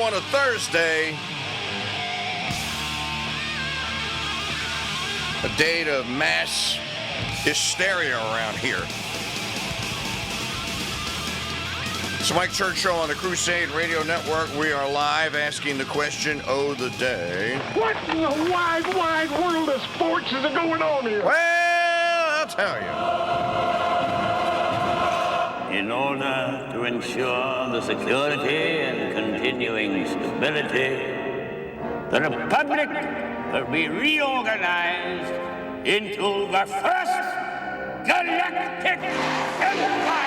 on a Thursday. A day of mass hysteria around here. It's the Mike Church Show on the Crusade Radio Network. We are live asking the question of the day. What in the wide, wide world of sports is going on here? Well, I'll tell you. In order to ensure the security and continuing stability, the Republic will be reorganized into the first galactic empire.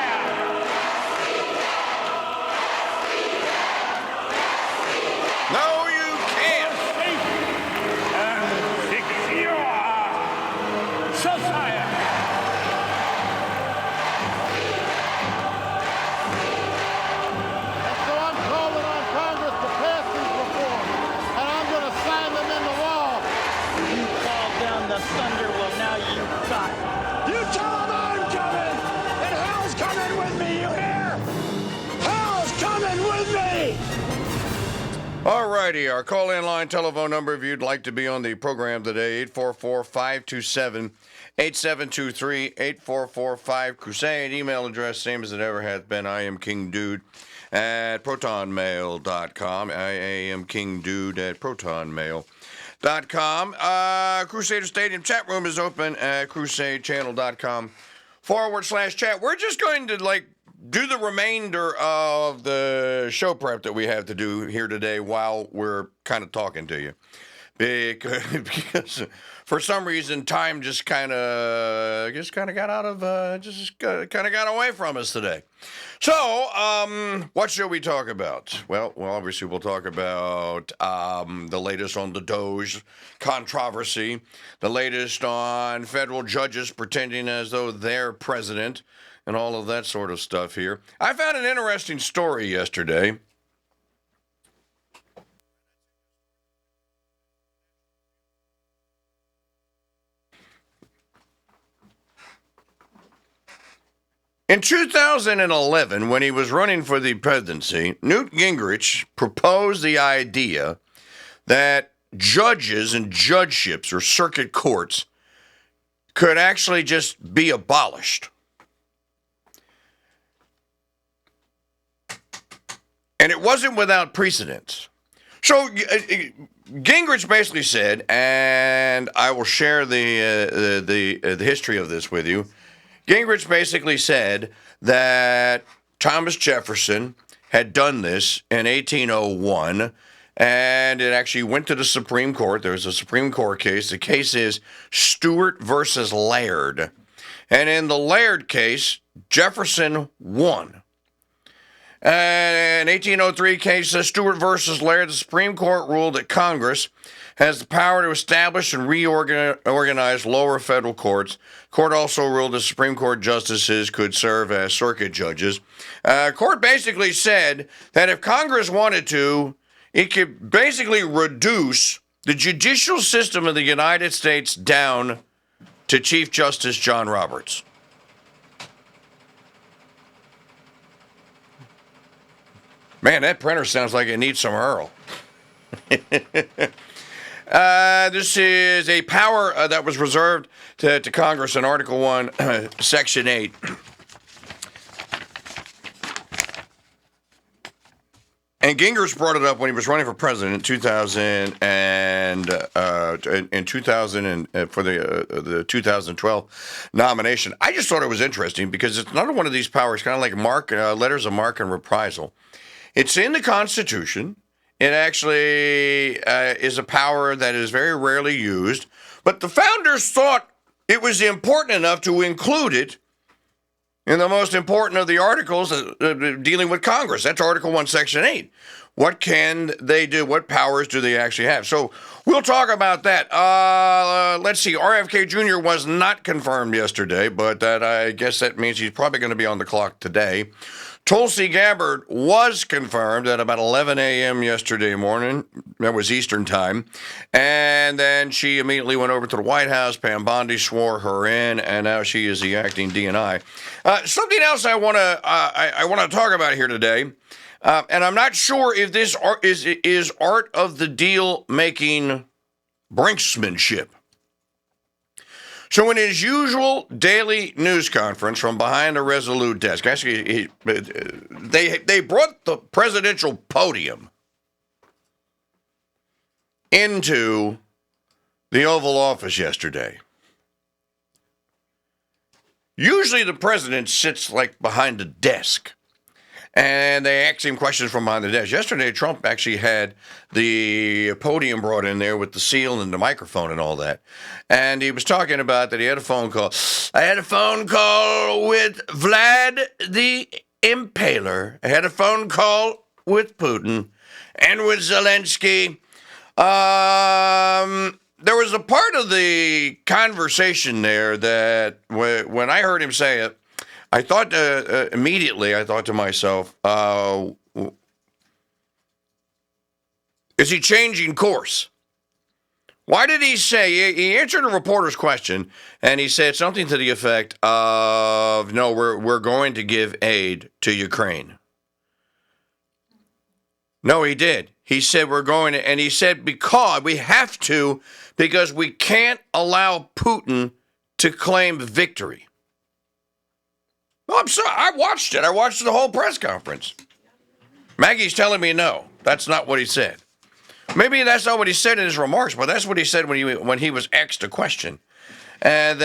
No, you can't. Safe and secure society. So I'm calling on Congress to pass these reforms, and I'm going to sign them into law. You called down the thunder, well now you got it. You tell them I'm coming, and hell's coming with me, you hear? Hell's coming with me! Alrighty, our call-in line telephone number if you'd like to be on the program today, 844-527-8723, 844-5-CRUSADE. Email address, same as it ever has been. I am KingDude at protonmail.com. I am KingDude at protonmail.com. Crusader Stadium chat room is open at crusadechannel.com/chat. We're just going to, do the remainder of the show prep that we have to do here today while we're kind of talking to you. Because for some reason, time just kind of got away from us today. So, what should we talk about? Well, obviously we'll talk about the latest on the Doge controversy, the latest on federal judges pretending as though they're president, and all of that sort of stuff here. I found an interesting story yesterday. In 2011, when he was running for the presidency, Newt Gingrich proposed the idea that judges and judgeships or circuit courts could actually just be abolished. And it wasn't without precedent. So Gingrich basically said, and I will share the history of this with you. Gingrich basically said that Thomas Jefferson had done this in 1801, and it actually went to the Supreme Court. There was a Supreme Court case. The case is Stewart versus Laird. And in the Laird case, Jefferson won. In 1803 case, Stewart versus Laird, the Supreme Court ruled that Congress has the power to establish and reorganize lower federal courts. Court also ruled that Supreme Court justices could serve as circuit judges. Court basically said that if Congress wanted to, it could basically reduce the judicial system of the United States down to Chief Justice John Roberts. Man, that printer sounds like it needs some Earl. This is a power that was reserved to Congress in Article 1, Section 8. And Gingrich brought it up when he was running for president in 2000 for the 2012 nomination. I just thought it was interesting because it's another one of these powers, kind of like letters of marque and reprisal. It's in the Constitution. It actually is a power that is very rarely used, but the founders thought it was important enough to include it in the most important of the articles dealing with Congress. That's Article 1, Section 8. What can they do? What powers do they actually have? So we'll talk about that. Let's see. RFK Jr. was not confirmed yesterday, but I guess that means he's probably going to be on the clock today. Tulsi Gabbard was confirmed at about 11 a.m. yesterday morning. That was Eastern time. And then she immediately went over to the White House. Pam Bondi swore her in, and now she is the acting DNI. Something else I want to talk about here today. And I'm not sure if this is art of the deal making brinksmanship. So in his usual daily news conference from behind a resolute desk, actually, they brought the presidential podium into the Oval Office yesterday. Usually the president sits like behind a desk, and they ask him questions from behind the desk. Yesterday, Trump actually had the podium brought in there with the seal and the microphone and all that. And he was talking about that he had a phone call. I had a phone call with Vlad the Impaler. I had a phone call with Putin and with Zelensky. There was a part of the conversation there that when I heard him say it, I thought immediately, I thought to myself, is he changing course? Why did he say, he answered a reporter's question, and he said something to the effect of, no, we're going to give aid to Ukraine. No, he did. He said we're going to, and he said because we have to, because we can't allow Putin to claim victory. Well, I'm sorry. I watched it. I watched the whole press conference. Maggie's telling me no. That's not what he said. Maybe that's not what he said in his remarks, but that's what he said when he was asked a question. And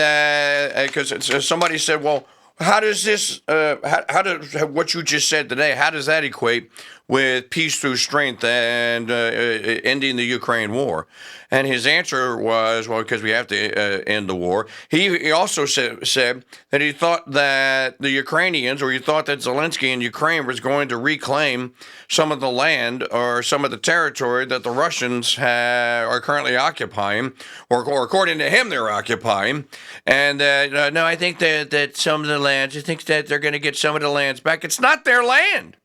because somebody said, well, how does this, how does what you just said today, how does that equate with peace through strength and ending the Ukraine war? And his answer was, well, because we have to end the war. He also said that he thought that the Ukrainians, or he thought that Zelensky in Ukraine was going to reclaim some of the land or some of the territory that the Russians are currently occupying, or according to him, they're occupying. And no, I think that some of the lands, I think that they're going to get some of the lands back. It's not their land.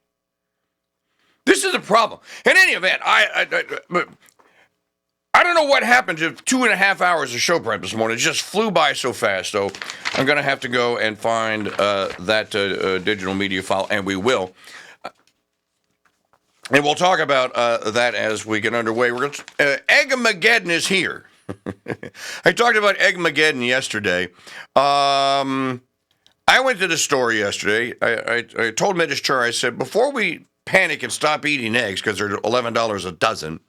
This is the problem. In any event, I don't know what happened to 2.5 hours of show prep this morning. It just flew by so fast. So I'm going to have to go and find that digital media file, and we will. And we'll talk about that as we get underway. We're Eggmageddon is here. I talked about Eggmageddon yesterday. I went to the store yesterday. I told Middish Chur, I said, before we panic and stop eating eggs because they're $11 a dozen,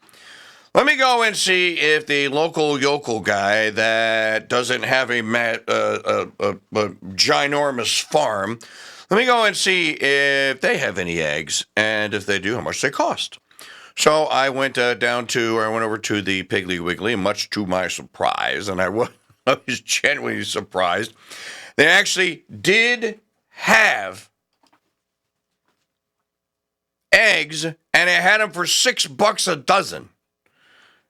let me go and see if the local yokel guy that doesn't have a ginormous farm, let me go and see if they have any eggs, and if they do, how much they cost. So I went over to the Piggly Wiggly, much to my surprise, and I was genuinely surprised. They actually did have eggs, and they had them for $6 a dozen.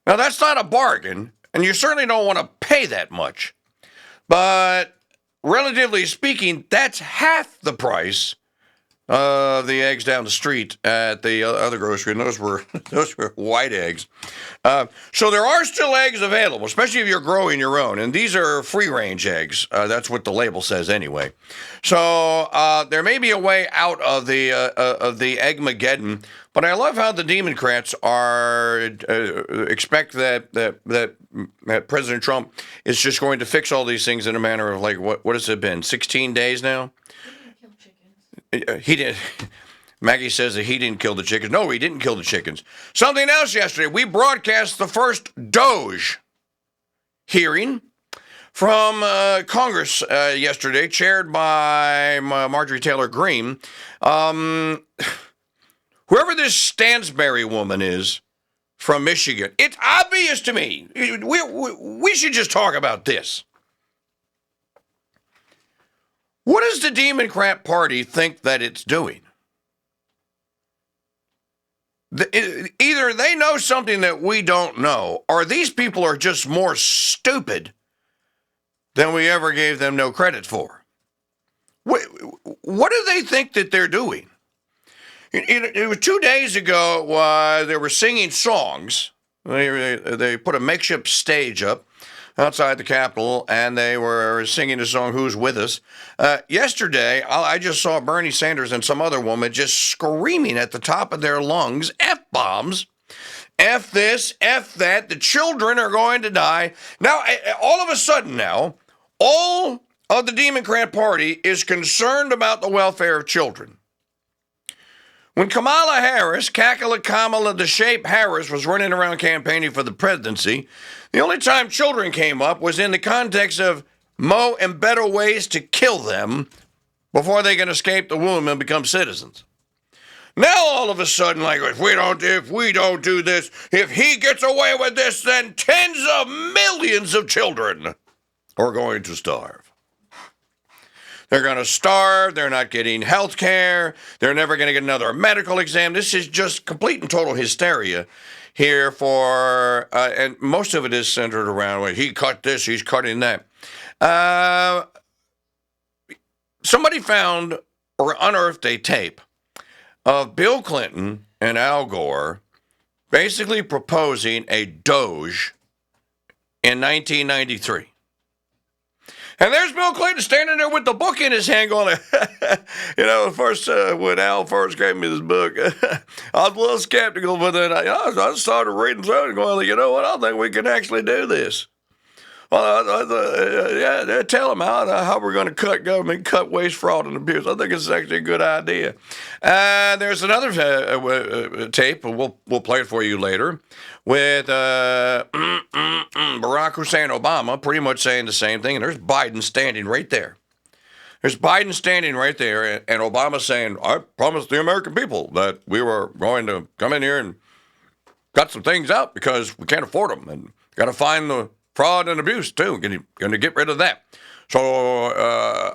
Now, that's not a bargain, and you certainly don't want to pay that much. But relatively speaking, that's half the price of the eggs down the street at the other grocery, and those were white eggs. So there are still eggs available, especially if you're growing your own, and these are free-range eggs. That's what the label says anyway. So there may be a way out of the Eggmageddon, but I love how the Democrats expect that President Trump is just going to fix all these things in a manner of, like, what has it been, 16 days now? He did. Maggie says that he didn't kill the chickens. No, he didn't kill the chickens. Something else yesterday. We broadcast the first Doge hearing from Congress yesterday, chaired by Marjorie Taylor Greene. Whoever this Stansberry woman is from Michigan, it's obvious to me. We should just talk about this. What does the Democrat Party think that it's doing? Either they know something that we don't know, or these people are just more stupid than we ever gave them no credit for. What do they think that they're doing? It was 2 days ago, they were singing songs. They put a makeshift stage up outside the Capitol, and they were singing the song "Who's With Us." Yesterday, I just saw Bernie Sanders and some other woman just screaming at the top of their lungs, F-bombs. F this, F that, the children are going to die. Now, all of a sudden now, all of the Democrat Party is concerned about the welfare of children. When Kamala Harris, Kamala the Shape Harris, was running around campaigning for the presidency, the only time children came up was in the context of more and better ways to kill them before they can escape the womb and become citizens. Now all of a sudden, like, if we don't do this, if he gets away with this, then tens of millions of children are going to starve. They're going to starve. They're not getting health care. They're never going to get another medical exam. This is just complete and total hysteria here and most of it is centered around, well, he cut this, he's cutting that. Somebody found or unearthed a tape of Bill Clinton and Al Gore basically proposing a Doge in 1993. And there's Bill Clinton standing there with the book in his hand going, first when Al first gave me this book, I was a little skeptical, but then I started reading through it and going, you know what, I think we can actually do this. Well, tell them how we're going to cut government, cut waste, fraud, and abuse. I think it's actually a good idea. There's another tape, we'll play it for you later, with Barack Hussein Obama pretty much saying the same thing, and there's Biden standing right there. There's Biden standing right there, and Obama saying, I promised the American people that we were going to come in here and cut some things out because we can't afford them, and got to find the fraud and abuse, too. Going to get rid of that. So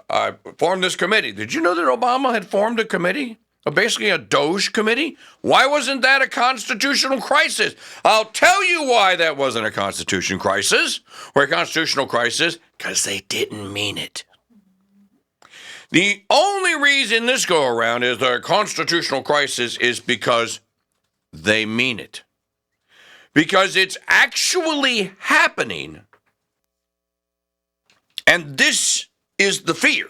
I formed this committee. Did you know that Obama had formed a committee? Basically a Doge committee? Why wasn't that a constitutional crisis? I'll tell you why that wasn't a constitutional crisis. Or a constitutional crisis, because they didn't mean it. The only reason this go around is a constitutional crisis is because they mean it. Because it's actually happening. And this is the fear.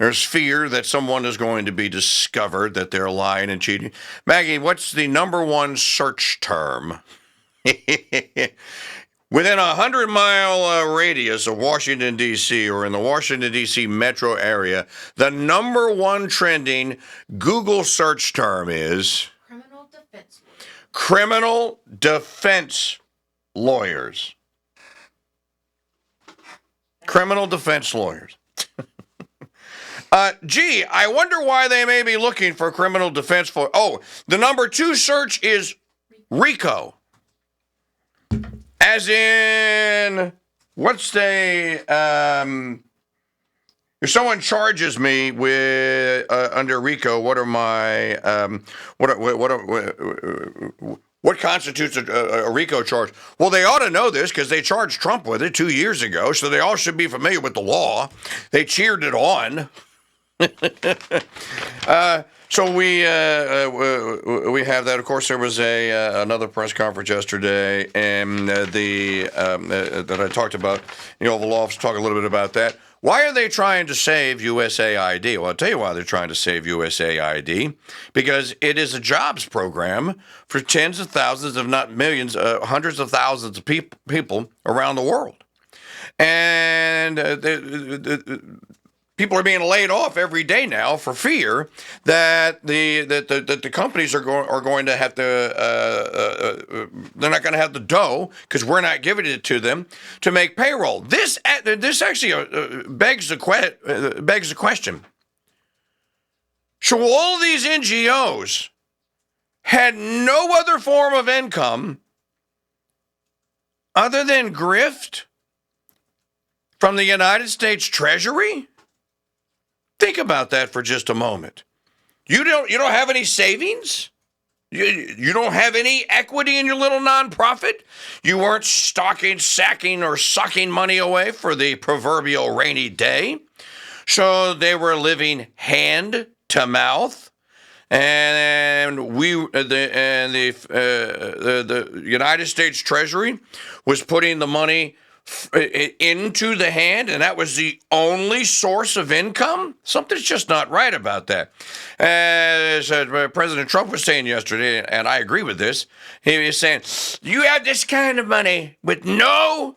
There's fear that someone is going to be discovered, that they're lying and cheating. Maggie, what's the number one search term? Within a 100-mile radius of Washington, D.C., or in the Washington, D.C. metro area, the number one trending Google search term is criminal defense lawyers. Criminal defense lawyers. I wonder why they may be looking for criminal defense for. Oh, the number two search is RICO. As in, what's the if someone charges me with under RICO, what are my what constitutes a RICO charge? Well, they ought to know this because they charged Trump with it 2 years ago, so they all should be familiar with the law. They cheered it on. So we have that. Of course, there was another press conference yesterday, and that I talked about. The Oval Office, talk a little bit about that. Why are they trying to save USAID? Well, I'll tell you why they're trying to save USAID. Because it is a jobs program for tens of thousands, if not millions, hundreds of thousands of people around the world. And people are being laid off every day now for fear that the companies are going to have to they're not going to have the dough because we're not giving it to them to make payroll. This actually begs the question: so all these NGOs had no other form of income other than grift from the United States Treasury? Think about that for just a moment. You don't have any savings? You don't have any equity in your little nonprofit? You weren't sacking or sucking money away for the proverbial rainy day? So they were living hand to mouth. and the United States Treasury was putting the money into the hand, and that was the only source of income. Something's just not right about that. As President Trump was saying yesterday, and I agree with this, he was saying, you have this kind of money with no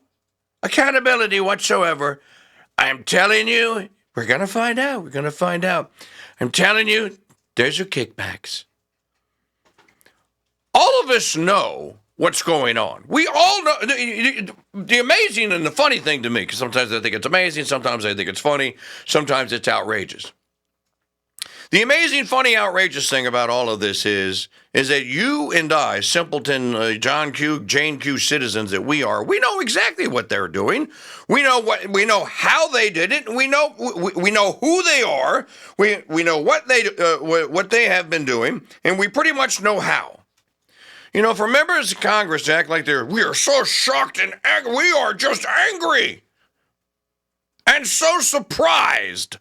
accountability whatsoever. I'm telling you, we're going to find out. We're going to find out. I'm telling you, there's your kickbacks. All of us know what's going on. We all know. The amazing and the funny thing to me, because sometimes I think it's amazing, sometimes I think it's funny, sometimes it's outrageous. The amazing, funny, outrageous thing about all of this is that you and I, simpleton John Q, Jane Q citizens that we are, we know exactly what they're doing. We know how they did it. We know who they are. We know what they have been doing, and we pretty much know how. You know, for members of Congress to act like we are so shocked and angry, we are just angry and so surprised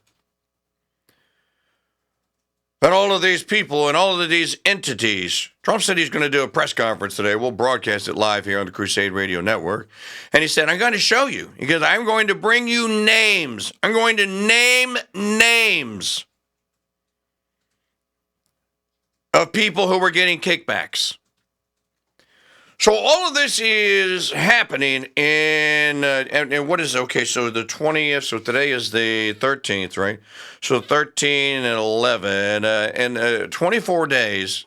that all of these people and all of these entities. Trump said he's going to do a press conference today. We'll broadcast it live here on the Crusade Radio Network. And he said, I'm going to show you, because I'm going to bring you names. I'm going to name names of people who were getting kickbacks. So all of this is happening in, and what is, okay, so the 20th, so today is the 13th, right? So 13 and 11, and 24 days,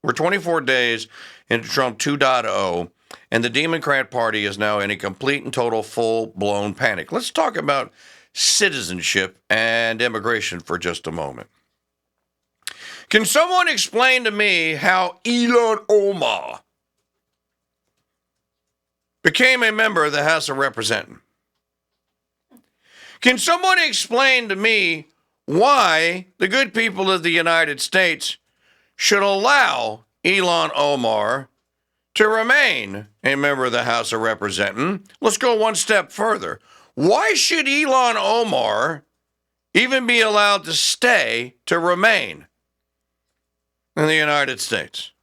we're 24 days into Trump 2.0, and the Democrat Party is now in a complete and total full-blown panic. Let's talk about citizenship and immigration for just a moment. Can someone explain to me how Ilhan Omar became a member of the House of Representatives? Can someone explain to me why the good people of the United States should allow Ilhan Omar to remain a member of the House of Representatives? Let's go one step further. Why should Ilhan Omar even be allowed to remain in the United States?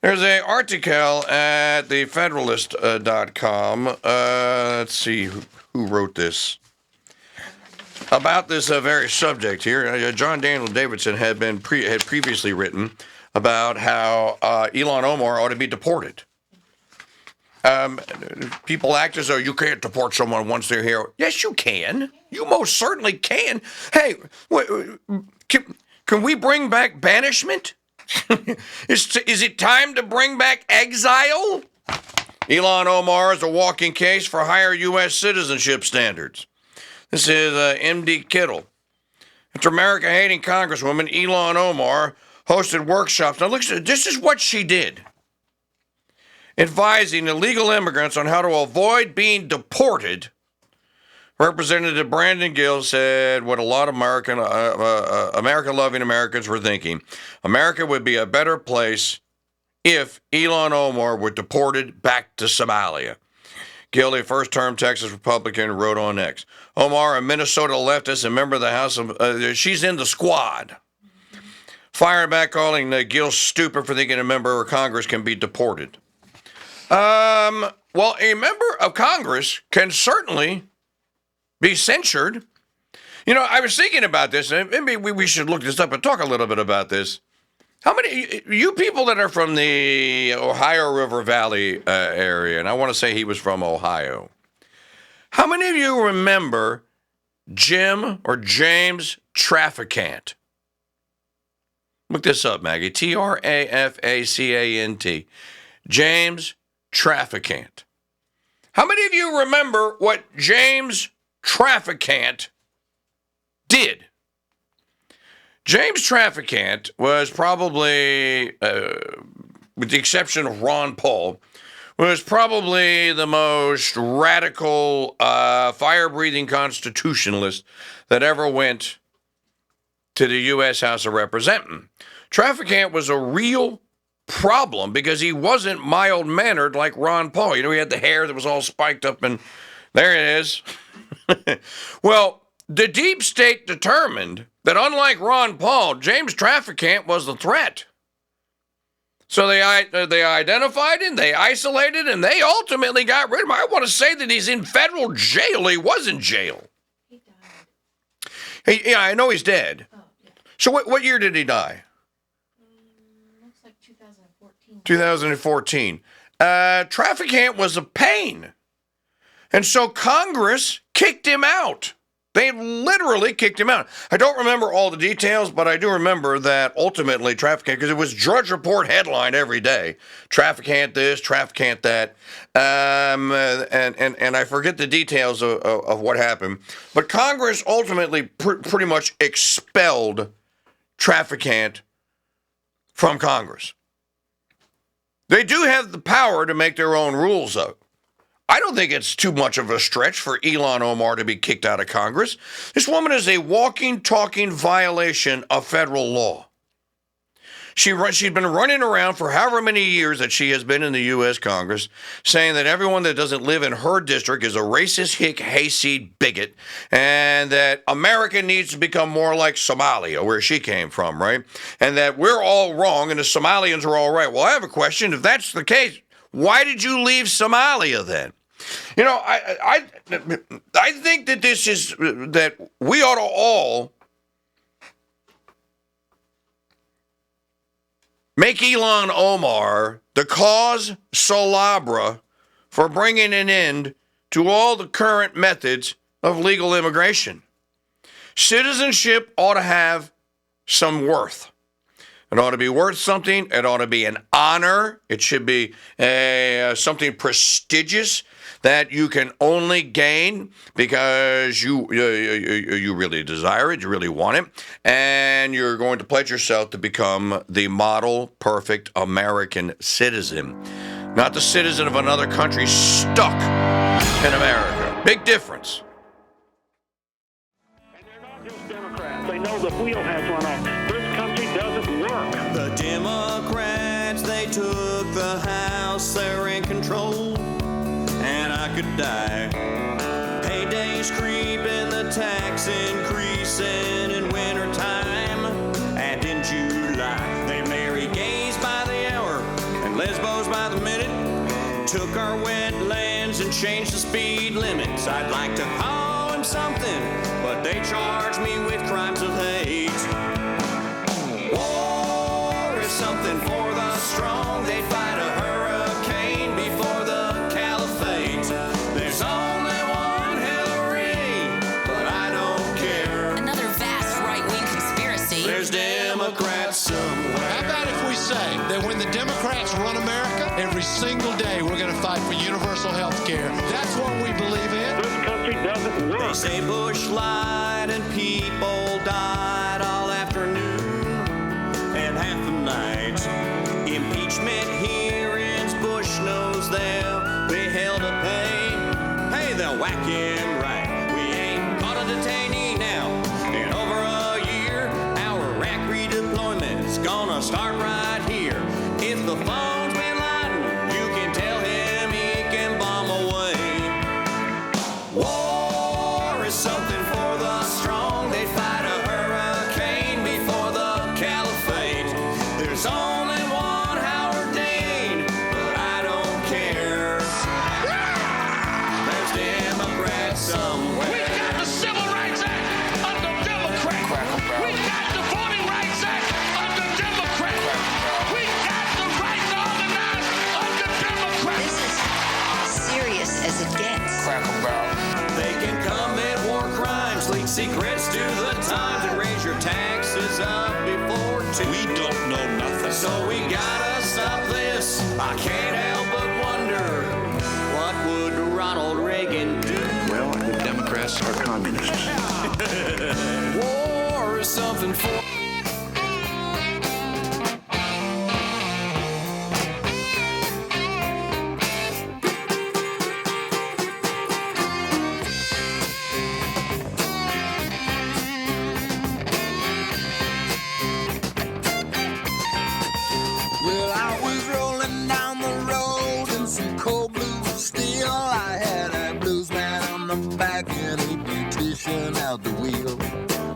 There's an article at the Federalist.com. Let's see who wrote this. About this very subject here. John Daniel Davidson had previously written about how Ilhan Omar ought to be deported. People act as though you can't deport someone once they're here. Yes, you can. You most certainly can. Hey, can we bring back banishment? Is it time to bring back exile? Ilhan Omar is a walking case for higher U.S. citizenship standards. This is M.D. Kittle. After America-hating Congresswoman Ilhan Omar hosted workshops. Now, look, this is what she did. Advising illegal immigrants on how to avoid being deported. Representative Brandon Gill said what a lot of American-loving Americans were thinking. America would be a better place if Ilhan Omar were deported back to Somalia. Gill, a first-term Texas Republican, wrote on X. Omar, a Minnesota leftist and member of the House of... she's in the squad. Firing back, calling Gill stupid for thinking a member of Congress can be deported. Well, a member of Congress can certainly be censured. You know, I was thinking about this, and maybe we should look this up and talk a little bit about this. How many, you people that are from the Ohio River Valley area, and I want to say he was from Ohio, how many of you remember Jim or James Trafficant? Look this up, Maggie. Trafacant. James Trafficant. How many of you remember what James Trafficant did? James Trafficant was probably, with the exception of Ron Paul, was probably the most radical, fire-breathing constitutionalist that ever went to the U.S. House of Representatives. Trafficant was a real problem because he wasn't mild-mannered like Ron Paul. You know, he had the hair that was all spiked up, and there it is. Well, the deep state determined that unlike Ron Paul, James Trafficant was the threat. So they identified him, they isolated him, they ultimately got rid of him. I want to say that he's in federal jail. He was in jail. He died. Yeah, I know he's dead. Oh, yeah. So what year did he die? Looks like 2014. 2014. Trafficant was a pain. And so Congress kicked him out. They literally kicked him out. I don't remember all the details, but I do remember that ultimately Trafficant, because it was Drudge Report headline every day. Trafficant this, Trafficant that. And I forget the details of what happened. But Congress ultimately pretty much expelled Trafficant from Congress. They do have the power to make their own rules, though. I don't think it's too much of a stretch for Ilhan Omar to be kicked out of Congress. This woman is a walking, talking violation of federal law. She's been running around for however many years that she has been in the U.S. Congress, saying that everyone that doesn't live in her district is a racist, hick, hayseed bigot, and that America needs to become more like Somalia, where she came from, right? And that we're all wrong and the Somalians are all right. Well, I have a question. If that's the case, why did you leave Somalia then? You know, I think that this is, that we ought to all make Ilhan Omar the cause célèbre for bringing an end to all the current methods of legal immigration. Citizenship ought to have some worth. It ought to be worth something. It ought to be an honor. It should be something prestigious that you can only gain because you really desire it, you really want it, and you're going to pledge yourself to become the model, perfect American citizen, not the citizen of another country stuck in America. Big difference. And they're not just Democrats. They know the wheel has run off. This country doesn't work. The Democrats, they took the House, they're in control, and I could die. Paydays creeping, the tax increasing in wintertime, and in July, they marry gays by the hour and lesbos by the minute. Took our wetlands and changed the speed limits. I'd like to call them something, but they charge me with crimes of hate. War is something for the strong. They'd fight a hurricane before the caliphate. There's only one Hillary, but I don't care. Another vast right-wing conspiracy. There's Democrats somewhere. How about if we say that when the Democrats run America, every single day we're going to fight for universal health care? That's what we believe in. This country doesn't work. They say Bush lied and people died all afternoon and half the night. Impeachment hearings, Bush knows they'll be held to pay. Hey, they'll whack him right. We ain't caught a detainee now in over a year. Our Iraq redeployment's gonna start right here. If the phone's bin Laden, you can tell him he can bomb away. War is something for the strong. They fight a hurricane before the caliphate. There's only one Howard Dean, but I don't care. There's Democrats somewhere. We got the Civil Rights Act under Democrats. We got the Voting Rights Act under Democrats. We got the right to organize under Democrats. This is serious as it gets. They can commit war crimes, leak secrets to the Times, and raise your taxes up before 2. We don't know nothing. So we gotta stop this. I can't help but wonder, what would Ronald Reagan do? Well, the Democrats are communists. War is something for... Well, I was rolling down the road in some cold blue steel. I had a blues man on the back any beautician out the wheel.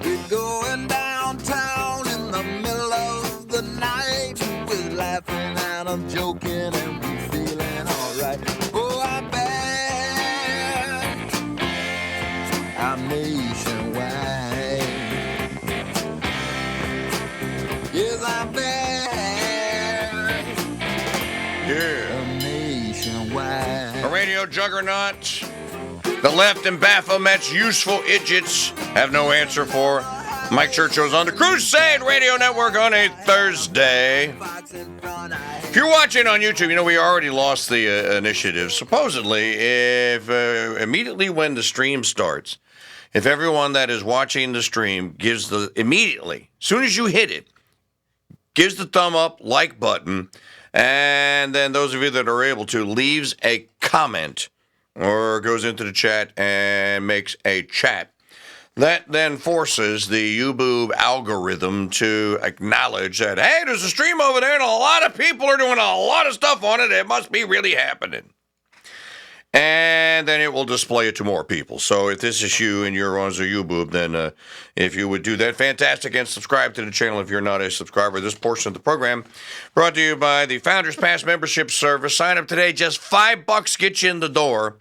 We're going downtown in the middle of the night. We're laughing and I'm joking and we're feeling alright. Oh, I bet I'm nationwide. Yes, I bet I'm nationwide. A radio juggernaut. The left and Baphomet's useful idiots have no answer for. Mike Churchill's on the Crusade Radio Network on a Thursday. If you're watching on YouTube, you know we already lost the initiative. Supposedly, if immediately when the stream starts, if everyone that is watching the stream gives immediately, as soon as you hit it, gives the thumb up, like button, and then those of you that are able to leaves a comment or goes into the chat and makes a chat. That then forces the YouBoob algorithm to acknowledge that, hey, there's a stream over there and a lot of people are doing a lot of stuff on it. It must be really happening. And then it will display it to more people. So if this is you and you're on the YouBoob, then if you would do that, fantastic. And subscribe to the channel if you're not a subscriber. This portion of the program brought to you by the Founders Pass membership service. Sign up today. Just $5 gets you in the door.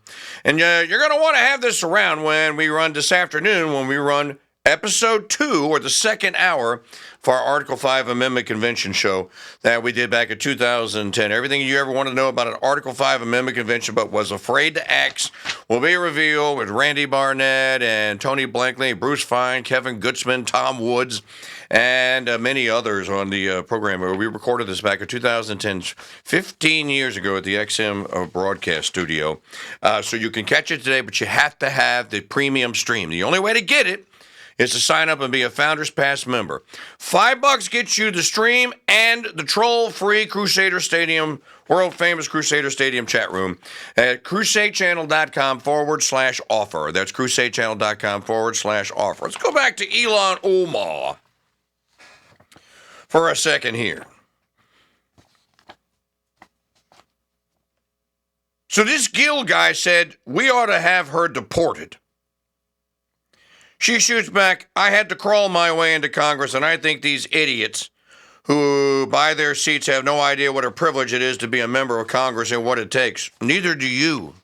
And you're going to want to have this around when we run this afternoon, when we run episode 2 or the second hour for our Article 5 Amendment Convention show that we did back in 2010. Everything you ever wanted to know about an Article 5 Amendment Convention but was afraid to ask will be revealed with Randy Barnett and Tony Blankley, Bruce Fine, Kevin Gutzman, Tom Woods, and many others on the program. We recorded this back in 2010, 15 years ago at the XM broadcast studio. So you can catch it today, but you have to have the premium stream. The only way to get it is to sign up and be a Founders Pass member. $5 gets you the stream and the troll-free Crusader Stadium, world-famous Crusader Stadium chat room at crusadechannel.com/offer. That's crusadechannel.com/offer. Let's go back to Ilhan Omar for a second here. So this Gill guy said we ought to have her deported. She shoots back, I had to crawl my way into Congress, and I think these idiots who buy their seats have no idea what a privilege it is to be a member of Congress and what it takes. Neither do you.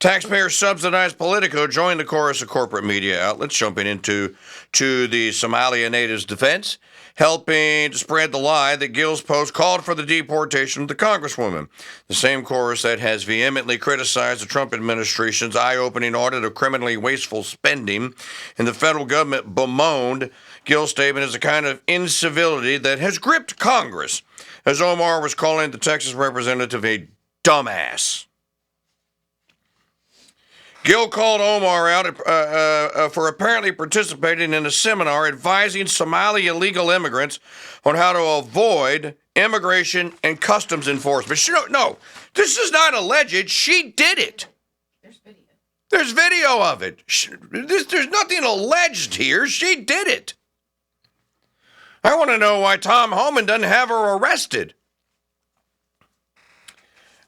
Taxpayer-subsidized Politico joined the chorus of corporate media outlets, jumping into the Somalia natives' defense, helping to spread the lie that Gill's post called for the deportation of the Congresswoman. The same chorus that has vehemently criticized the Trump administration's eye-opening audit of criminally wasteful spending in the federal government bemoaned Gill's statement as a kind of incivility that has gripped Congress, as Omar was calling the Texas representative a dumbass. Gill called Omar out for apparently participating in a seminar advising Somali illegal immigrants on how to avoid immigration and customs enforcement. No, this is not alleged. She did it. There's video of it. There's nothing alleged here. She did it. I want to know why Tom Homan doesn't have her arrested.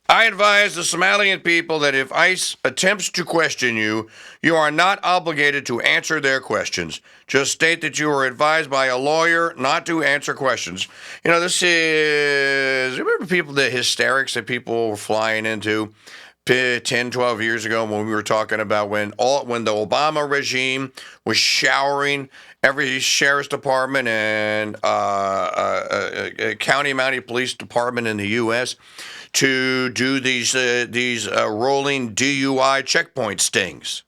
I advise the Somalian people that if ICE attempts to question you, you are not obligated to answer their questions. Just state that you were advised by a lawyer not to answer questions. You know, this is, remember the hysterics that people were flying into 10, 12 years ago when we were talking about when the Obama regime was showering every sheriff's department and county mounted police department in the U.S. to do these rolling DUI checkpoint stings.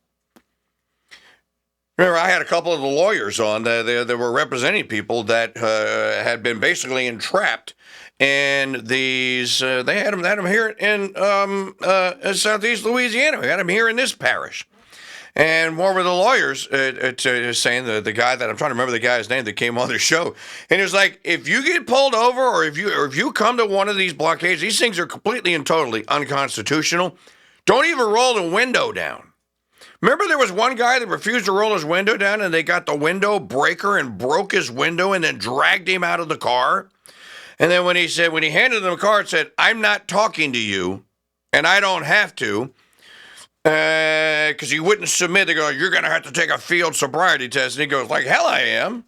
Remember, I had a couple of the lawyers on that were representing people that had been basically entrapped in these. They had them here in Southeast Louisiana. We had them here in this parish. And one of the lawyers saying, the guy that I'm trying to remember the guy's name that came on the show, and he was like, if you get pulled over or if you come to one of these blockades, these things are completely and totally unconstitutional. Don't even roll the window down. Remember there was one guy that refused to roll his window down and they got the window breaker and broke his window and then dragged him out of the car? And then when he handed them the car, it said, I'm not talking to you and I don't have to. Because he wouldn't submit. They go, you're going to have to take a field sobriety test. And he goes, like, hell I am.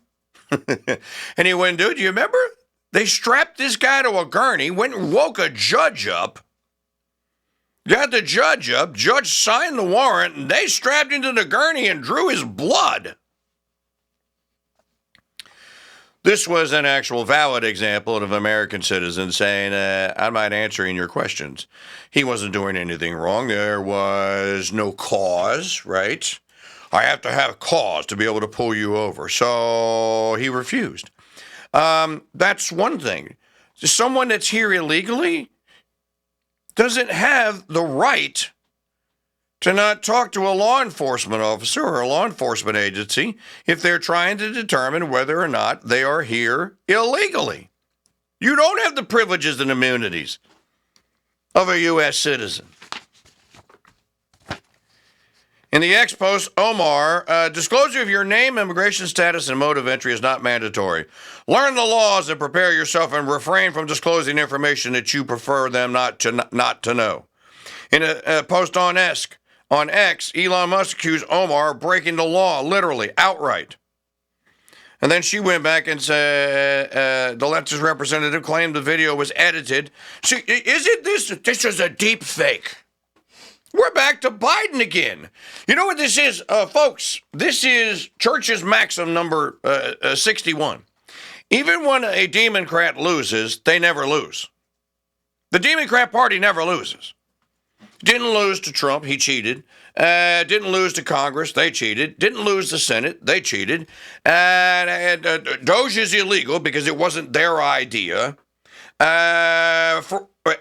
And he wouldn't do it. Do you remember? They strapped this guy to a gurney, went and woke a judge up, got the judge up, judge signed the warrant, and they strapped him to the gurney and drew his blood. This was an actual valid example of an American citizen saying, I'm not answering your questions. He wasn't doing anything wrong. There was no cause, right? I have to have cause to be able to pull you over. So he refused. That's one thing. Someone that's here illegally doesn't have the right to not talk to a law enforcement officer or a law enforcement agency if they're trying to determine whether or not they are here illegally. You don't have the privileges and immunities of a U.S. citizen. In the ex post, Omar, disclosure of your name, immigration status, and mode of entry is not mandatory. Learn the laws and prepare yourself and refrain from disclosing information that you prefer them not to know. In a post on X, Elon Musk accused Omar of breaking the law, literally, outright. And then she went back and said, the leftist representative claimed the video was edited. See, this is a deep fake. We're back to Biden again. You know what this is, folks? This is Church's Maxim number 61. Even when a Democrat loses, they never lose. The Democrat Party never loses. Didn't lose to Trump, he cheated. Didn't lose to Congress, they cheated. Didn't lose the Senate, they cheated. Doge is illegal because it wasn't their idea.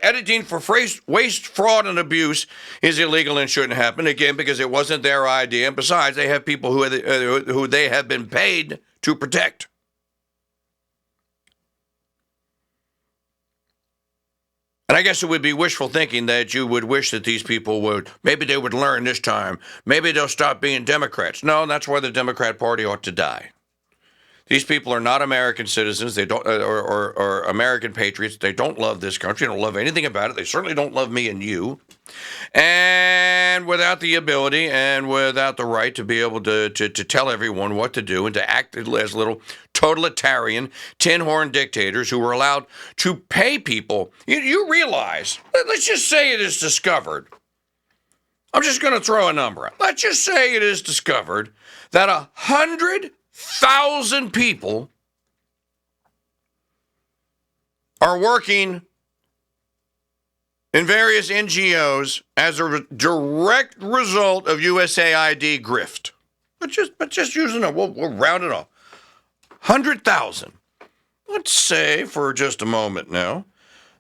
Editing for waste, fraud, and abuse is illegal and shouldn't happen, again, because it wasn't their idea. And besides, they have people who they have been paid to protect. And I guess it would be wishful thinking that you would wish that these people maybe they would learn this time. Maybe they'll stop being Democrats. No, that's why the Democrat Party ought to die. These people are not American citizens. They don't, or American patriots. They don't love this country. They don't love anything about it. They certainly don't love me and you. And without the ability and without the right to be able to tell everyone what to do and to act as little totalitarian, tin-horn dictators who were allowed to pay people. You realize, let's just say it is discovered. I'm just going to throw a number out. Let's just say it is discovered that 100,000 people are working in various NGOs as a direct result of USAID grift. But just using it, we'll round it off. 100,000. Let's say for just a moment now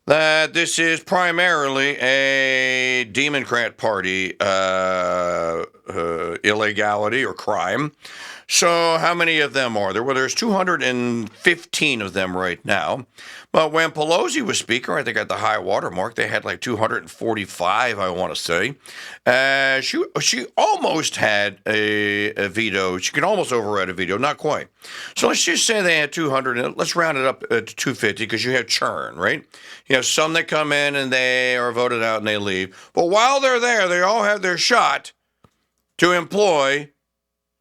that this is primarily a Democrat Party illegality or crime. So how many of them are there? Well, there's 215 of them right now. But when Pelosi was Speaker, I think at the high water mark, they had like 245, I want to say. She almost had a veto. She could almost override a veto, not quite. So let's just say they had 200. Let's round it up to 250 because you have churn, right? You have some that come in and they are voted out and they leave. But while they're there, they all have their shot to employ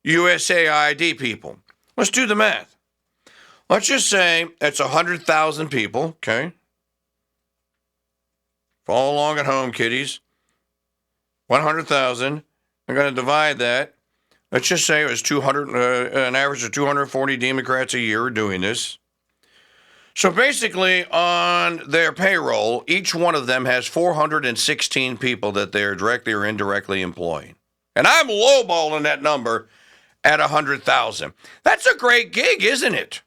USAID people. Let's do the math. Let's just say it's 100,000 people, okay? Follow along at home, kiddies. 100,000. I'm going to divide that. Let's just say it was 200, an average of 240 Democrats a year doing this. So basically, on their payroll, each one of them has 416 people that they're directly or indirectly employing. And I'm lowballing that number at 100,000. That's a great gig, isn't it?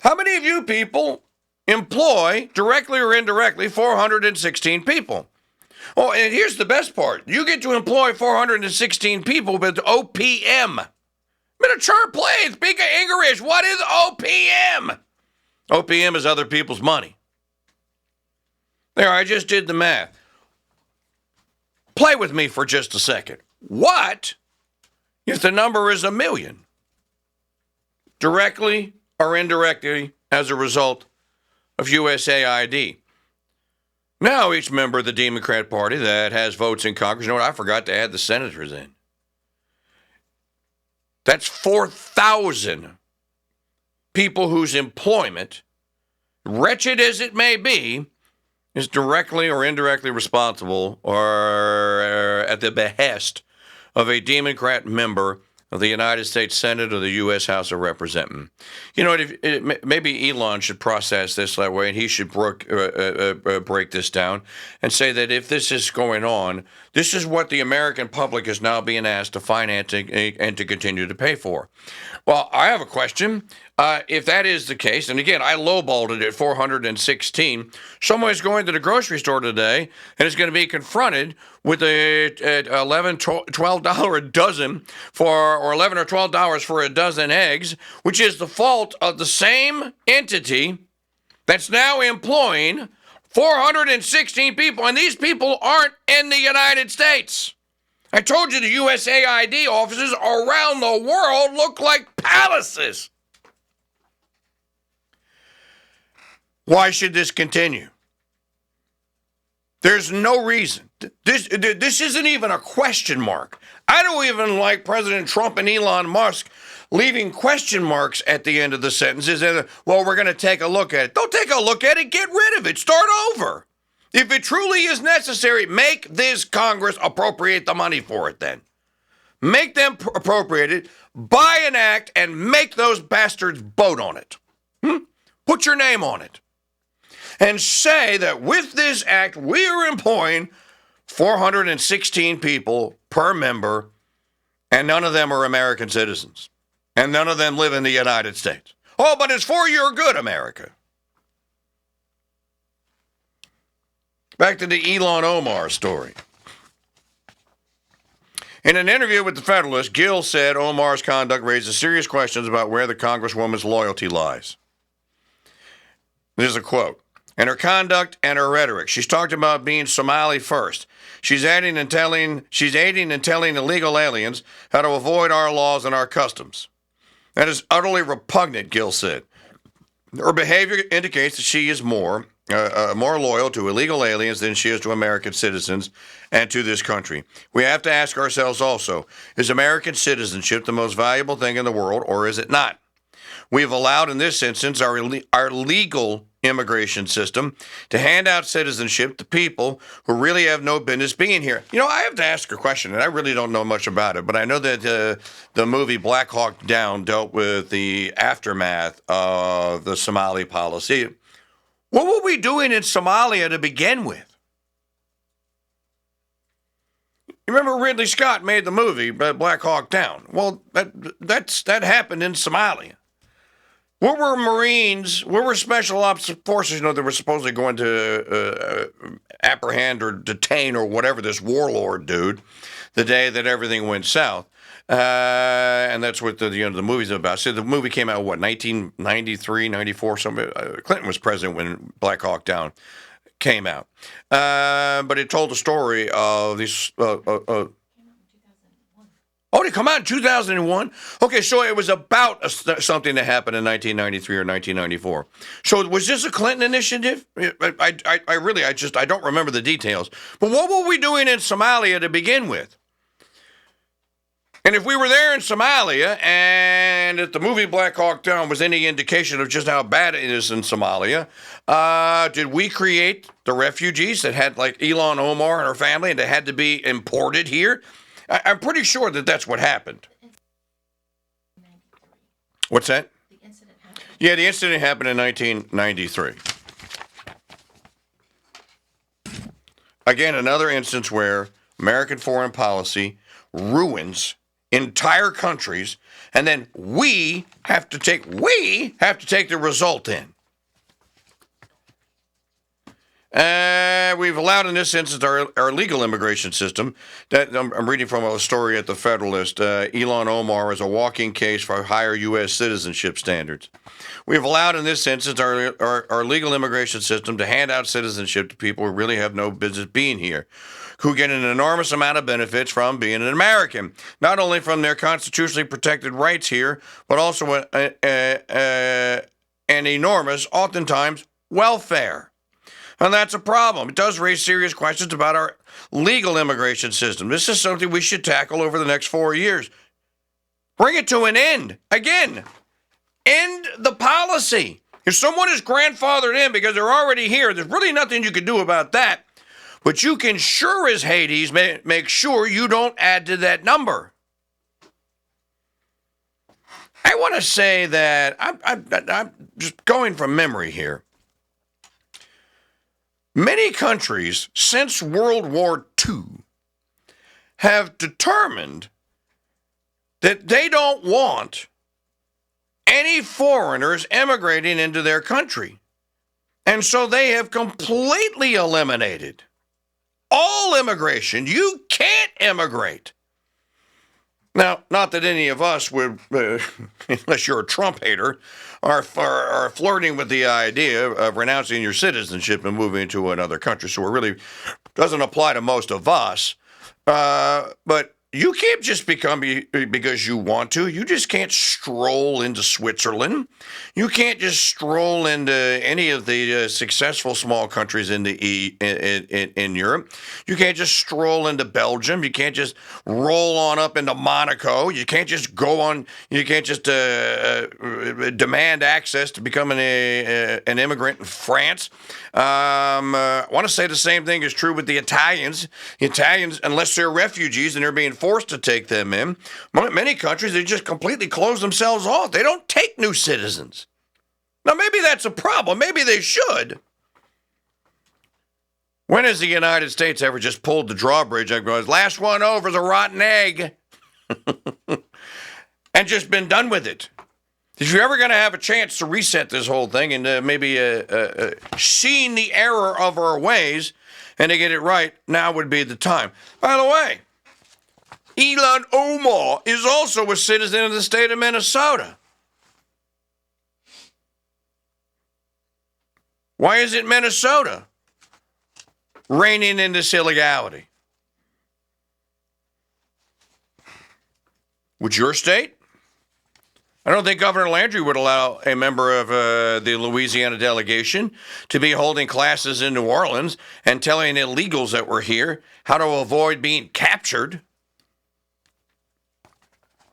How many of you people employ, directly or indirectly, 416 people? Oh, and here's the best part. You get to employ 416 people with OPM. Miniature play, speak English. What is OPM? OPM is other people's money. There, I just did the math. Play with me for just a second. What if the number is 1 million? Directly or indirectly as a result of USAID. Now each member of the Democrat Party that has votes in Congress, you know what, I forgot to add the senators in. That's 4,000 people whose employment, wretched as it may be, is directly or indirectly responsible or at the behest of a Democrat member of the United States Senate or the U.S. House of Representatives. You know, maybe Elon should process this that way, and he should break this down and say that if this is going on, this is what the American public is now being asked to finance and to continue to pay for. Well, I have a question. If that is the case, and again, I lowballed it at 416, someone is going to the grocery store today and is going to be confronted with a $11, $12 a dozen or $11 or $12 for a dozen eggs, which is the fault of the same entity that's now employing 416 people, and these people aren't in the United States. I told you the USAID offices around the world look like palaces. Why should this continue? There's no reason. This isn't even a question mark. I don't even like President Trump and Elon Musk leaving question marks at the end of the sentences. Well, we're going to take a look at it. Don't take a look at it. Get rid of it. Start over. If it truly is necessary, make this Congress appropriate the money for it then. Make them appropriate it, buy an act, and make those bastards vote on it. Put your name on it. And say that with this act, we are employing 416 people per member, and none of them are American citizens. And none of them live in the United States. Oh, but it's for your good, America. Back to the Elon Omar story. In an interview with the Federalist, Gill said Omar's conduct raises serious questions about where the Congresswoman's loyalty lies. This is a quote. In her conduct and her rhetoric, she's talked about being Somali first. She's aiding and telling illegal aliens how to avoid our laws and our customs. That is utterly repugnant, Gill said. Her behavior indicates that she is more loyal to illegal aliens than she is to American citizens and to this country. We have to ask ourselves also, is American citizenship the most valuable thing in the world, or is it not? We have allowed, in this instance, our legal immigration system to hand out citizenship to people who really have no business being here. You know, I have to ask a question, and I really don't know much about it, but I know that the movie Black Hawk Down dealt with the aftermath of the Somali policy. What were we doing in Somalia to begin with? You remember Ridley Scott made the movie Black Hawk Down? Well, that happened in Somalia. Where were Marines, where were Special Ops Forces, that were supposedly going to apprehend or detain or whatever this warlord dude the day that everything went south? And that's what the movie's about. So the movie came out, 1993, 94, something. Clinton was president when Black Hawk Down came out. But it told the story of these... Oh, did it come out in 2001? Okay, so it was about something that happened in 1993 or 1994. So was this a Clinton initiative? I don't remember the details. But what were we doing in Somalia to begin with? And if we were there in Somalia, and if the movie Black Hawk Down was any indication of just how bad it is in Somalia, did we create the refugees that had, like, Elon Omar and her family, and that had to be imported here? I'm pretty sure that that's what happened. What's that? The incident happened. Yeah, the incident happened in 1993. Again, another instance where American foreign policy ruins entire countries, and then we have to take the result in. We've allowed in this instance our legal immigration system. That I'm reading from a story at the Federalist. Elon Omar is a walking case for higher U.S. citizenship standards. We've allowed in this instance our legal immigration system to hand out citizenship to people who really have no business being here, who get an enormous amount of benefits from being an American, not only from their constitutionally protected rights here, but also an enormous, oftentimes, welfare. And that's a problem. It does raise serious questions about our legal immigration system. This is something we should tackle over the next 4 years. Bring it to an end. Again, end the policy. If someone is grandfathered in because they're already here, there's really nothing you can do about that. But you can sure as Hades make sure you don't add to that number. I want to say that I'm just going from memory here. Many countries since World War II have determined that they don't want any foreigners emigrating into their country. And so they have completely eliminated all immigration. You can't immigrate. Now, not that any of us would, unless you're a Trump hater, are flirting with the idea of renouncing your citizenship and moving to another country. So it really doesn't apply to most of us. But you can't just become because you want to. You just can't stroll into Switzerland. You can't just stroll into any of the successful small countries in in Europe. You can't just stroll into Belgium. You can't just roll on up into Monaco. You can't just go on. You can't just demand access to become an immigrant in France. I want to say the same thing is true with the Italians. The Italians, unless they're refugees and they're being forced to take them in, many countries, they just completely close themselves off. They don't take new citizens. Now, maybe that's a problem. Maybe they should. When has the United States ever just pulled the drawbridge and goes, last one over is a rotten egg, and just been done with it? If you're ever going to have a chance to reset this whole thing and maybe seen the error of our ways and to get it right, now would be the time. By the way, Elon Omar is also a citizen of the state of Minnesota. Why is it Minnesota reigning in this illegality? Would your state? I don't think Governor Landry would allow a member of the Louisiana delegation to be holding classes in New Orleans and telling illegals that were here how to avoid being captured.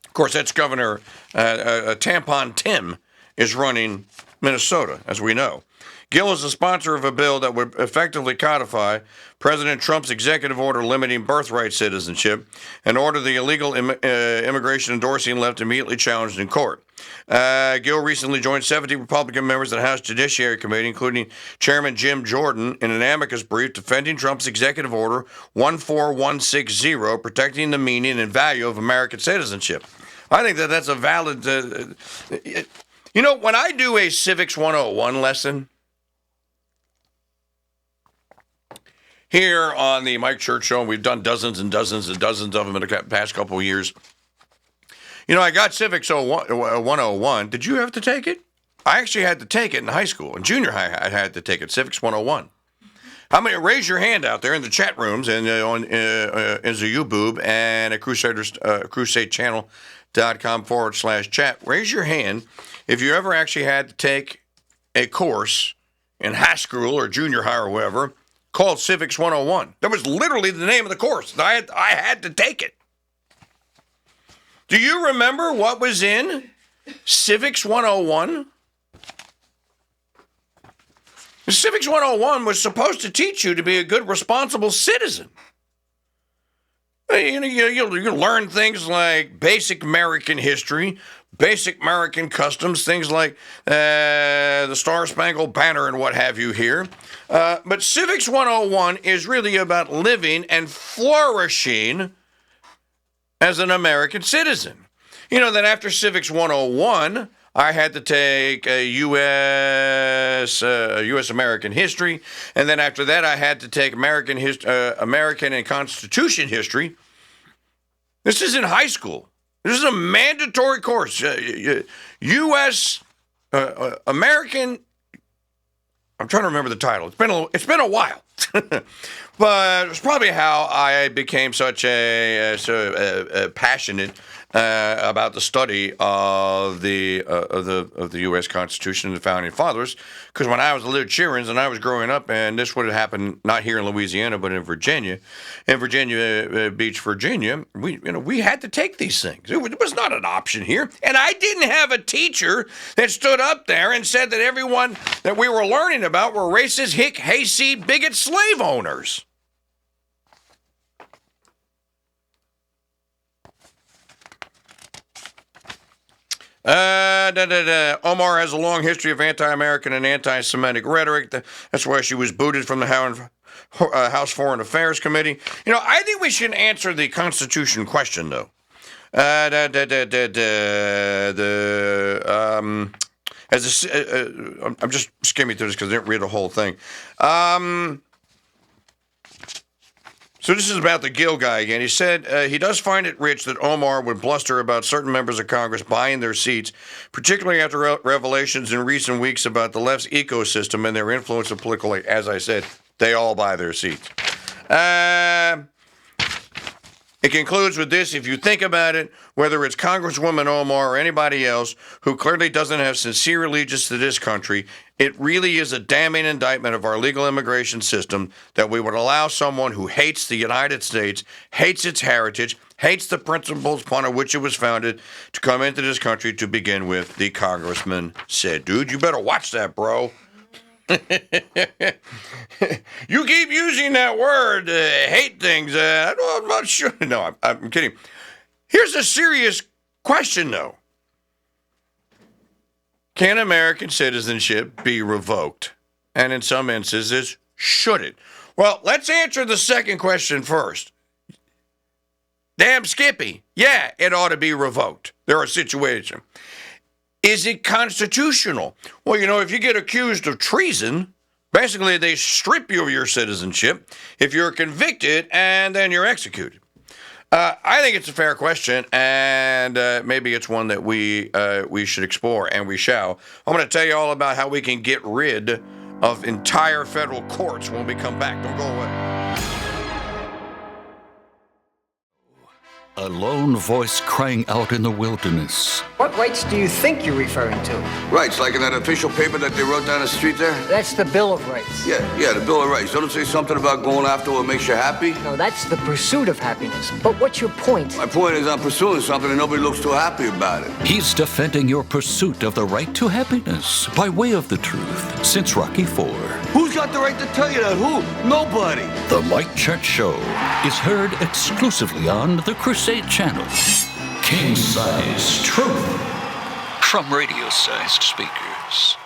Of course, that's Governor Tampon Tim is running Minnesota, as we know. Gill is the sponsor of a bill that would effectively codify President Trump's executive order limiting birthright citizenship and order the illegal immigration endorsing left immediately challenged in court. Gill recently joined 70 Republican members of the House Judiciary Committee, including Chairman Jim Jordan, in an amicus brief defending Trump's executive order 14160, protecting the meaning and value of American citizenship. I think that that's a valid... when I do a Civics 101 lesson here on the Mike Church Show, and we've done dozens and dozens and dozens of them in the past couple of years. I got Civics 101. Did you have to take it? I actually had to take it in high school. In junior high, I had to take it, Civics 101. How many? Raise your hand out there in the chat rooms and on the YouTube and at CrusadeChannel.com/chat. Raise your hand if you ever actually had to take a course in high school or junior high or whatever called Civics 101. That was literally the name of the course. I had to take it. Do you remember what was in Civics 101? Civics 101 was supposed to teach you to be a good, responsible citizen. You learn things like basic American history, basic American customs, things like the Star-Spangled Banner and what have you here. But Civics 101 is really about living and flourishing as an American citizen. Then after Civics 101, I had to take a U.S. American history, and then after that, I had to take American and Constitution history. This is in high school. This is a mandatory course. U.S. American. I'm trying to remember the title. It's been a while. But it's probably how I became such a passionate about the study of the U.S. Constitution and the Founding Fathers. Because when I was a little cheerins and I was growing up, and this would have happened not here in Louisiana but in Virginia Beach, Virginia, we had to take these things. It was not an option here, and I didn't have a teacher that stood up there and said that everyone that we were learning about were racist, hick, hayseed, bigot slave owners. Omar has a long history of anti-American and anti-Semitic rhetoric. That's why she was booted from the House Foreign Affairs Committee. I think we should answer the Constitution question, though. I'm just skimming through this because I didn't read the whole thing. So this is about the Gill guy again. He said he does find it rich that Omar would bluster about certain members of Congress buying their seats, particularly after revelations in recent weeks about the left's ecosystem and their influence of political life. As I said, they all buy their seats. It concludes with this: if you think about it, whether it's Congresswoman Omar or anybody else who clearly doesn't have sincere allegiance to this country, it really is a damning indictment of our legal immigration system that we would allow someone who hates the United States, hates its heritage, hates the principles upon which it was founded, to come into this country to begin with, the congressman said. Dude, you better watch that, bro. You keep using that word, hate things. I'm not sure. No, I'm kidding. Here's a serious question, though. Can American citizenship be revoked? And in some instances, should it? Well, let's answer the second question first. Damn Skippy. Yeah, it ought to be revoked. There are situations. Is it constitutional? Well, if you get accused of treason, basically they strip you of your citizenship if you're convicted and then you're executed. I think it's a fair question, and maybe it's one that we should explore, and we shall. I'm going to tell you all about how we can get rid of entire federal courts when we come back. Don't go away. A lone voice crying out in the wilderness. What rights do you think you're referring to? Rights, like in that official paper that they wrote down the street there? That's the Bill of Rights. Yeah, the Bill of Rights. Don't it say something about going after what makes you happy? No, that's the pursuit of happiness. But what's your point? My point is I'm pursuing something and nobody looks too happy about it. He's defending your pursuit of the right to happiness by way of the truth since Rocky IV. Who's got the right to tell you that? Who? Nobody. The Mike Church Show is heard exclusively on the Crusade Channel. King-size truth from radio-sized speakers.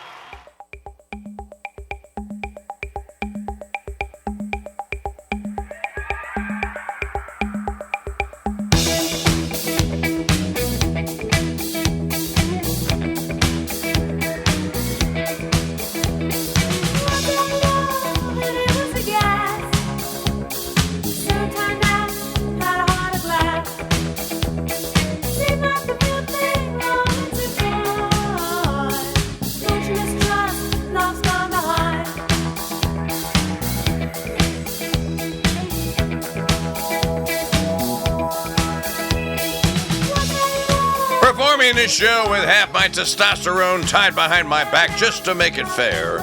Performing this show with half my testosterone tied behind my back just to make it fair.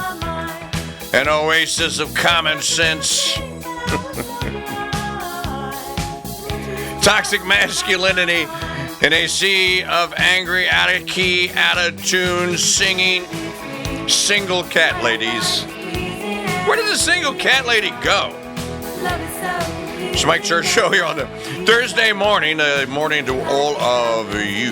An oasis of common sense. Toxic masculinity in a sea of angry, out of key, out of tune, singing single cat ladies. Where did the single cat lady go? It's Mike Church Show here on the Thursday morning, morning to all of you.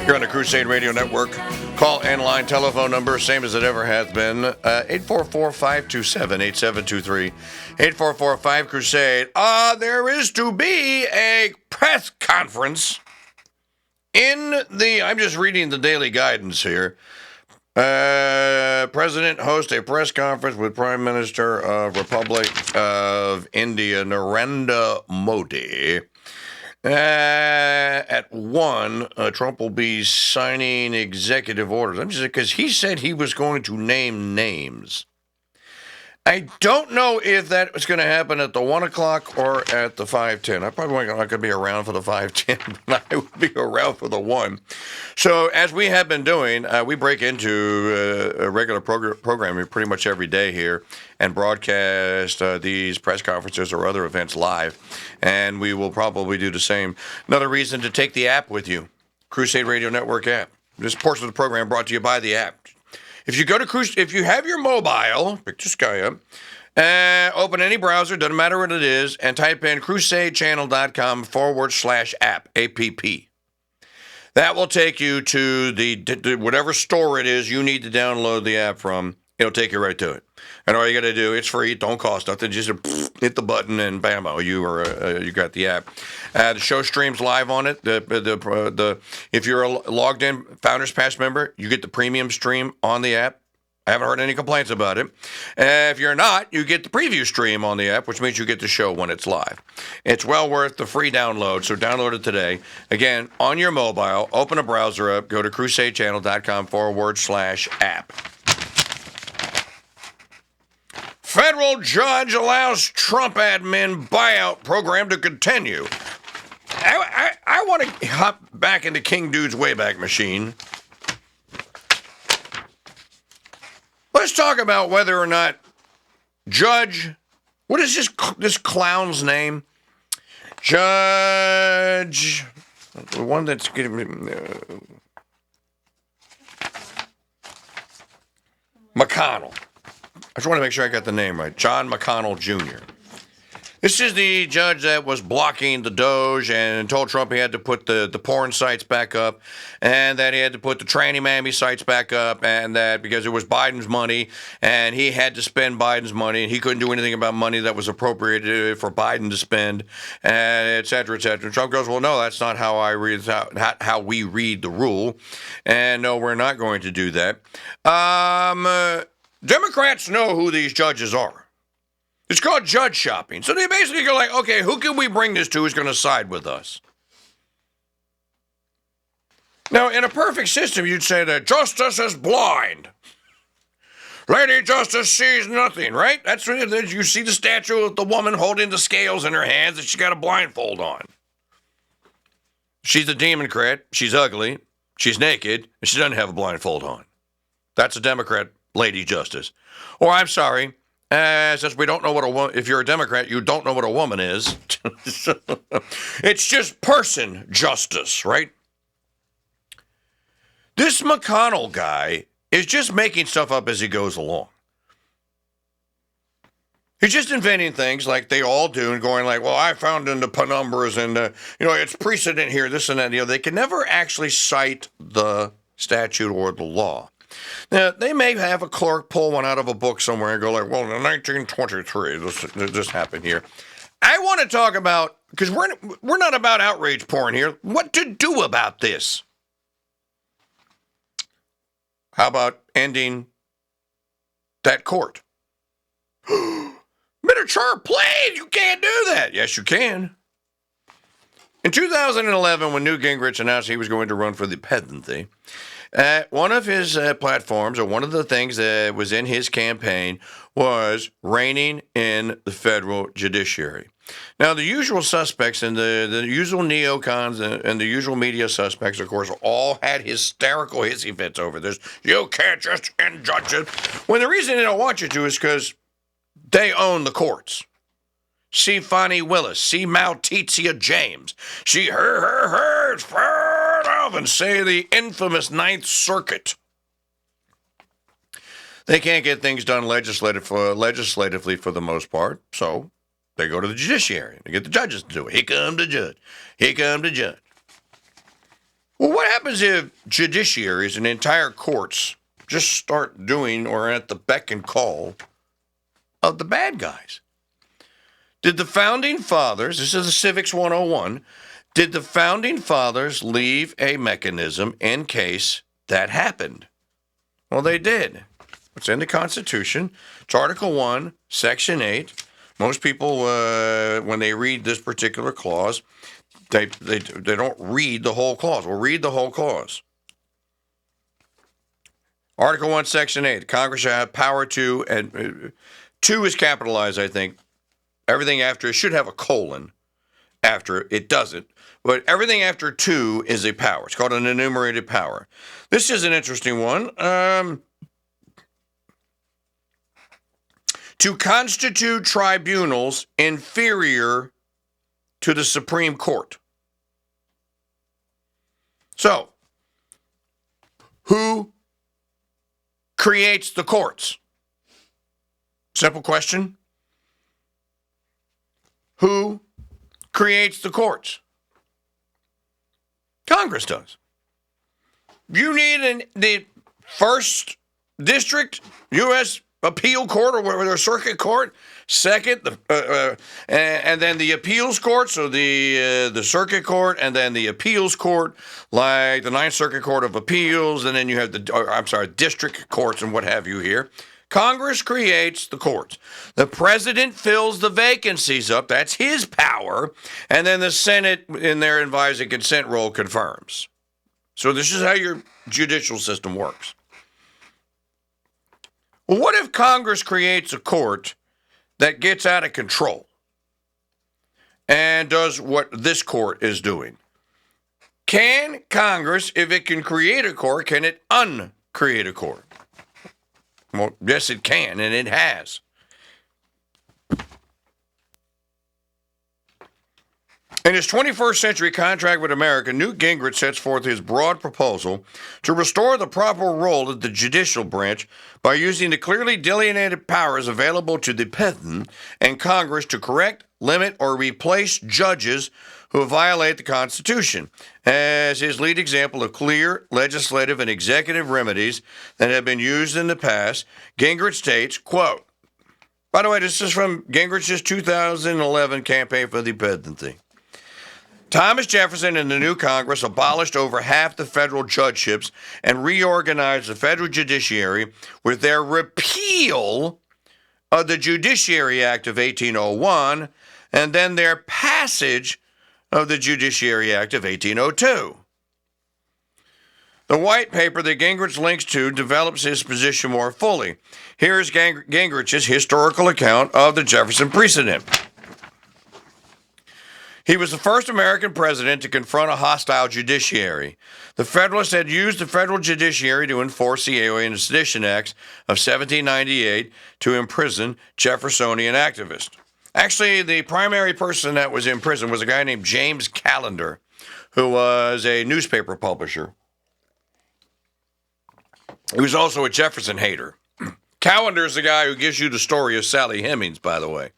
Here on the Crusade Radio Network. Call and line telephone number, same as it ever has been, 844-527-8723. 844-5-CRUSADE. There is to be a press conference I'm just reading the daily guidance here. President hosts a press conference with Prime Minister of Republic of India, Narendra Modi. At 1, Trump will be signing executive orders. I'm just because he said he was going to name names. I don't know if that was going to happen at the 1 o'clock or at the 5:10. I probably not going to be around for the 5:10, but I would be around for the 1. So as we have been doing, we break into a regular programming pretty much every day here and broadcast these press conferences or other events live. And we will probably do the same. Another reason to take the app with you, Crusade Radio Network app. This portion of the program brought to you by the app. If you go to if you have your mobile, pick this guy up, open any browser, doesn't matter what it is, and type in crusadechannel.com/app, APP. That will take you to the whatever store it is you need to download the app from. It'll take you right to it. And all you got to do, it's free, it don't cost nothing. Just hit the button and bammo, you got the app. The show streams live on it. If you're a logged in Founders Pass member, you get the premium stream on the app. I haven't heard any complaints about it. If you're not, you get the preview stream on the app, which means you get the show when it's live. It's well worth the free download, so download it today. Again, on your mobile, open a browser up, go to crusadechannel.com/app. Federal judge allows Trump admin buyout program to continue. I want to hop back into KingDude's Wayback Machine. Let's talk about whether or not Judge, what is this clown's name? Judge, the one that's getting McConnell. I just want to make sure I got the name right. John McConnell Jr. This is the judge that was blocking the Doge and told Trump he had to put the porn sites back up and that he had to put the tranny mammy sites back up and that because it was Biden's money and he had to spend Biden's money and he couldn't do anything about money that was appropriated for Biden to spend, et cetera, et cetera. Trump goes, well, no, that's not how I read how we read the rule. And no, we're not going to do that. Democrats know who these judges are. It's called judge shopping. So they basically go like, okay, who can we bring this to who's going to side with us? Now, in a perfect system, you'd say that justice is blind. Lady Justice sees nothing, right? That's when you see the statue of the woman holding the scales in her hands and she's got a blindfold on. She's a Democrat. She's ugly. She's naked. And she doesn't have a blindfold on. That's a Democrat, Lady Justice. Or I'm sorry. Since we don't know what a woman, if you're a Democrat, you don't know what a woman is. It's just person justice, right? This McConnell guy is just making stuff up as he goes along. He's just inventing things like they all do and going like, well, I found in the penumbras and, it's precedent here, this and that. They can never actually cite the statute or the law. Now, they may have a clerk pull one out of a book somewhere and go like, well, in 1923, this happened here. I want to talk about, because we're not about outrage porn here, what to do about this. How about ending that court? Miniature plane, you can't do that. Yes, you can. In 2011, when Newt Gingrich announced he was going to run for the presidency, one of his platforms, or one of the things that was in his campaign, was reining in the federal judiciary. Now, the usual suspects and the usual neocons and the usual media suspects, of course, all had hysterical hissy fits over this. You can't just end judges. When the reason they don't want you to is because they own the courts. See Fani Willis, see Maltizia James, see her, it's fair enough, and say the infamous Ninth Circuit. They can't get things done legislatively for the most part, so they go to the judiciary. They get the judges to do it. Here come the judge. Here come the judge. Well, what happens if judiciaries and entire courts just start doing or at the beck and call of the bad guys? Did the Founding Fathers, this is the Civics 101, did the Founding Fathers leave a mechanism in case that happened? Well, they did. It's in the Constitution. It's Article 1, Section 8. Most people, when they read this particular clause, they don't read the whole clause. We'll read the whole clause. Article 1, Section 8. Congress shall have power to 2 is capitalized, I think. Everything after it should have a colon after it doesn't. But everything after 2 is a power. It's called an enumerated power. This is an interesting one. To constitute tribunals inferior to the Supreme Court. So, who creates the courts? Simple question. Who creates the courts? Congress does. You need the first district U.S. appeal court or circuit court, second, and then the appeals court, so the circuit court, and then the appeals court, like the Ninth Circuit Court of Appeals, and then you have district courts and what have you here. Congress creates the courts. The president fills the vacancies up. That's his power. And then the Senate, in their advising consent role, confirms. So this is how your judicial system works. Well, what if Congress creates a court that gets out of control and does what this court is doing? Can Congress, if it can create a court, can it uncreate a court? Well, yes, it can, and it has. In his 21st century contract with America, Newt Gingrich sets forth his broad proposal to restore the proper role of the judicial branch by using the clearly delineated powers available to the President and Congress to correct, limit, or replace judges who violate the Constitution. As his lead example of clear legislative and executive remedies that have been used in the past, Gingrich states, quote, by the way, this is from Gingrich's 2011 campaign for the presidency. Thomas Jefferson and the new Congress abolished over half the federal judgeships and reorganized the federal judiciary with their repeal of the Judiciary Act of 1801 and then their passage of the Judiciary Act of 1802. The white paper that Gingrich links to develops his position more fully. Here's Gingrich's historical account of the Jefferson precedent. He was the first American president to confront a hostile judiciary. The Federalists had used the federal judiciary to enforce the Alien and Sedition Acts of 1798 to imprison Jeffersonian activists. Actually, the primary person that was in prison was a guy named James Callender, who was a newspaper publisher. He was also a Jefferson hater. Callender is the guy who gives you the story of Sally Hemings, by the way.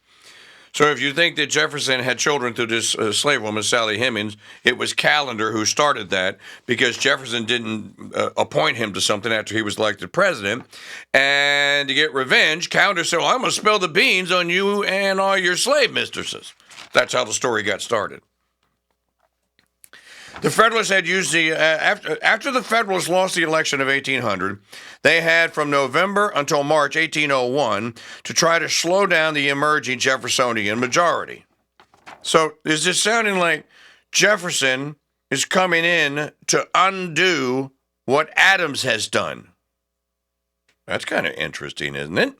So if you think that Jefferson had children through this slave woman, Sally Hemings, it was Callender who started that because Jefferson didn't appoint him to something after he was elected president. And to get revenge, Callender said, well, I'm going to spill the beans on you and all your slave mistresses. That's how the story got started. The Federalists had used the, after the Federalists lost the election of 1800, they had from November until March 1801 to try to slow down the emerging Jeffersonian majority. So is this sounding like Jefferson is coming in to undo what Adams has done? That's kind of interesting, isn't it?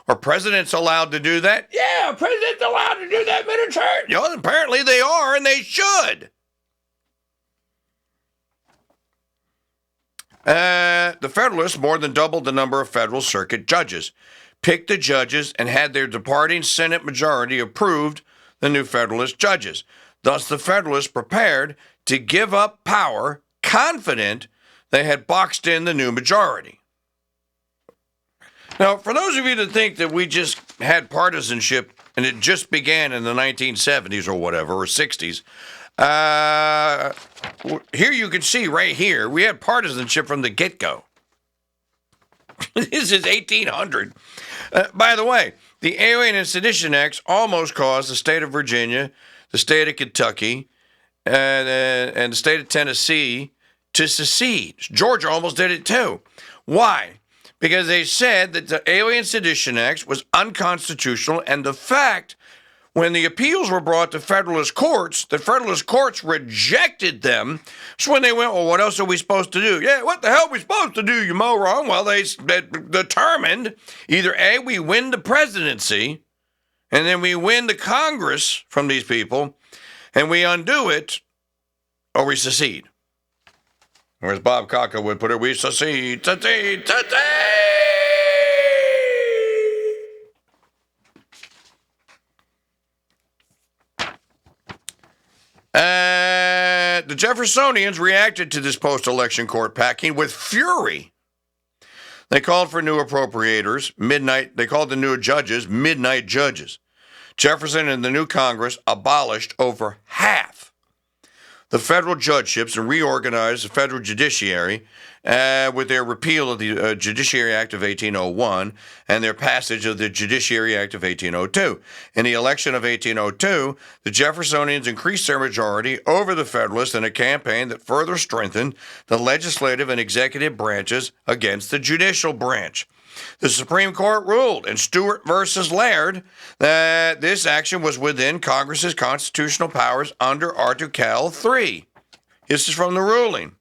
Are presidents allowed to do that? Yeah, presidents allowed to do that militarily. You know, apparently they are, and they should. The Federalists more than doubled the number of federal circuit judges, picked the judges, and had their departing Senate majority approved the new Federalist judges. Thus, the Federalists prepared to give up power, confident they had boxed in the new majority. Now, for those of you that think that we just had partisanship and it just began in the 1970s or whatever, or 60s, here you can see right here, we had partisanship from the get-go. This is 1800. By the way, the Alien and Sedition Acts almost caused the state of Virginia, the state of Kentucky, and the state of Tennessee to secede. Georgia almost did it too. Why? Because they said that the Alien Sedition Acts was unconstitutional, and the fact when the appeals were brought to Federalist courts, the Federalist courts rejected them. So when they went, well, what else are we supposed to do? Yeah, what the hell are we supposed to do, you moron? Well, they determined either A, we win the presidency, and then we win the Congress from these people, and we undo it, or we secede. Or as Bob Cocker would put it, we secede, secede, secede. The Jeffersonians reacted to this post-election court packing with fury. They called for new appropriators, they called the new judges midnight judges. Jefferson and the new Congress abolished over half the federal judgeships and reorganized the federal judiciary with their repeal of the Judiciary Act of 1801 and their passage of the Judiciary Act of 1802. In the election of 1802, the Jeffersonians increased their majority over the Federalists in a campaign that further strengthened the legislative and executive branches against the judicial branch. The Supreme Court ruled in Stewart versus Laird that this action was within Congress's constitutional powers under Article 3. This is from the ruling.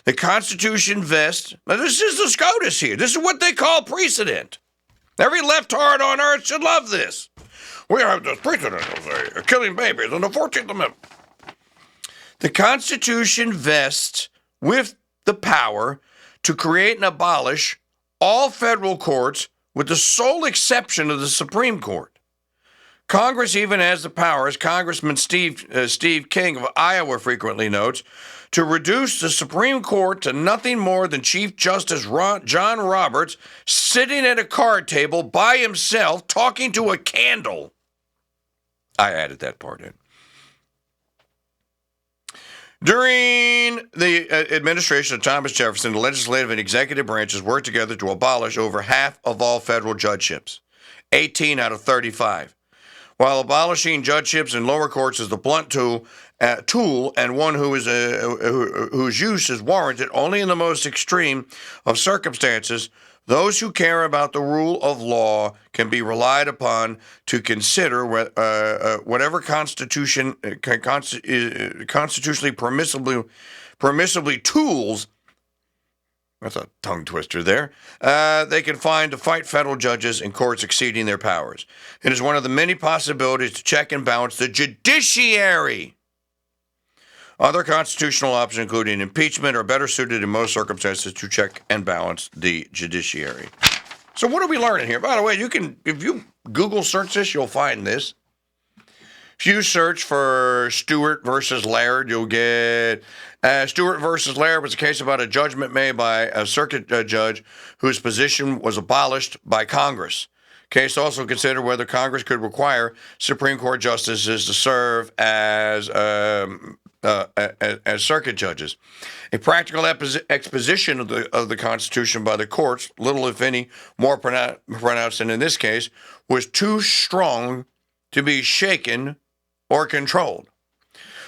The Constitution vests, now this is the SCOTUS here. This is what they call precedent. Every leftard on earth should love this. We have this precedent of killing babies in the 14th Amendment. The Constitution vests with the power to create and abolish all federal courts with the sole exception of the Supreme Court. Congress even has the power, as Congressman Steve King of Iowa frequently notes, to reduce the Supreme Court to nothing more than Chief Justice John Roberts sitting at a card table by himself talking to a candle. I added that part in. During the administration of Thomas Jefferson, the legislative and executive branches worked together to abolish over half of all federal judgeships, 18 out of 35. While abolishing judgeships in lower courts is the blunt tool and one whose use is warranted only in the most extreme of circumstances, those who care about the rule of law can be relied upon to consider whatever constitutionally permissibly tools, that's a tongue twister there, they can find to fight federal judges and courts exceeding their powers. It is one of the many possibilities to check and balance the judiciary. Other constitutional options, including impeachment, are better suited in most circumstances to check and balance the judiciary. So what are we learning here? By the way, if you Google search this, you'll find this. If you search for Stewart versus Laird, you'll get Stewart versus Laird was a case about a judgment made by a circuit judge whose position was abolished by Congress. Case also considered whether Congress could require Supreme Court justices to serve as circuit judges. A practical exposition of the Constitution by the courts, little if any more pronounced than in this case, was too strong to be shaken or controlled.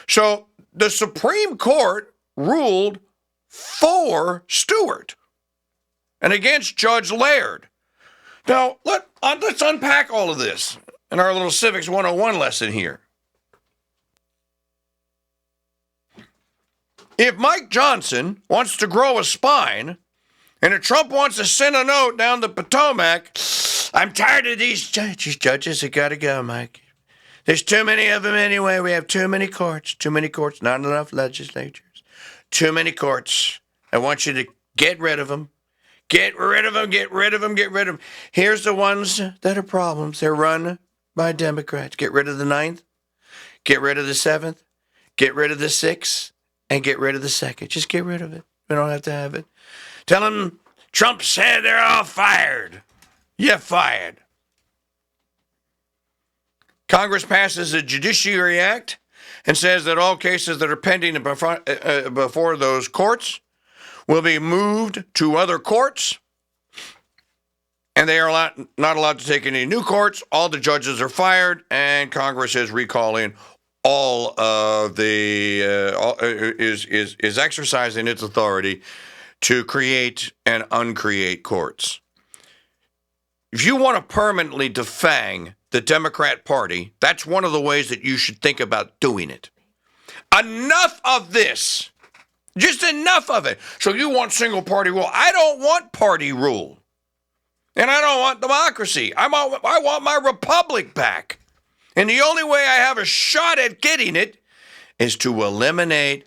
So the Supreme Court ruled for Stewart and against Judge Laird. Now, let's unpack all of this in our little Civics 101 lesson here. If Mike Johnson wants to grow a spine, and if Trump wants to send a note down the Potomac, I'm tired of these judges. Judges have got to go, Mike. There's too many of them anyway. We have too many courts, not enough legislatures. Too many courts. I want you to get rid of them. Get rid of them, get rid of them, get rid of them. Here's the ones that are problems. They're run by Democrats. Get rid of the 9th. Get rid of the 7th. Get rid of the 6th. And get rid of the 2nd. Just get rid of it. We don't have to have it. Tell them Trump said they're all fired. You're fired. Congress passes the Judiciary Act and says that all cases that are pending before those courts will be moved to other courts, and they are not allowed to take any new courts. All the judges are fired, and Congress is recalling all of the is exercising its authority to create and uncreate courts. If you want to permanently defang the Democrat Party, that's one of the ways that you should think about doing it. Enough of this. Just enough of it. So you want single party rule. I don't want party rule. And I don't want democracy. I want my republic back. And the only way I have a shot at getting it is to eliminate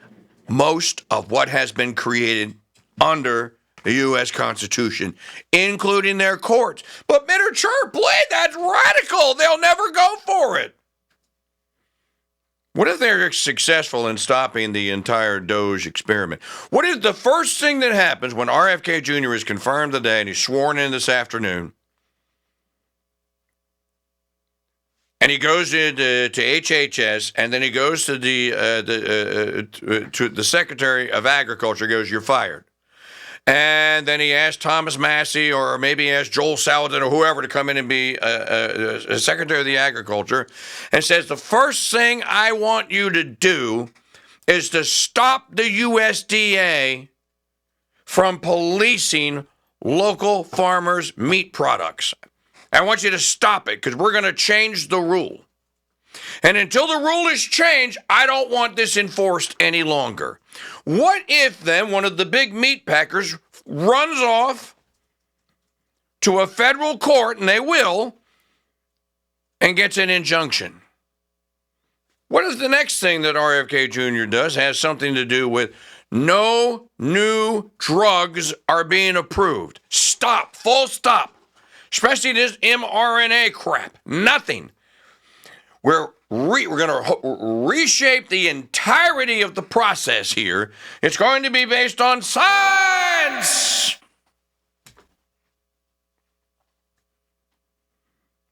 most of what has been created under the U.S. Constitution, including their courts. But miniature play, that's radical. They'll never go for it. What if they're successful in stopping the entire Doge experiment? What if the first thing that happens when RFK Jr. is confirmed today and he's sworn in this afternoon, and he goes to HHS, and then he goes to the Secretary of Agriculture, goes, "You're fired." And then he asked Thomas Massey, or maybe he asked Joel Salatin or whoever to come in and be a Secretary of the Agriculture, and says, the first thing I want you to do is to stop the USDA from policing local farmers' meat products. I want you to stop it because we're going to change the rule. And until the rule is changed, I don't want this enforced any longer. What if then one of the big meat packers runs off to a federal court, and they will, and gets an injunction? What if the next thing that RFK Jr. does has something to do with no new drugs are being approved? Stop, full stop. Especially this mRNA crap. Nothing. We're going to reshape the entirety of the process here. It's going to be based on science.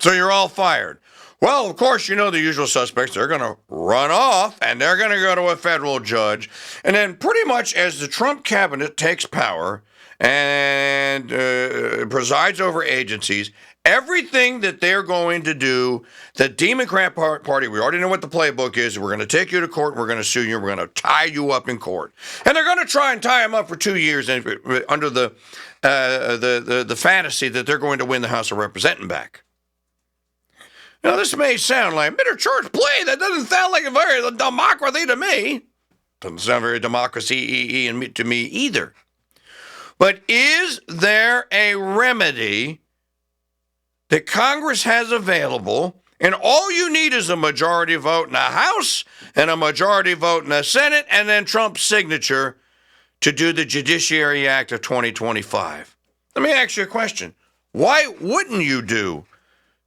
So you're all fired. Well, of course, you know the usual suspects. They're going to run off, and they're going to go to a federal judge. And then pretty much as the Trump cabinet takes power and presides over agencies, everything that they're going to do, the Democrat Party, we already know what the playbook is. We're going to take you to court. We're going to sue you. We're going to tie you up in court. And they're going to try and tie him up for 2 years under the fantasy that they're going to win the House of Representatives back. Now, this may sound like miniature play. That doesn't sound like a very democracy to me. Doesn't sound very democracy to me either. But is there a remedy that Congress has available, and all you need is a majority vote in the House and a majority vote in the Senate, and then Trump's signature to do the Judiciary Act of 2025? Let me ask you a question. Why wouldn't you do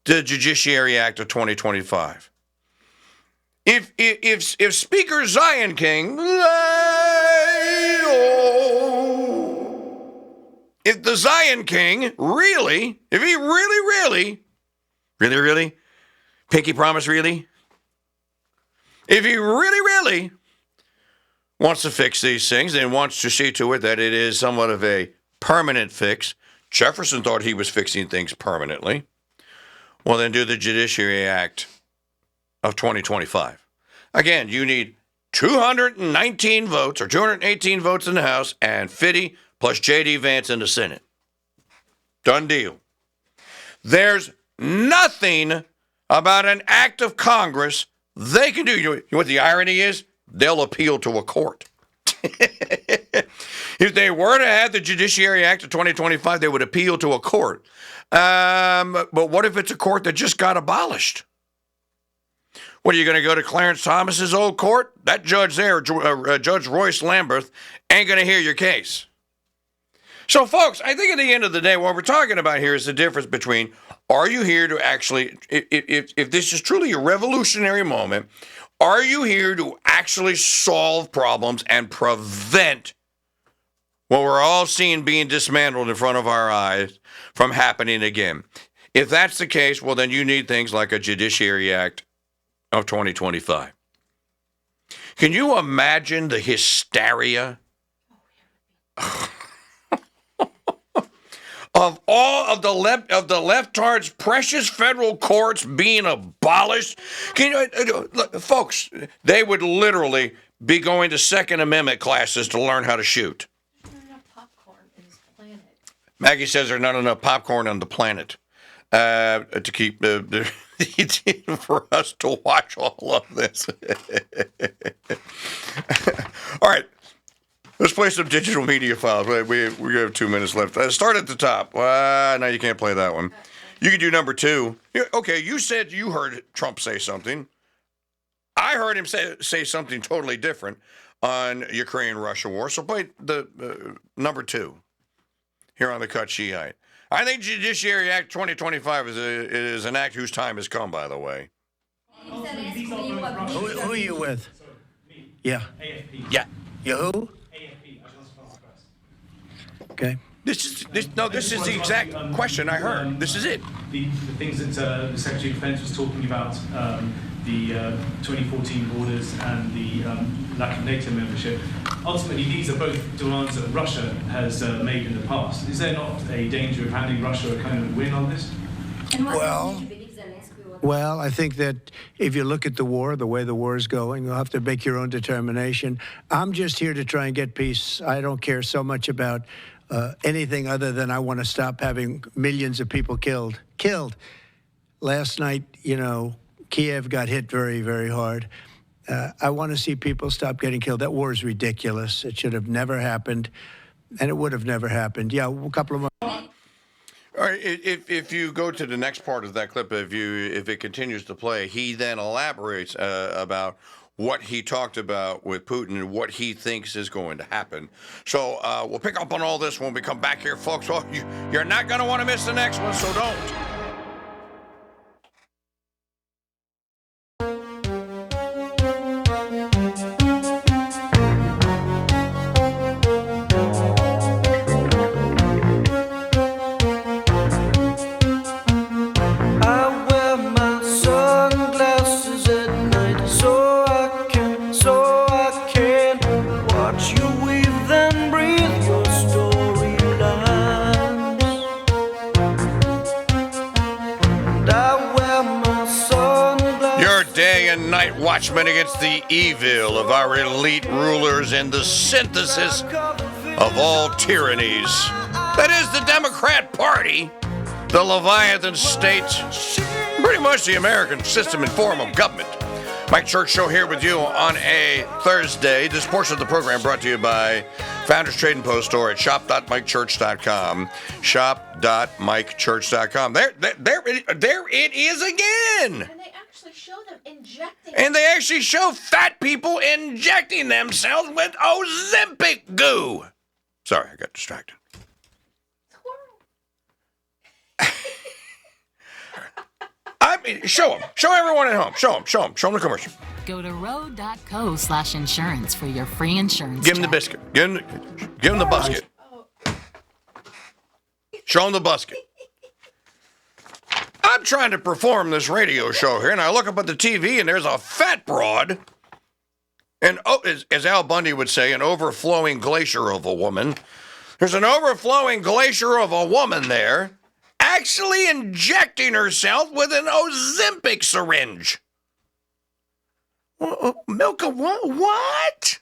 the Judiciary Act of 2025? If Speaker Zion King, if the Zion King really, if he really, pinky promise really, if he really wants to fix these things and wants to see to it that it is somewhat of a permanent fix, Jefferson thought he was fixing things permanently, well, then do the Judiciary Act of 2025. Again, you need 219 votes or 218 votes in the House and 50 plus J.D. Vance in the Senate. Done deal. There's nothing about an act of Congress they can do. You know what the irony is? They'll appeal to a court. If they were to have the Judiciary Act of 2025, they would appeal to a court. But what if it's a court that just got abolished? What, are you going to go to Clarence Thomas's old court? That judge there, Judge Royce Lamberth, ain't going to hear your case. So, folks, I think at the end of the day, what we're talking about here is the difference between, are you here to actually, if this is truly a revolutionary moment, are you here to actually solve problems and prevent what we're all seeing being dismantled in front of our eyes from happening again? If that's the case, well, then you need things like a Judiciary Act of 2025. Can you imagine the hysteria of all of the leftard's precious federal courts being abolished? Can you, look, folks, they would literally be going to Second Amendment classes to learn how to shoot. There's not enough popcorn in this planet. Maggie says there's not enough popcorn on the planet. to keep for us to watch all of this. All right. Let's play some digital media files. We have 2 minutes left. Start at the top. No, you can't play that one. You can do number 2. Okay, you said you heard Trump say something. I heard him say something totally different on Ukraine-Russia war. So play the number 2 here on the Cut Shiite. I think Judiciary Act 2025 is an act whose time has come, by the way. Who are you with? Yeah. AFP. Yeah. You who? AFP, Agence France Presse. Okay. This is the exact question I heard. This is it. The things that the Secretary of Defense was talking about, the 2014 borders and the lack of NATO membership, ultimately these are both demands that Russia has made in the past. Is there not a danger of handing Russia a kind of win on this? Well, I think that if you look at the war, the way the war is going, you'll have to make your own determination. I'm just here to try and get peace. I don't care so much about anything other than I want to stop having millions of people killed. Last night, Kiev got hit very, very hard. I want to see people stop getting killed. That war is ridiculous. It should have never happened, and it would have never happened. Yeah, a couple of months. All right, if you go to the next part of that clip, if it continues to play, he then elaborates about what he talked about with Putin and what he thinks is going to happen. So we'll pick up on all this when we come back here, folks. Well, you're not going to want to miss the next one, so don't. Watchmen against the evil of our elite rulers and the synthesis of all tyrannies. That is the Democrat Party, the Leviathan state, pretty much the American system and form of government. Mike Church Show here with you on a Thursday. This portion of the program brought to you by Founders Trading Post Store at shop.mikechurch.com. Shop.mikechurch.com. There it is again. Show them injecting. And they actually show fat people injecting themselves with Ozempic goo. Sorry, I got distracted. I mean, show them. Show everyone at home. Show them. Show them the commercial. Go to road.co/insurance for your free insurance. Give them the biscuit. Give them the busket. Show them the busket. I'm trying to perform this radio show here, and I look up at the TV, and there's a fat broad, and as Al Bundy would say, an overflowing glacier of a woman. There's an overflowing glacier of a woman there, actually injecting herself with an Ozempic syringe. Milka, what?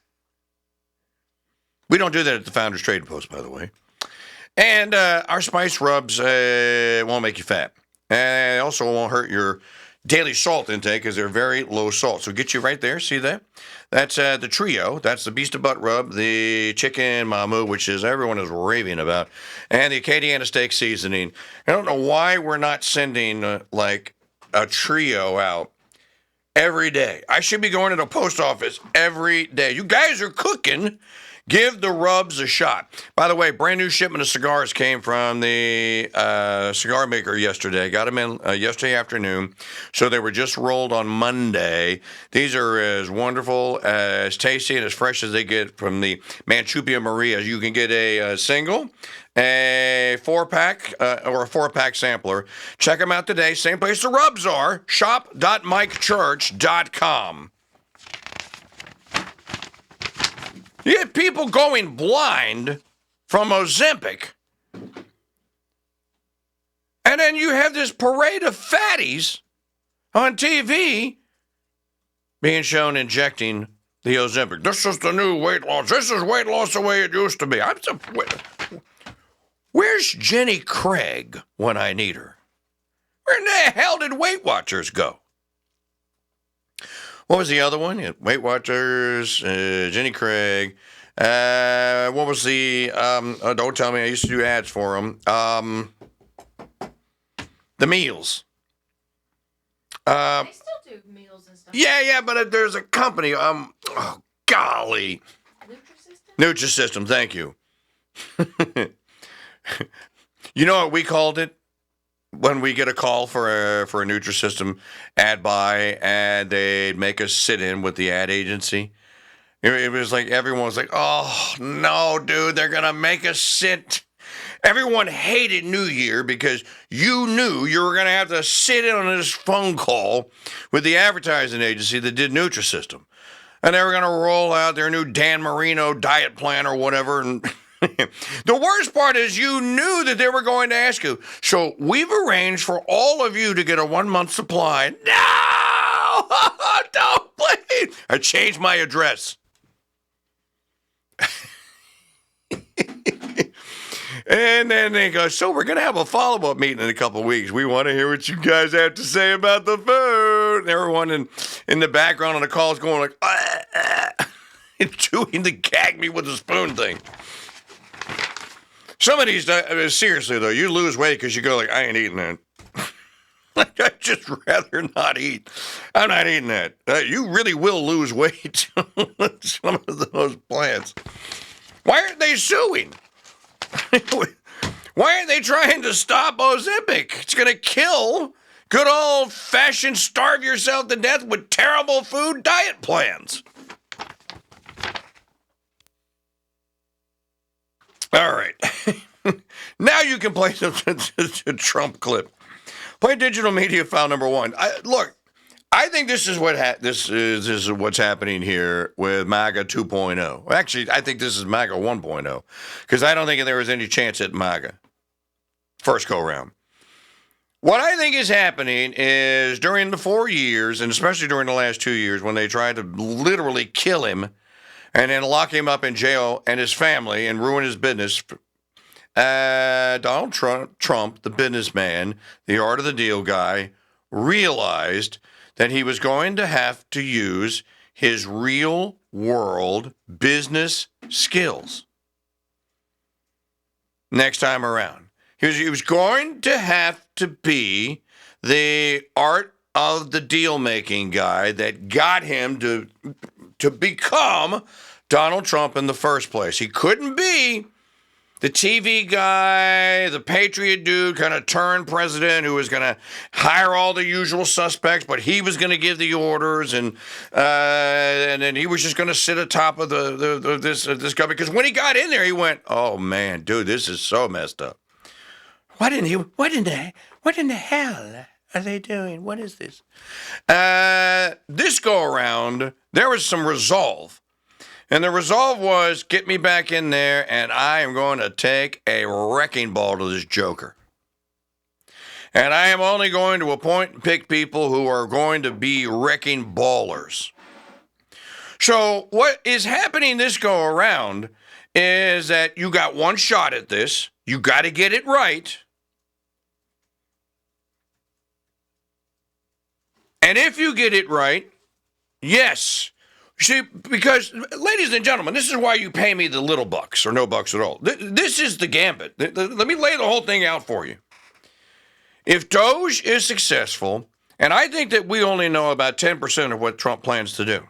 We don't do that at the Founders Trading Post, by the way. And our spice rubs won't make you fat. And it also won't hurt your daily salt intake because they're very low salt. So get you right there. See that? That's the trio. That's the Beast of Butt Rub, the Chicken Mamu, which is everyone is raving about, and the Acadiana Steak Seasoning. I don't know why we're not sending like a trio out every day. I should be going to the post office every day. You guys are cooking. Give the rubs a shot. By the way, brand new shipment of cigars came from the cigar maker yesterday. Got them in yesterday afternoon. So they were just rolled on Monday. These are as wonderful, as tasty, and as fresh as they get from the Manchupia Maria. You can get a single, a 4-pack, or a 4-pack sampler. Check them out today. Same place the rubs are. Shop.mikechurch.com. You get people going blind from Ozempic, and then you have this parade of fatties on TV being shown injecting the Ozempic. This is the new weight loss. This is weight loss the way it used to be. Where's Jenny Craig when I need her? Where in the hell did Weight Watchers go? What was the other one? Yeah, Weight Watchers, Jenny Craig. What was the, don't tell me, I used to do ads for them. The meals. They still do meals and stuff. Yeah, but there's a company, oh, golly. Nutrisystem, thank you. You know what we called it? When we get a call for a Nutrisystem ad buy, and they'd make us sit in with the ad agency. It was like everyone was like, "Oh no, dude, they're gonna make us sit." Everyone hated New Year because you knew you were gonna have to sit in on this phone call with the advertising agency that did Nutrisystem, and they were gonna roll out their new Dan Marino diet plan or whatever. And the worst part is you knew that they were going to ask you. So we've arranged for all of you to get a 1 month supply. No! Don't please! I changed my address. And then they go, so we're going to have a follow-up meeting in a couple of weeks. We want to hear what you guys have to say about the food. And everyone in the background on the call is going like, doing the gag me with a spoon thing. Some of these, seriously though, you lose weight because you go like, I ain't eating that. Like, I'd just rather not eat. I'm not eating that. You really will lose weight. Some of those plants. Why aren't they suing? Why aren't they trying to stop Ozempic? It's going to kill good old-fashioned starve yourself to death with terrible food diet plans. All right. Now you can play the Trump clip. Play digital media file number 1. I think this is this is what's happening here with MAGA 2.0. Actually, I think this is MAGA 1.0 because I don't think there was any chance at MAGA first go round. What I think is happening is during the 4 years, and especially during the last 2 years, when they tried to literally kill him and then lock him up in jail and his family and ruin his business, Donald Trump, the businessman, the art of the deal guy, realized that he was going to have to use his real world business skills next time around. He was going to have to be the art of the deal-making guy that got him to become Donald Trump in the first place. He couldn't be the TV guy, the patriot dude, kind of turned president who was going to hire all the usual suspects, but he was going to give the orders, and then he was just going to sit atop of this guy. Because when he got in there, he went, "Oh man, dude, this is so messed up. What in the hell are they doing? What is this?" This go around, there was some resolve. And the resolve was, get me back in there, and I am going to take a wrecking ball to this joker. And I am only going to appoint and pick people who are going to be wrecking ballers. So what is happening this go around is that you got one shot at this. You got to get it right. And if you get it right, yes. See, because, ladies and gentlemen, this is why you pay me the little bucks or no bucks at all. This is the gambit. Let me lay the whole thing out for you. If Doge is successful, and I think that we only know about 10% of what Trump plans to do.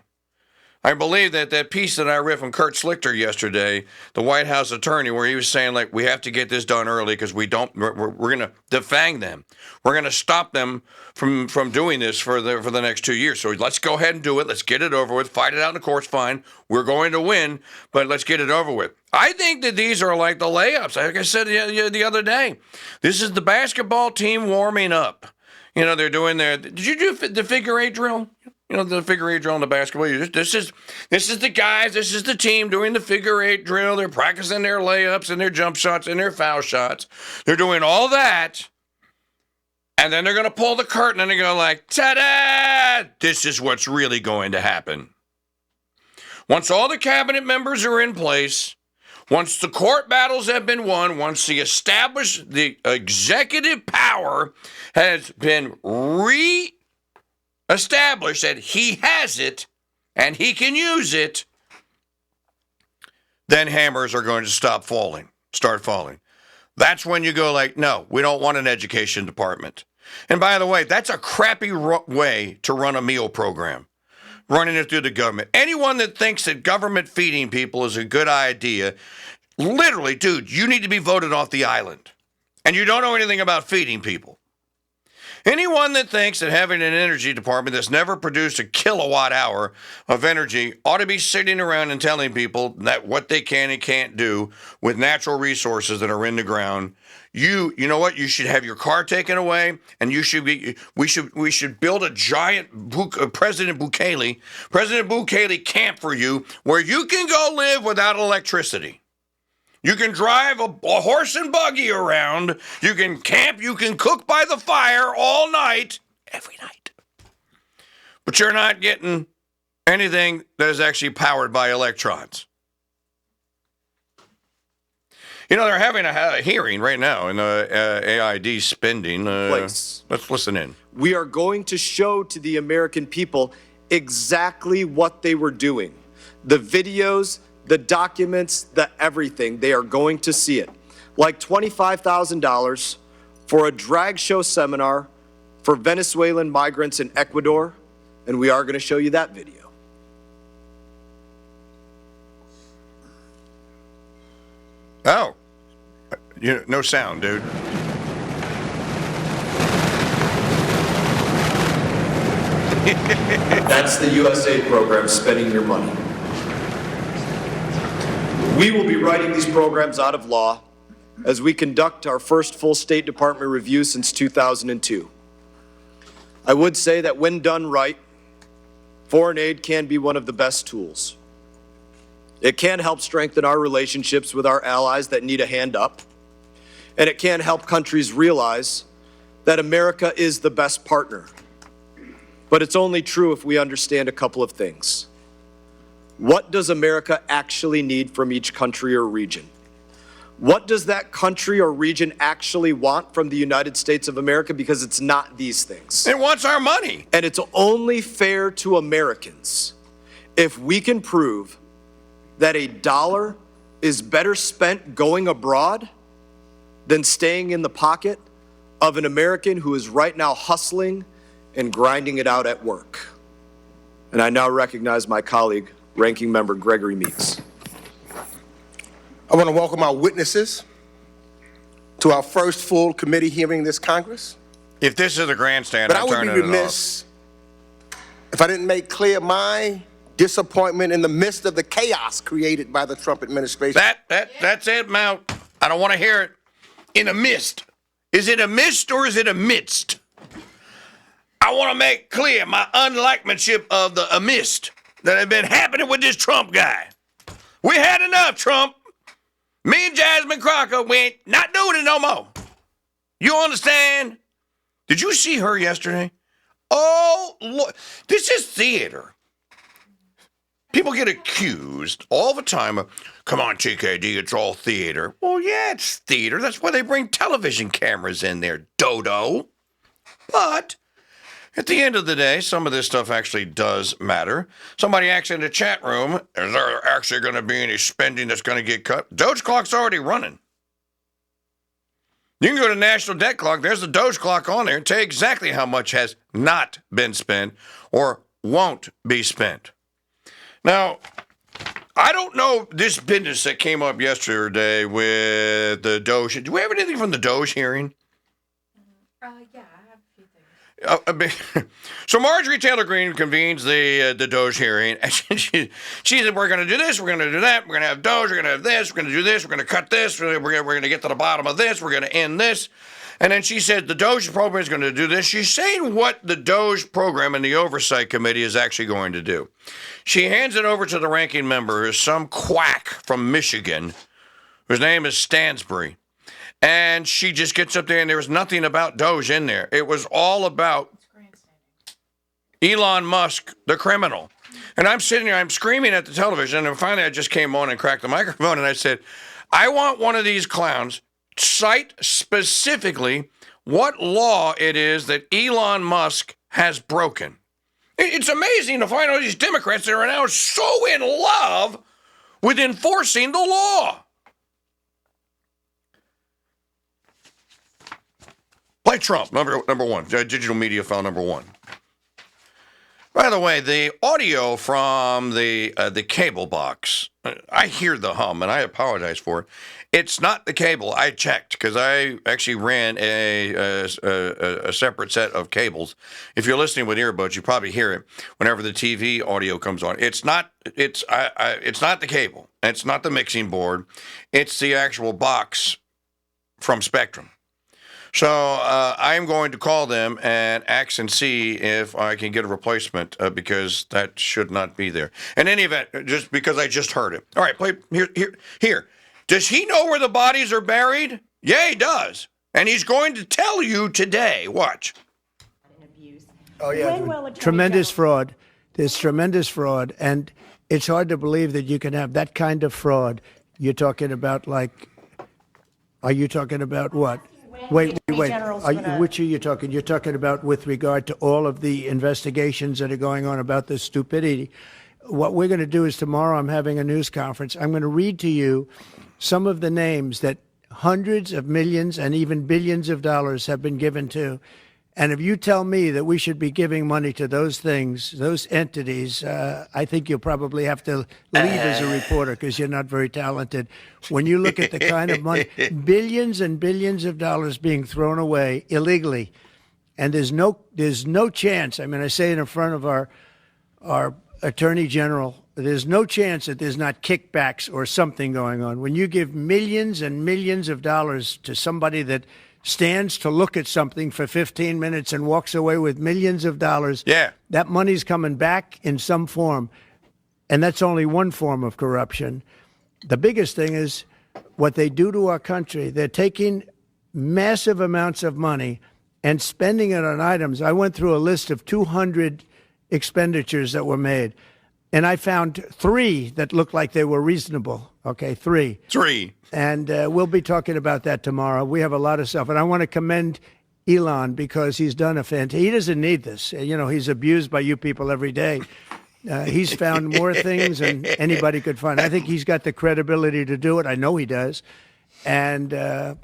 I believe that piece that I read from Kurt Schlichter yesterday, the White House attorney, where he was saying, like, we have to get this done early because we're going to defang them. We're going to stop them from doing this for the next 2 years. So let's go ahead and do it. Let's get it over with. Fight it out in the courts, fine. We're going to win, but let's get it over with. I think that these are like the layups. Like I said the other day, this is the basketball team warming up. You know, they're doing did you do the figure 8 drill? You know, the figure 8 drill in the basketball. This is the guys, this is the team doing the figure 8 drill. They're practicing their layups and their jump shots and their foul shots. They're doing all that. And then they're going to pull the curtain and they go like, ta-da! This is what's really going to happen. Once all the cabinet members are in place, Once the court battles have been won, once the executive power has been re-established that he has it and he can use it, then hammers are going to start falling. That's when you go like, no, we don't want an education department. And by the way, that's a crappy way to run a meal program, running it through the government. Anyone that thinks that government feeding people is a good idea, literally, dude, you need to be voted off the island. And you don't know anything about feeding people. Anyone that thinks that having an energy department that's never produced a kilowatt hour of energy ought to be sitting around and telling people that what they can and can't do with natural resources that are in the ground. You know what? You should have your car taken away, and we should build a giant President Bukele camp for you where you can go live without electricity. You can drive a horse and buggy around. You can camp. You can cook by the fire all night, every night. But you're not getting anything that is actually powered by electrons. You know, they're having a hearing right now in the AID spending. Let's listen in. We are going to show to the American people exactly what they were doing. The videos, the documents, the everything. They are going to see it. Like $25,000 for a drag show seminar for Venezuelan migrants in Ecuador, and we are going to show you that video. Oh, no sound, dude. That's the USA program spending your money. We will be writing these programs out of law as we conduct our first full State Department review since 2002. I would say that when done right, foreign aid can be one of the best tools. It can help strengthen our relationships with our allies that need a hand up, and it can help countries realize that America is the best partner. But it's only true if we understand a couple of things. What does America actually need from each country or region? What does that country or region actually want from the United States of America? Because it's not these things. It wants our money. And it's only fair to Americans if we can prove that a dollar is better spent going abroad than staying in the pocket of an American who is right now hustling and grinding it out at work. And I now recognize my colleague, Ranking Member Gregory Meeks. I want to welcome our witnesses to our first full committee hearing this Congress. If this is a grandstand, but I'm turning it off. I would be remiss if I didn't make clear my disappointment in the midst of the chaos created by the Trump administration. That's it, Mount. I don't want to hear it. In a mist. Is it a mist or is it a midst? I want to make clear my unlikemanship of the mist that has been happening with this Trump guy. We had enough, Trump. Me and Jasmine Crocker went not doing it no more. You understand? Did you see her yesterday? Oh, look. This is theater. People get accused all the time of, come on, TKD, it's all theater. Well, yeah, it's theater. That's why they bring television cameras in there, dodo. But at the end of the day, some of this stuff actually does matter. Somebody asked in the chat room, is there actually going to be any spending that's going to get cut? Doge clock's already running. You can go to National Debt Clock. There's the Doge clock on there and tell you exactly how much has not been spent or won't be spent. Now, I don't know this business that came up yesterday with the Doge. Do we have anything from the Doge hearing? Yeah, I have a few things. So Marjorie Taylor Greene convenes the Doge hearing, and she said, we're going to do this, we're going to do that, we're going to have Doge, we're going to have this, we're going to do this, we're going to cut this, we're going to get to the bottom of this, we're going to end this. And then she said the Doge program is going to do this. She's saying what the Doge program and the Oversight Committee is actually going to do. She hands it over to the ranking member, who's some quack from Michigan, whose name is Stansbury. And she just gets up there, and there was nothing about Doge in there. It was all about Elon Musk, the criminal. And I'm sitting here, I'm screaming at the television, and finally I just came on and cracked the microphone, and I said, I want one of these clowns cite specifically what law it is that Elon Musk has broken. It's amazing to find all these Democrats that are now so in love with enforcing the law. Play Trump, number one, digital media file number one. By the way, the audio from the cable box, I hear the hum, and I apologize for it. It's not the cable. I checked because I actually ran a separate set of cables. If you're listening with earbuds, you probably hear it whenever the TV audio comes on. It's not the cable. It's not the mixing board. It's the actual box from Spectrum. So I'm going to call them and ask and see if I can get a replacement because that should not be there. In any event, just because I just heard it. All right, play here. Does he know where the bodies are buried? Yeah, he does. And he's going to tell you today. Watch. Oh, yeah. Tremendous fraud. There's tremendous fraud. And it's hard to believe that you can have that kind of fraud. You're talking about are you talking about what? Wait. Which are you talking? You're talking about with regard to all of the investigations that are going on about this stupidity. What we're going to do is tomorrow I'm having a news conference. I'm going to read to you some of the names that hundreds of millions and even billions of dollars have been given to. And if you tell me that we should be giving money to those things, those entities, I think you'll probably have to leave as a reporter because you're not very talented. When you look at the kind of money, billions and billions of dollars being thrown away illegally, and there's no chance. I mean, I say it in front of our Attorney General, there's no chance that there's not kickbacks or something going on. When you give millions and millions of dollars to somebody that stands to look at something for 15 minutes and walks away with millions of dollars, that money's coming back in some form. And that's only one form of corruption. The biggest thing is what they do to our country. They're taking massive amounts of money and spending it on items. I went through a list of 200 expenditures that were made, and I found 3 that looked like they were reasonable. Okay, 3. And we'll be talking about that tomorrow. We have a lot of stuff. And I want to commend Elon because he's done he doesn't need this. You know, he's abused by you people every day. He's found more things than anybody could find. I think he's got the credibility to do it. I know he does. And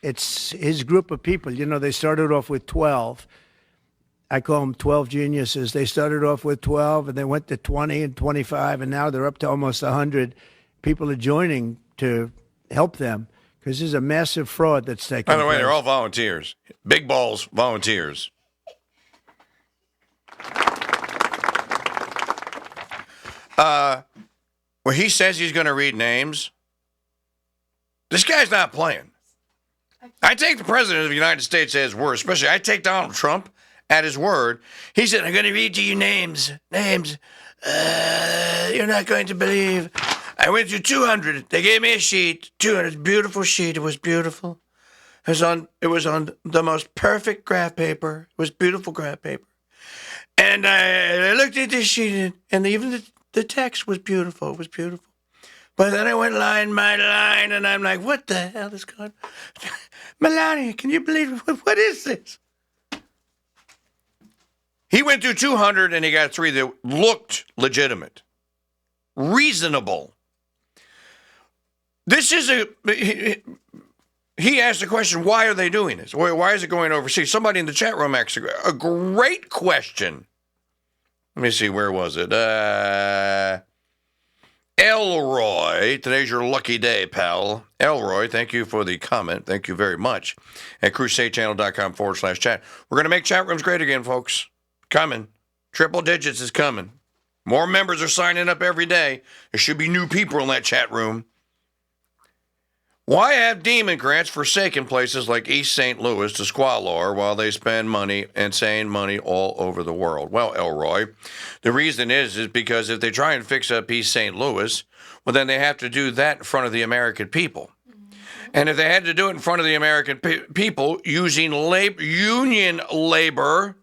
it's his group of people. You know, they started off with 12. I call them 12 geniuses. They started off with 12, and they went to 20 and 25, and now they're up to almost 100. People are joining to help them because there's a massive fraud that's taking place. By the way, they're all volunteers. Big balls, volunteers. Where he says he's going to read names, this guy's not playing. I take the president of the United States at his word, especially I take Donald Trump at his word. He said, I'm going to read to you names. You're not going to believe. I went through 200. They gave me a sheet, 200, beautiful sheet. It was beautiful. It was on the most perfect graph paper. It was beautiful graph paper. And I looked at this sheet, and even the text was beautiful. It was beautiful. But then I went line by line, and I'm like, what the hell is going on? Melania, can you believe it? What is this? He went through 200, and he got 3 that looked legitimate, reasonable. This is he asked the question, why are they doing this? Why is it going overseas? Somebody in the chat room asked a great question. Let me see, where was it? Elroy, today's your lucky day, pal. Elroy, thank you for the comment. Thank you very much. At crusadechannel.com/chat. We're going to make chat rooms great again, folks. Coming. Triple digits is coming. More members are signing up every day. There should be new people in that chat room. Why have Democrats forsaken places like East St. Louis to squalor while they spend money, insane money, all over the world? Well, Elroy, the reason is because if they try and fix up East St. Louis, well, then they have to do that in front of the American people. And if they had to do it in front of the American people using union labor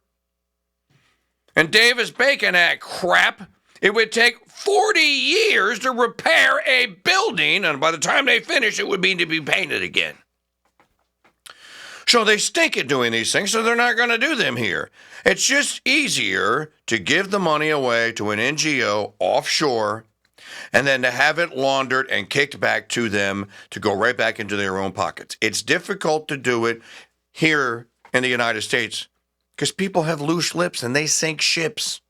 and Davis-Bacon Act crap, It would take 40 years to repair a building, and by the time they finish, it would need to be painted again. So they stink at doing these things, so they're not going to do them here. It's just easier to give the money away to an NGO offshore and then to have it laundered and kicked back to them to go right back into their own pockets. It's difficult to do it here in the United States because people have loose lips and they sink ships.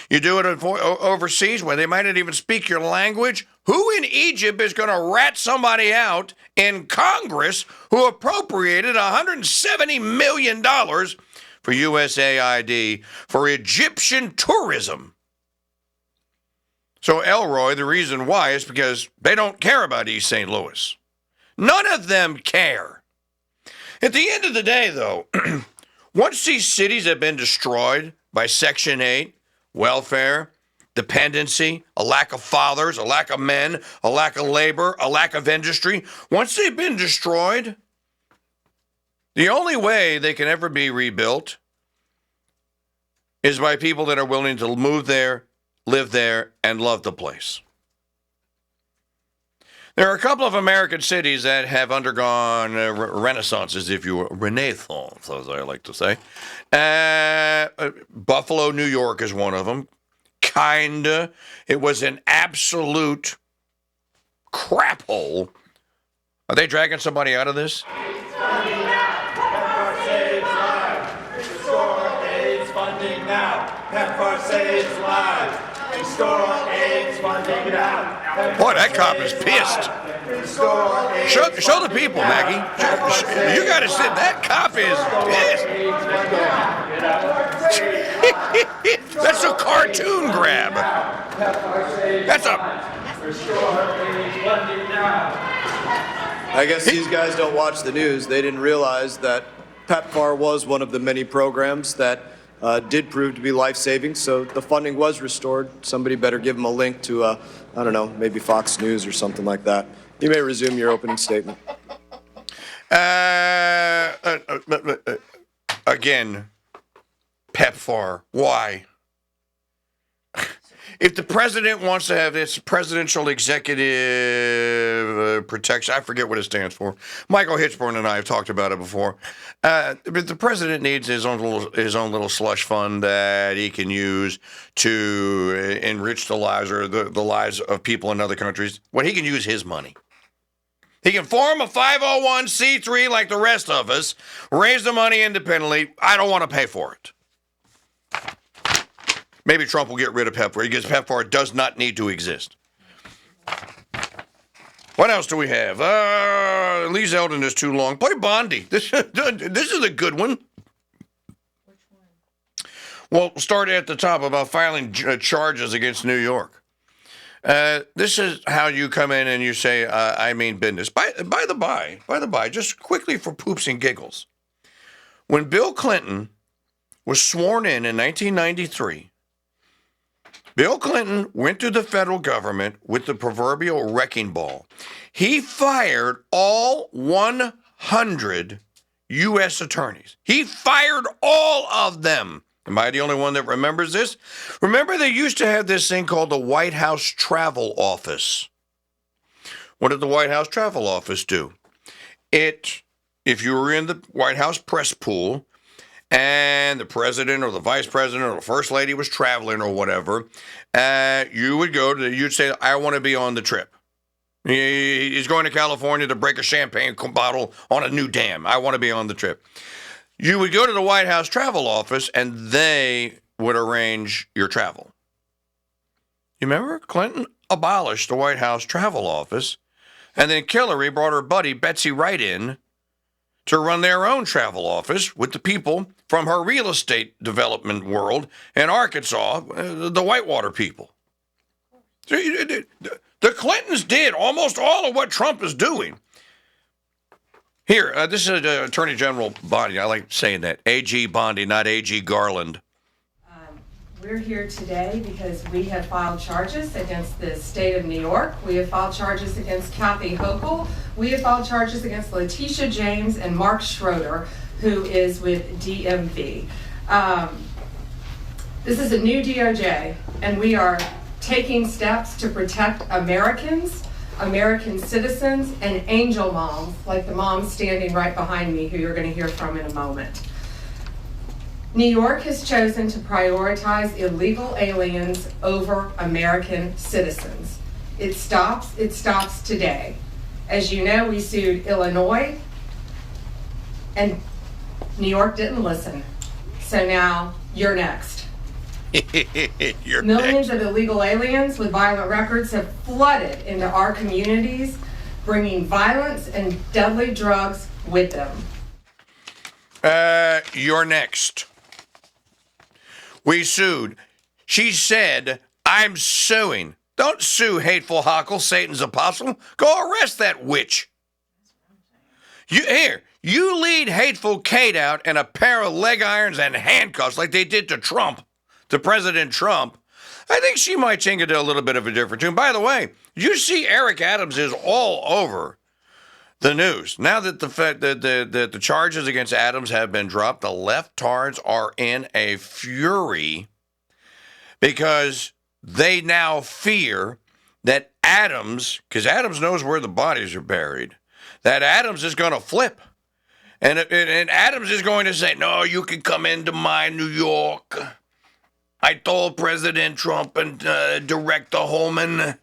You do it overseas where they might not even speak your language. Who in Egypt is going to rat somebody out in Congress who appropriated $170 million for USAID for Egyptian tourism? So Elroy, the reason why is because they don't care about East St. Louis. None of them care. At the end of the day, though, once these cities have been destroyed by Section 8, welfare, dependency, a lack of fathers, a lack of men, a lack of labor, a lack of industry, once they've been destroyed, the only way they can ever be rebuilt is by people that are willing to move there, live there, and love the place. There are a couple of American cities that have undergone renaissances, if you will, renaissance, as I like to say. Buffalo, New York is one of them. Kinda. It was an absolute crap hole. Are they dragging somebody out of this? PEPFAR saves lives. Restore AIDS funding now. PEPFAR saves lives. Restore AIDS funding now. Boy, that cop is pissed. Show the people, Maggie. You got to sit. That cop is pissed. That's a cartoon grab. That's a... I guess these guys don't watch the news. They didn't realize that PEPFAR was one of the many programs that did prove to be life-saving, so the funding was restored. Somebody better give them a link to, I don't know, maybe Fox News or something like that. You may resume your opening statement. Again, PEPFAR. Why? If the president wants to have this presidential executive protection, I forget what it stands for. Michael Hitchburn and I have talked about it before. But the president needs his own little slush fund that he can use to enrich the lives or the lives of people in other countries. Well, he can use his money. He can form a 501c3 like the rest of us, raise the money independently. I don't want to pay for it. Maybe Trump will get rid of PEPFAR because PEPFAR does not need to exist. What else do we have? Lee Zeldin is too long. Play Bondi. This is a good one. Which one? Well, start at the top about filing charges against New York. This is how you come in and you say, I mean business. By the by, just quickly for poops and giggles. When Bill Clinton was sworn in 1993, Bill Clinton went to the federal government with the proverbial wrecking ball. He fired all 100 U.S. attorneys. He fired all of them. Am I the only one that remembers this? Remember, they used to have this thing called the White House Travel Office. What did the White House Travel Office do? If you were in the White House press pool, and the president or the vice president or the first lady was traveling or whatever, you'd say, I want to be on the trip. He's going to California to break a champagne bottle on a new dam. I want to be on the trip. You would go to the White House Travel Office and they would arrange your travel. You remember? Clinton abolished the White House Travel Office, and then Hillary brought her buddy Betsy Wright in to run their own travel office with the people from her real estate development world in Arkansas, the Whitewater people. The Clintons did almost all of what Trump is doing. Here, this is Attorney General Bondi. I like saying that. A.G. Bondi, not A.G. Garland. We're here today because we have filed charges against the state of New York. We have filed charges against Kathy Hochul. We have filed charges against Letitia James and Mark Schroeder, who is with DMV. This is a new DOJ, and we are taking steps to protect Americans, American citizens, and angel moms, like the mom standing right behind me, who you're going to hear from in a moment. New York has chosen to prioritize illegal aliens over American citizens. It stops today. As you know, we sued Illinois, and New York didn't listen. So now you're next. Millions of illegal aliens with violent records have flooded into our communities, bringing violence and deadly drugs with them. You're next. We sued. She said, I'm suing. Don't sue hateful Hochul, Satan's apostle. Go arrest that witch. You lead hateful Kate out in a pair of leg irons and handcuffs like they did to Trump, to President Trump. I think she might change it to a little bit of a different tune. By the way, you see Eric Adams is all over the news. Now that the charges against Adams have been dropped, the leftards are in a fury because they now fear that Adams, because Adams knows where the bodies are buried, that Adams is going to flip. And Adams is going to say, no, you can come into my New York. I told President Trump and Director Holman,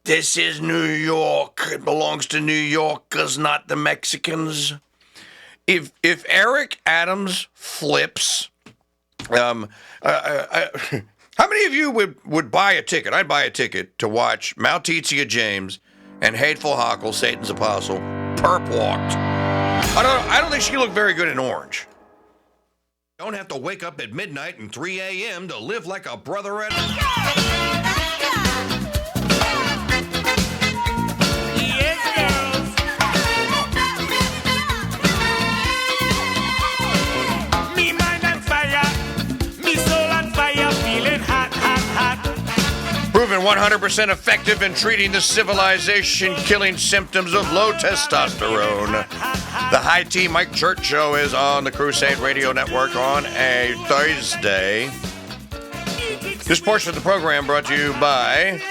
this is New York. It belongs to New Yorkers, not the Mexicans. If Eric Adams flips, how many of you would buy a ticket? I'd buy a ticket to watch Maltizia James and hateful Hochul, Satan's apostle, perp walked. I don't think she looked very good in orange. Don't have to wake up at midnight and 3 a.m. to live like a brother at... Me mind on fire, me soul on fire, feeling hot, hot, hot. Proven 100% effective in treating the civilization-killing symptoms of low testosterone. The High T Mike Church Show is on the Crusade Radio Network on a Thursday. This portion of the program brought to you by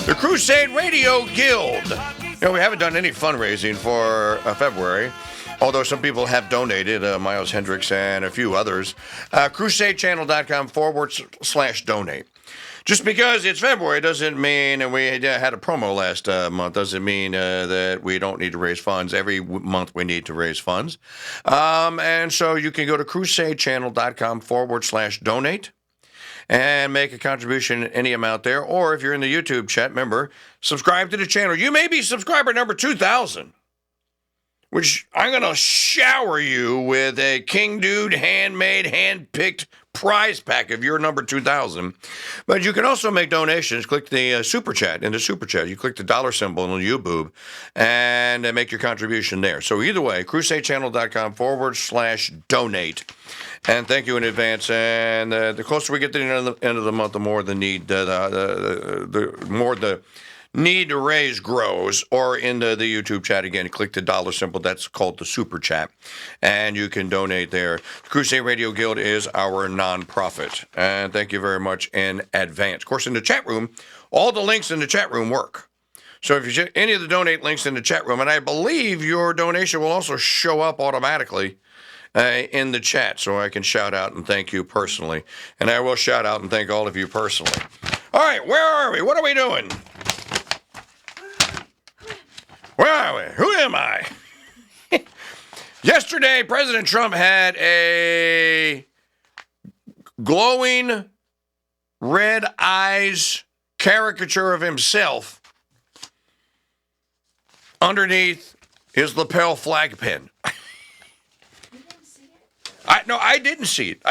the Crusade Radio Guild. You know, we haven't done any fundraising for February, although some people have donated, Miles Hendricks and a few others. CrusadeChannel.com/donate. Just because it's February doesn't mean, and we had a promo last month, doesn't mean that we don't need to raise funds. Every month we need to raise funds. And so you can go to CrusadeChannel.com/donate and make a contribution any amount there. Or if you're in the YouTube chat, remember, subscribe to the channel. You may be subscriber number 2,000, which I'm going to shower you with a KingDude handmade, hand-picked prize pack if you're number 2,000. But you can also make donations. Click the Super Chat. In the Super Chat, you click the dollar symbol on the YouTube and make your contribution there. So either way, CrusadeChannel.com/donate. And thank you in advance. And the closer we get to the end of the month, the more the need, the more the need to raise grows. Or in the YouTube chat, again, click the dollar symbol. That's called the Super Chat. And you can donate there. The Crusade Radio Guild is our nonprofit. And thank you very much in advance. Of course, in the chat room, all the links in the chat room work. So if you check any of the donate links in the chat room, and I believe your donation will also show up automatically in the chat, so I can shout out and thank you personally. And I will shout out and thank all of you personally. All right, where are we? What are we doing? Where are we? Who am I? Yesterday, President Trump had a glowing red eyes caricature of himself underneath his lapel flag pin. I didn't see it.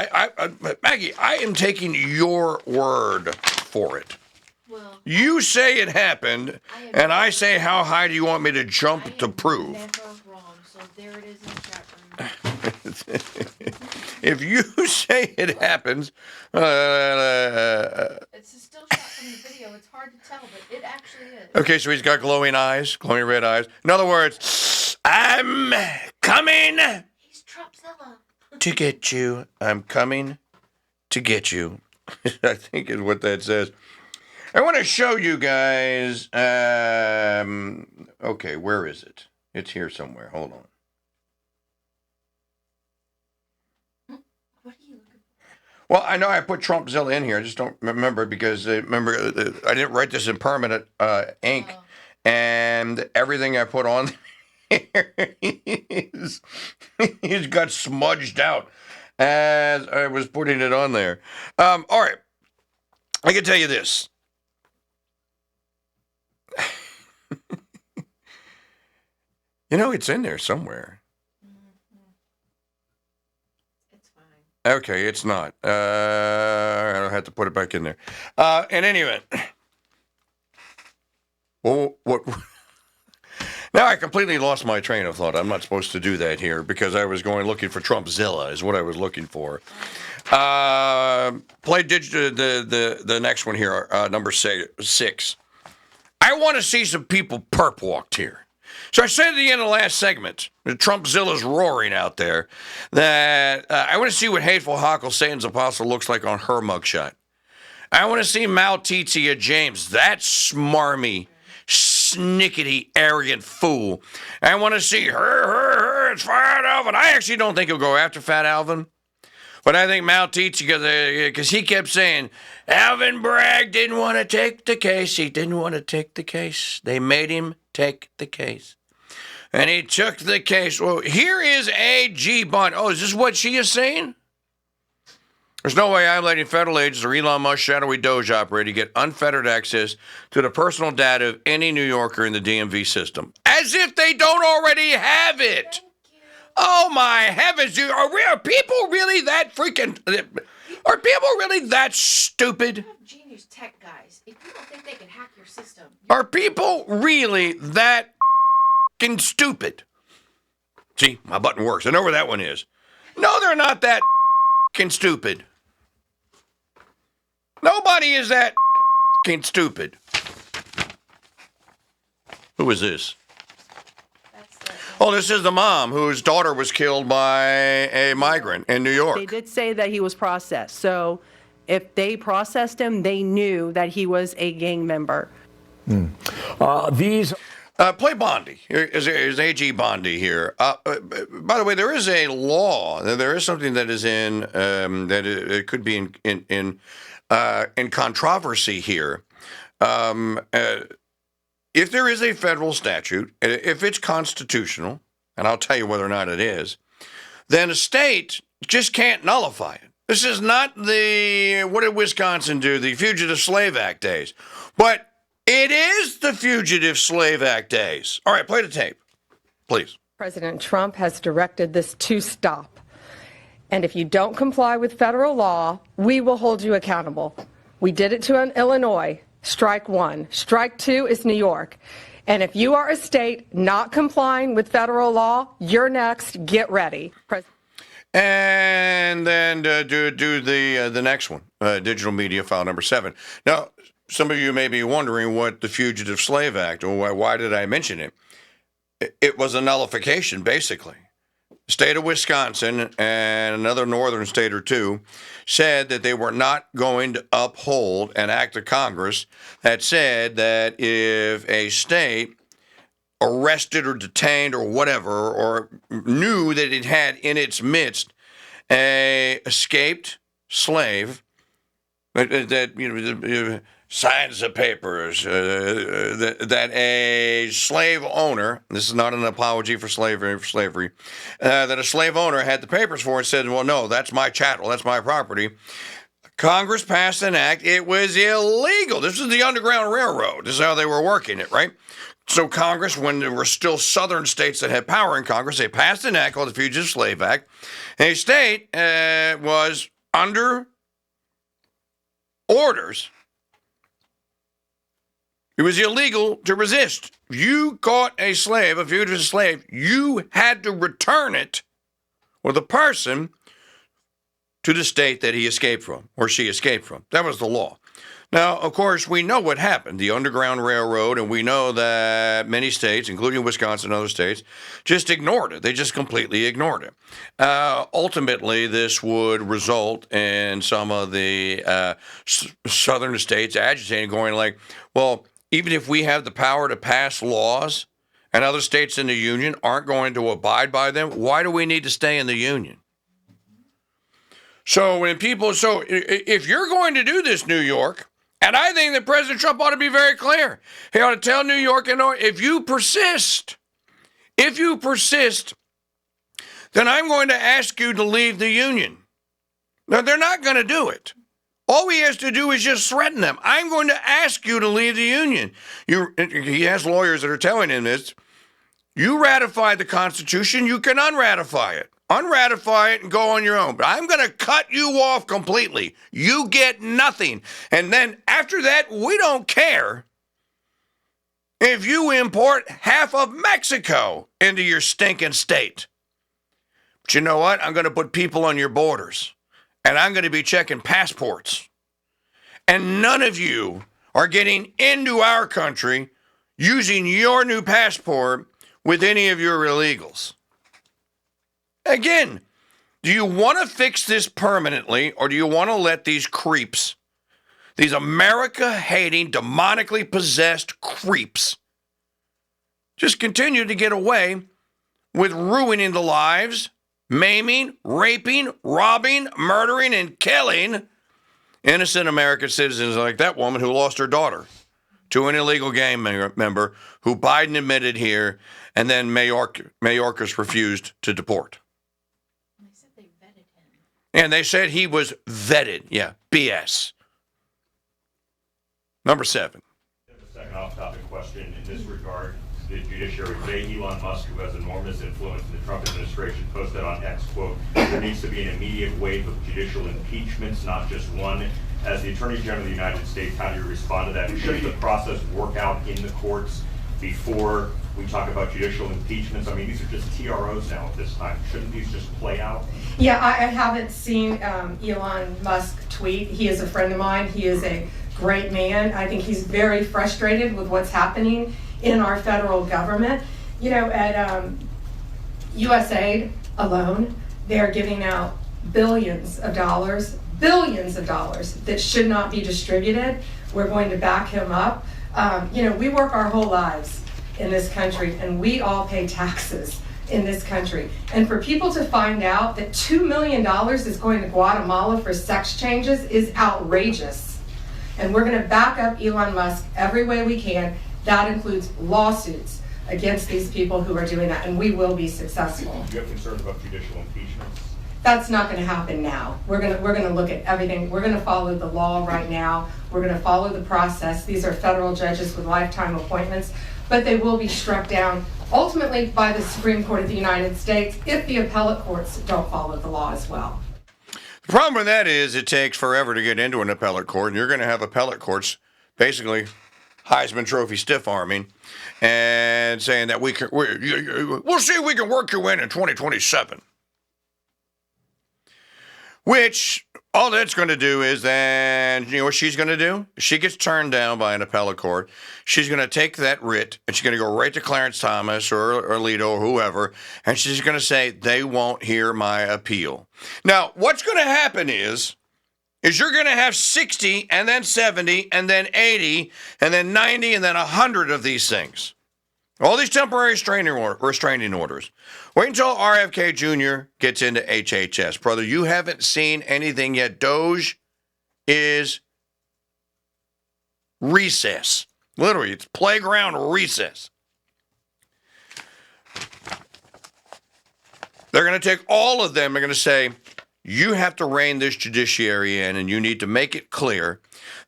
Maggie, I am taking your word for it. Well, you say it happened, and I say, how high do you want me to jump to prove? Never wrong, so there it is in the chat room. If you say it happens, it's a still shot from the video. It's hard to tell, but it actually is. Okay, so he's got glowing eyes, glowing red eyes. In other words, I'm coming. He's Trumpzilla. To get you. I'm coming to get you. I think is what that says. I want to show you guys. Okay, where is it? It's here somewhere. Hold on. Well, I know I put Trumpzilla in here. I just don't remember because remember I didn't write this in permanent ink, and everything I put on there he's got smudged out as I was putting it on there. All right, I can tell you this. You know, it's in there somewhere. Okay, it's not. I'll have to put it back in there. In any event, well, what? Now I completely lost my train of thought. I'm not supposed to do that here because I was going looking for Trumpzilla is what I was looking for. Play the next one here, number 6. I want to see some people perp walked here. So I said at the end of the last segment, Trumpzilla's roaring out there, that I want to see what Hateful Hockle, Satan's Apostle, looks like on her mugshot. I want to see Maltizia James, that smarmy, snickety, arrogant fool. I want to see her, it's Fat Alvin. I actually don't think he'll go after Fat Alvin. But I think Maltizia, because he kept saying, Alvin Bragg didn't want to take the case. He didn't want to take the case. They made him take the case. And he took the case. Well, here is A.G. Bond. Oh, is this what she is saying? There's no way I'm letting federal agents or Elon Musk shadowy Doge operator get unfettered access to the personal data of any New Yorker in the DMV system. As if they don't already have it. Oh, my heavens. Are people really that freaking... Are people really that stupid? Genius tech guys. If you don't think they can hack your system... Are people really that fucking stupid? See, my button works. I know where that one is. No, they're not that fucking stupid. Nobody is that fucking stupid. Who is this? Oh, this is the mom whose daughter was killed by a migrant in New York. They did say that he was processed. So if they processed him, they knew that he was a gang member. Play Bondi. Here's A.G. Bondi here. By the way, there is a law. There is something that is in that it could be in controversy here. If there is a federal statute, if it's constitutional, and I'll tell you whether or not it is, then a state just can't nullify it. This is not what did Wisconsin do, the Fugitive Slave Act days. But it is the Fugitive Slave Act days. All right, play the tape, please. President Trump has directed this to stop. And if you don't comply with federal law, we will hold you accountable. We did it to Illinois. Strike 1. Strike 2 is New York. And if you are a state not complying with federal law, you're next. Get ready. And then do the next one, digital media file number 7. Now, some of you may be wondering what the Fugitive Slave Act, or why did I mention it? It was a nullification, basically. The state of Wisconsin and another northern state or two said that they were not going to uphold an act of Congress that said that if a state arrested or detained or whatever, or knew that it had in its midst a escaped slave that signs the papers, that a slave owner, this is not an apology for slavery, that a slave owner had the papers for and said, well, no, that's my chattel, that's my property. Congress passed an act. It was illegal. This was the Underground Railroad. This is how they were working it, right? So Congress, when there were still southern states that had power in Congress, they passed an act called the Fugitive Slave Act. A state was under orders. It was illegal to resist. You caught a slave, a fugitive slave, you had to return it, or the person, to the state that he escaped from, or she escaped from. That was the law. Now, of course, we know what happened, the Underground Railroad, and we know that many states, including Wisconsin and other states, just ignored it. They just completely ignored it. Ultimately, this would result in some of the southern states agitating, going like, well, even if we have the power to pass laws and other states in the union aren't going to abide by them, why do we need to stay in the union? So if you're going to do this, New York, and I think that President Trump ought to be very clear. He ought to tell New York, if you persist, then I'm going to ask you to leave the union. Now, they're not going to do it. All he has to do is just threaten them. I'm going to ask you to leave the union. He has lawyers that are telling him this. You ratify the Constitution, you can unratify it. Unratify it and go on your own. But I'm going to cut you off completely. You get nothing. And then after that, we don't care if you import half of Mexico into your stinking state. But you know what? I'm going to put people on your borders. And I'm going to be checking passports. And none of you are getting into our country using your new passport with any of your illegals. Again, do you want to fix this permanently, or do you want to let these creeps, these America-hating, demonically possessed creeps, just continue to get away with ruining the lives, maiming, raping, robbing, murdering, and killing innocent American citizens like that woman who lost her daughter to an illegal gang member who Biden admitted here, and then Mayorkas refused to deport. And they said he was vetted. Yeah, BS. Number 7. A second off-topic question in this regard. The judiciary today, Elon Musk, who has enormous influence in the Trump administration, posted on X, quote, there needs to be an immediate wave of judicial impeachments, not just one. As the Attorney General of the United States, how do you respond to that? Should the process work out in the courts before we talk about judicial impeachments? I mean, these are just TROs now at this time. Shouldn't these just play out? Yeah, I haven't seen Elon Musk tweet. He is a friend of mine. He is a great man. I think he's very frustrated with what's happening in our federal government. You know, at USAID alone, they're giving out billions of dollars that should not be distributed. We're going to back him up. You know, we work our whole lives in this country, and we all pay taxes in this country. And for people to find out that $2 million is going to Guatemala for sex changes is outrageous. And we're going to back up Elon Musk every way we can. That includes lawsuits against these people who are doing that, and we will be successful. Do you have concerns about judicial impeachments? That's not going to happen now. We're going to look at everything. We're going to follow the law right now. We're going to follow the process. These are federal judges with lifetime appointments, but they will be struck down ultimately by the Supreme Court of the United States if the appellate courts don't follow the law as well. The problem with that is it takes forever to get into an appellate court, and you're going to have appellate courts basically Heisman Trophy stiff-arming and saying that we'll see if we can work you in 2027. Which, all that's going to do is then, you know what she's going to do? She gets turned down by an appellate court. She's going to take that writ, and she's going to go right to Clarence Thomas or Alito or whoever, and she's going to say, they won't hear my appeal. Now, what's going to happen is you're going to have 60 and then 70 and then 80 and then 90 and then 100 of these things. All these temporary restraining orders. Wait until RFK Jr. gets into HHS. Brother, you haven't seen anything yet. Doge is recess. Literally, it's playground recess. They're going to take all of them. They're going to say, you have to rein this judiciary in, and you need to make it clear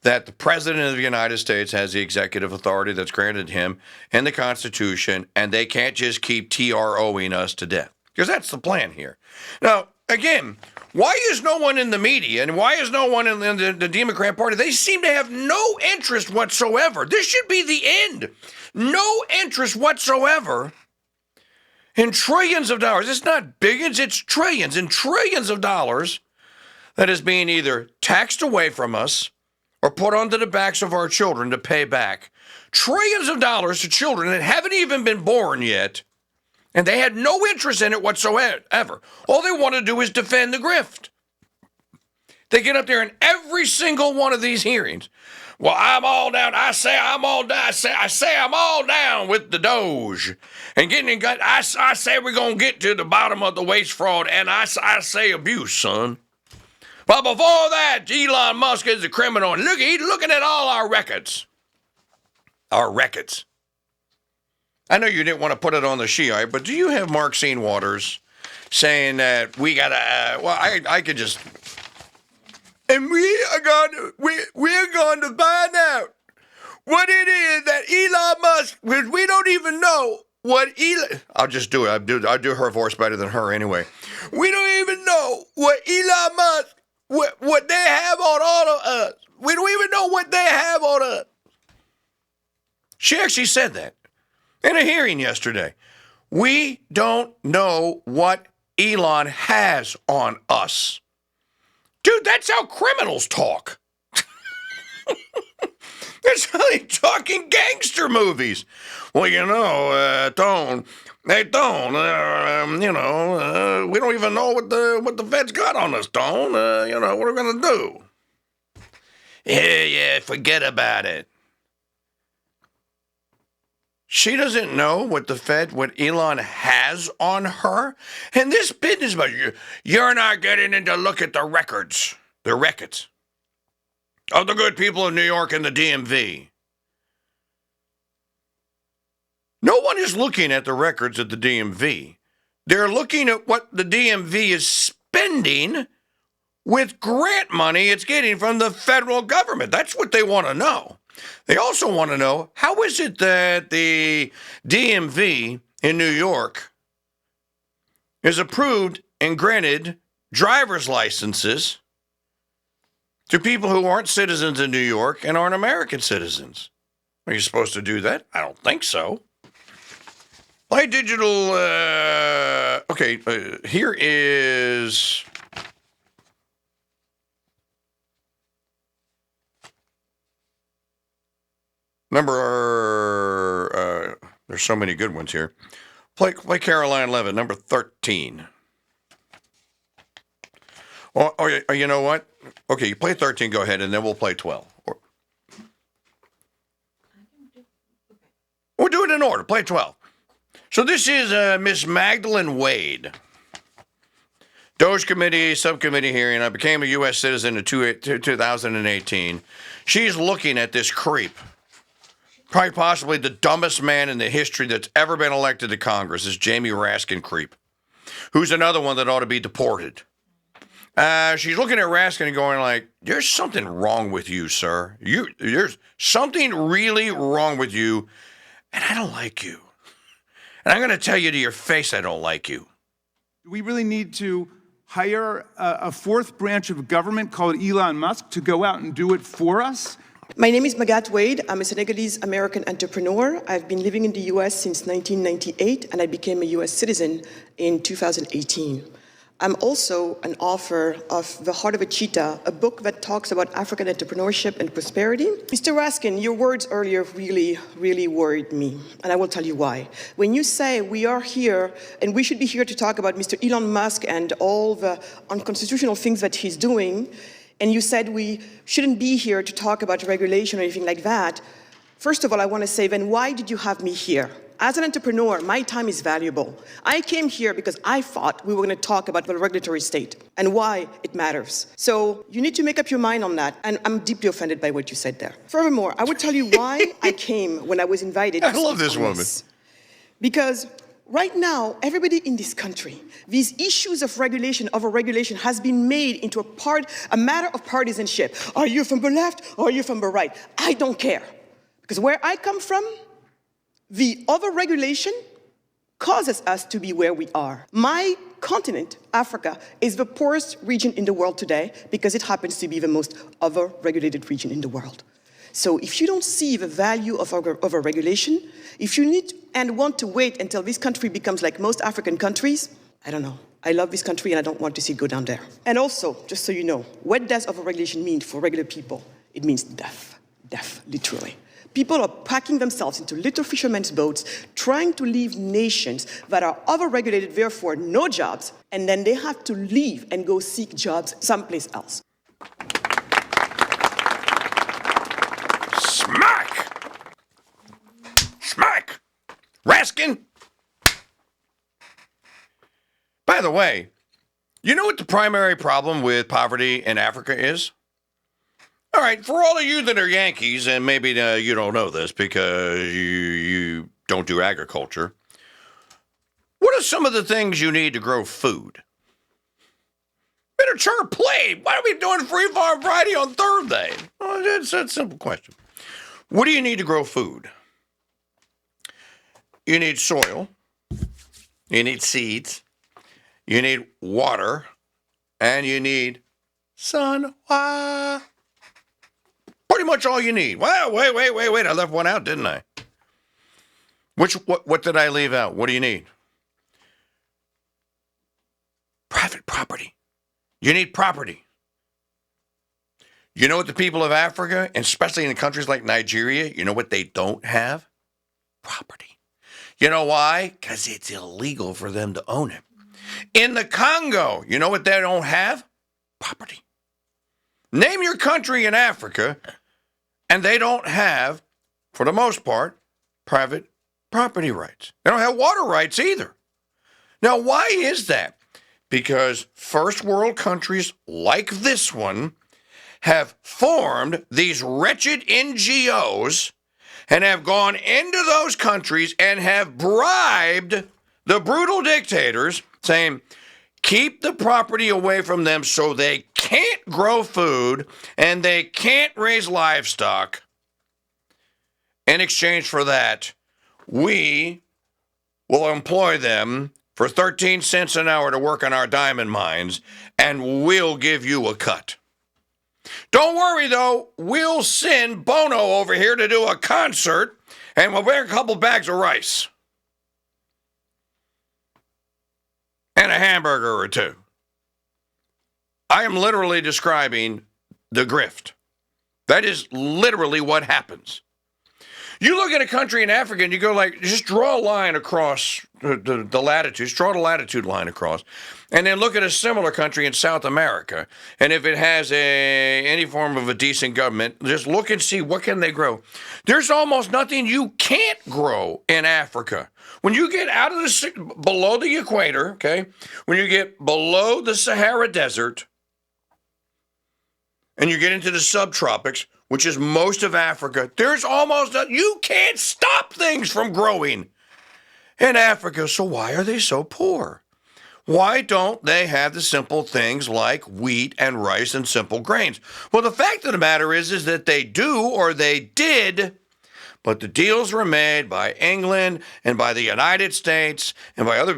that the President of the United States has the executive authority that's granted him in the Constitution, and they can't just keep TROing us to death. Because that's the plan here. Now, again, why is no one in the media, and why is no one in the Democrat Party? They seem to have no interest whatsoever. This should be the end. No interest whatsoever in trillions of dollars. It's not billions, it's trillions and trillions of dollars that is being either taxed away from us or put onto the backs of our children to pay back trillions of dollars to children that haven't even been born yet, and they had no interest in it whatsoever. All they want to do is defend the grift. They get up there in every single one of these hearings. Well, I'm all down. I say I'm all down. I say I'm all down with the Doge. And I say we're going to get to the bottom of the waste fraud, and I say abuse, son. But before that, Elon Musk is a criminal. And he's looking at all our records. Our records. I know you didn't want to put it on the Shiite, but do you have Maxine Waters saying that we got to, I could just... And we're going to find out what it is that Elon Musk, because we don't even know what I'll just do it. I'll do her voice better than her anyway. We don't even know what Elon Musk, what they have on all of us. We don't even know what they have on us. She actually said that in a hearing yesterday. We don't know what Elon has on us. Dude, that's how criminals talk. That's how they talk in gangster movies. Well, we don't even know what the feds got on us, Don. What are we going to do? Yeah, forget about it. She doesn't know what Elon has on her. And this business about you're not getting in to look at the records of the good people of New York and the DMV. No one is looking at the records at the DMV. They're looking at what the DMV is spending with grant money it's getting from the federal government. That's what they want to know. They also want to know, how is it that the DMV in New York is approved and granted driver's licenses to people who aren't citizens in New York and aren't American citizens? Are you supposed to do that? I don't think so. Play digital. Here is... there's so many good ones here. Play Caroline Levitt, number 13. Oh, you know what? Okay, you play 13, go ahead, and then we'll play 12. We'll do it in order. Play 12. So this is Miss Magdalene Wade. Doge Committee, subcommittee hearing. I became a U.S. citizen in 2018. She's looking at this creep. Probably possibly the dumbest man in the history that's ever been elected to Congress is Jamie Raskin creep, who's another one that ought to be deported. She's looking at Raskin and going like, there's something wrong with you, sir. There's something really wrong with you, and I don't like you. And I'm going to tell you to your face I don't like you. We really need to hire a fourth branch of government called Elon Musk to go out and do it for us? My name is Magat Wade. I'm a Senegalese-American entrepreneur. I've been living in the U.S. since 1998, and I became a U.S. citizen in 2018. I'm also an author of The Heart of a Cheetah, a book that talks about African entrepreneurship and prosperity. Mr. Raskin, your words earlier really, really worried me, and I will tell you why. When you say we are here, and we should be here to talk about Mr. Elon Musk and all the unconstitutional things that he's doing, and you said we shouldn't be here to talk about regulation or anything like that, first of all, I want to say, then why did you have me here? As an entrepreneur, my time is valuable. I came here because I thought we were going to talk about the regulatory state and why it matters. So you need to make up your mind on that, and I'm deeply offended by what you said there. Furthermore, I would tell you why I came when I was invited. I love this woman. Because right now, everybody in this country, these issues of regulation, overregulation, has been made into a matter of partisanship. Are you from the left or are you from the right? I don't care. Because where I come from, the overregulation causes us to be where we are. My continent, Africa, is the poorest region in the world today because it happens to be the most overregulated region in the world. So if you don't see the value of overregulation, if you need and want to wait until this country becomes like most African countries, I don't know. I love this country and I don't want to see it go down there. And also, just so you know, what does overregulation mean for regular people? It means death, literally. People are packing themselves into little fishermen's boats, trying to leave nations that are overregulated, therefore no jobs, and then they have to leave and go seek jobs someplace else. Smack! Smack! Raskin! By the way, you know what the primary problem with poverty in Africa is? All right, for all of you that are Yankees, and maybe you don't know this because you don't do agriculture, what are some of the things you need to grow food? Better chart play. Why are we doing Free Farm Friday on Thursday? Well, it's a simple question. What do you need to grow food? You need soil. You need seeds. You need water. And you need sun. Pretty much all you need. Well, wait. I left one out, didn't I? What did I leave out? What do you need? Private property. You need property. You know what the people of Africa, and especially in countries like Nigeria, you know what they don't have? Property. You know why? Because it's illegal for them to own it. In the Congo, you know what they don't have? Property. Name your country in Africa, and they don't have, for the most part, private property rights. They don't have water rights either. Now, why is that? Because first world countries like this one have formed these wretched NGOs and have gone into those countries and have bribed the brutal dictators, saying, keep the property away from them so they can't grow food and they can't raise livestock. In exchange for that, we will employ them for 13 cents an hour to work on our diamond mines, and we'll give you a cut. Don't worry, though. We'll send Bono over here to do a concert, and we'll bring a couple bags of rice. And a hamburger or two. I am literally describing the grift. That is literally what happens. You look at a country in Africa and you go like, just draw a line across the latitudes, draw the latitude line across, and then look at a similar country in South America. And if it has any form of a decent government, just look and see what can they grow. There's almost nothing you can't grow in Africa. When you get out of below the equator, okay, when you get below the Sahara Desert, and you get into the subtropics, which is most of Africa, there's almost you can't stop things from growing in Africa. So why are they so poor? Why don't they have the simple things like wheat and rice and simple grains? Well, the fact of the matter is that they do, or they did, but the deals were made by England and by the United States and by other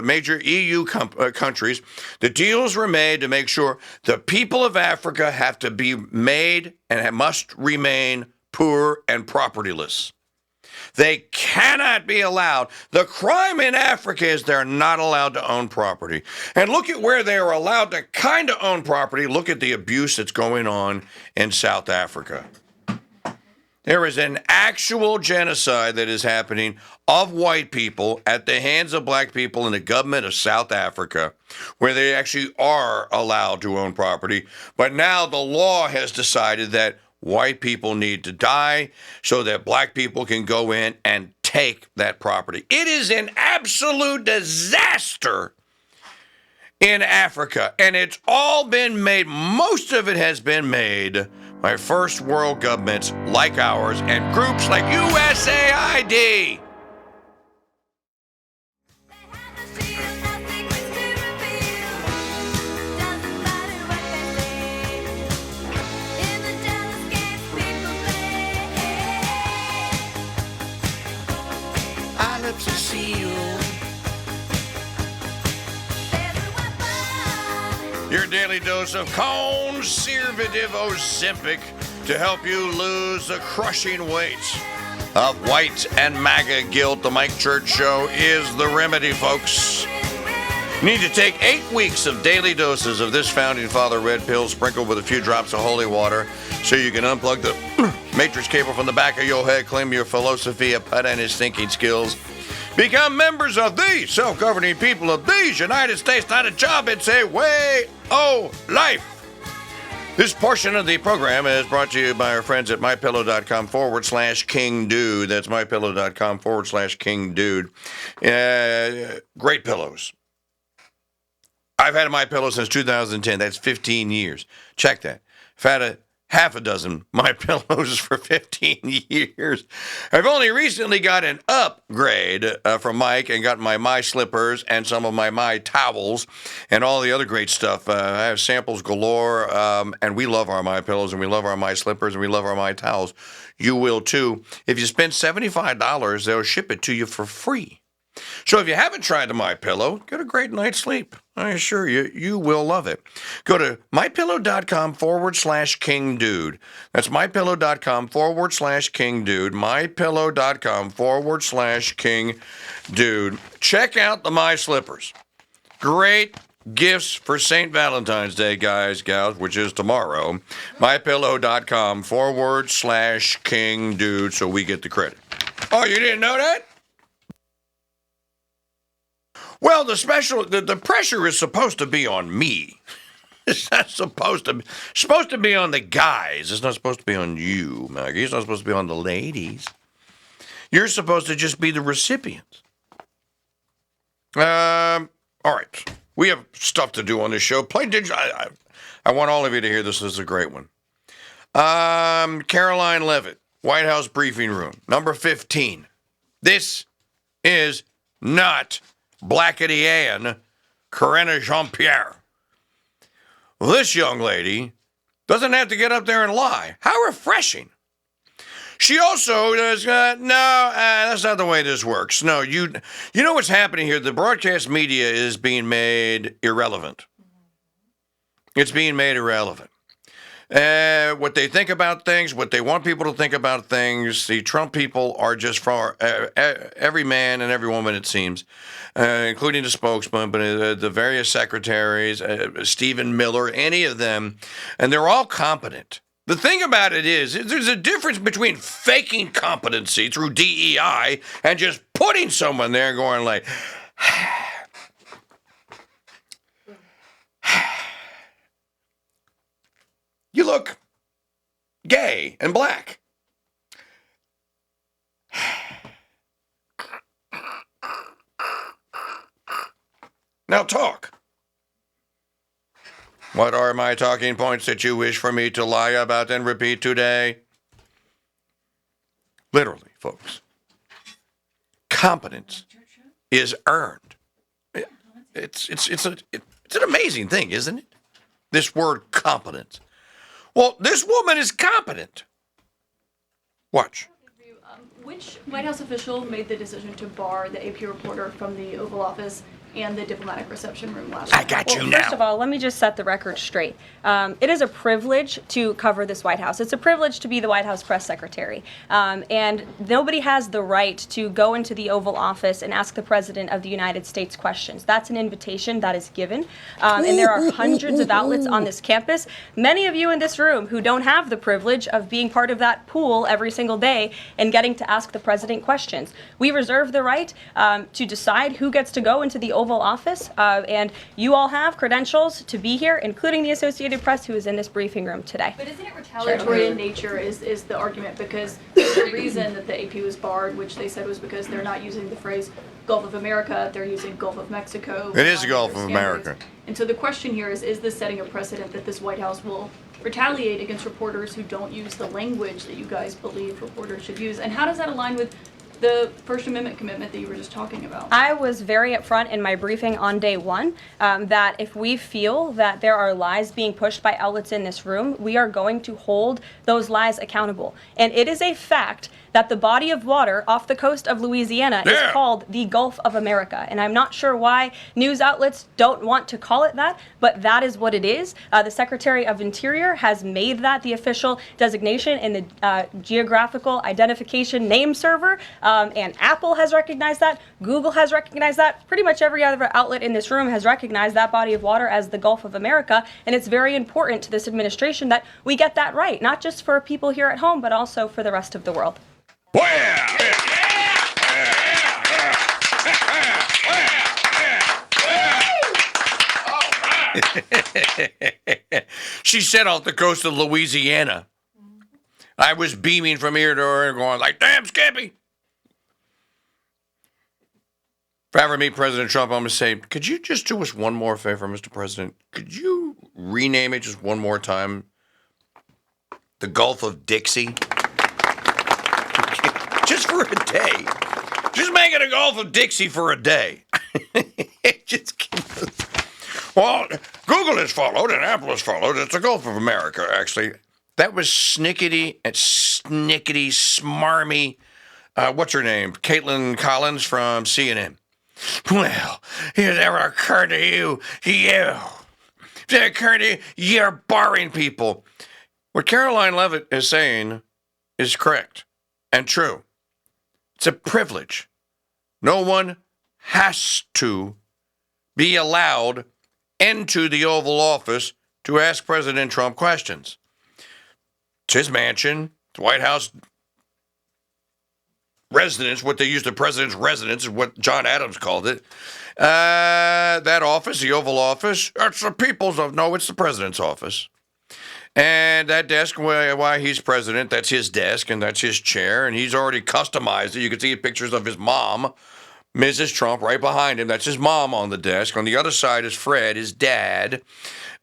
major EU countries. The deals were made to make sure the people of Africa have to be made and must remain poor and propertyless. They cannot be allowed. The crime in Africa is they're not allowed to own property. And look at where they are allowed to kind of own property. Look at the abuse that's going on in South Africa. There is an actual genocide that is happening of white people at the hands of black people in the government of South Africa, where they actually are allowed to own property. But now the law has decided that white people need to die so that black people can go in and take that property. It is an absolute disaster in Africa, and it's all been made, most of it has been made by first world governments like ours and groups like USAID. Our lips are sealed. Your daily dose of conservative Ozempic to help you lose the crushing weight of white and MAGA guilt. The Mike Church Show is the remedy, folks. You need to take 8 weeks of daily doses of this Founding Father red pill sprinkled with a few drops of holy water so you can unplug the matrix cable from the back of your head, claim your philosophy, and his thinking skills. Become members of the self-governing people of these United States, not a job, it's a way of life. This portion of the program is brought to you by our friends at mypillow.com/KingDude. That's mypillow.com/KingDude. Great pillows. I've had a MyPillow since 2010. That's 15 years. Check that. I've had a half a dozen MyPillows for 15 years. I've only recently got an upgrade from Mike and got my slippers and some of my towels and all the other great stuff. I have samples galore, and we love our MyPillows and we love our slippers and we love our towels. You will too. If you spend $75, they'll ship it to you for free. So if you haven't tried the MyPillow, get a great night's sleep. I assure you, you will love it. Go to mypillow.com/KingDude. That's mypillow.com/KingDude. mypillow.com/KingDude. Check out the My Slippers. Great gifts for St. Valentine's Day, guys, gals, which is tomorrow. mypillow.com/KingDude, so we get the credit. Oh, you didn't know that? Well, the pressure is supposed to be on me. It's not supposed to be on the guys. It's not supposed to be on you, Maggie. It's not supposed to be on the ladies. You're supposed to just be the recipients. All right. We have stuff to do on this show. I want all of you to hear this. This is a great one. Caroline Leavitt, White House briefing room, number 15. This is not Blackety Ann, Corinna Jean-Pierre. This young lady doesn't have to get up there and lie. How refreshing. She also does, that's not the way this works. No, you know what's happening here? The broadcast media is being made irrelevant. It's being made irrelevant. What they think about things, what they want people to think about things, the Trump people are just for every man and every woman, it seems, including the spokesman, but the various secretaries, Stephen Miller, any of them, and they're all competent. The thing about it is, there's a difference between faking competency through DEI and just putting someone there going like, you look gay and black. Now talk. What are my talking points that you wish for me to lie about and repeat today? Literally, folks. Competence is earned. It's an amazing thing, isn't it? This word competence. Well, this woman is competent. Watch. Which White House official made the decision to bar the AP reporter from the Oval Office and the diplomatic reception room last night? I got you now. First of all, let me just set the record straight. It is a privilege to cover this White House. It's a privilege to be the White House press secretary. And nobody has the right to go into the Oval Office and ask the President of the United States questions. That's an invitation that is given. And there are hundreds of outlets on this campus. Many of you in this room who don't have the privilege of being part of that pool every single day and getting to ask the President questions. We reserve the right to decide who gets to go into the Oval Office, and you all have credentials to be here, including the Associated Press, who is in this briefing room today. But isn't it retaliatory in nature is the argument, because the reason that the AP was barred, which they said was because they're not using the phrase Gulf of America, they're using Gulf of Mexico. It is the Gulf of America. And so the question here is this setting a precedent that this White House will retaliate against reporters who don't use the language that you guys believe reporters should use? And how does that align with the First Amendment commitment that you were just talking about? I was very upfront in my briefing on day one that if we feel that there are lies being pushed by outlets in this room, we are going to hold those lies accountable. And it is a fact that the body of water off the coast of Louisiana is called the Gulf of America. And I'm not sure why news outlets don't want to call it that, but that is what it is. The Secretary of Interior has made that the official designation in the geographical identification name server, and Apple has recognized that, Google has recognized that, pretty much every other outlet in this room has recognized that body of water as the Gulf of America, and it's very important to this administration that we get that right, not just for people here at home, but also for the rest of the world. She said off the coast of Louisiana. I was beaming from ear to ear going like, damn, Skippy. If I ever meet President Trump, I'm going to say, could you just do us one more favor, Mr. President? Could you rename it just one more time? The Gulf of Dixie? Just for a day. Just make it a Gulf of Dixie for a day. Well, Google has followed and Apple has followed. It's the Gulf of America, actually. That was snickety and snickety, smarmy. What's her name? Caitlin Collins from CNN. Well, it ever occurred to you, you're barring people. What Caroline Leavitt is saying is correct and true. It's a privilege. No one has to be allowed into the Oval Office to ask President Trump questions. It's his mansion, the White House residence, what they used the president's residence is what John Adams called it. That office, the Oval Office, it's the people's of, no, it's the president's office. And that desk, why he's president, that's his desk and that's his chair, and he's already customized it. You can see pictures of his mom, Mrs. Trump, right behind him. That's his mom on the desk. On the other side is Fred, his dad.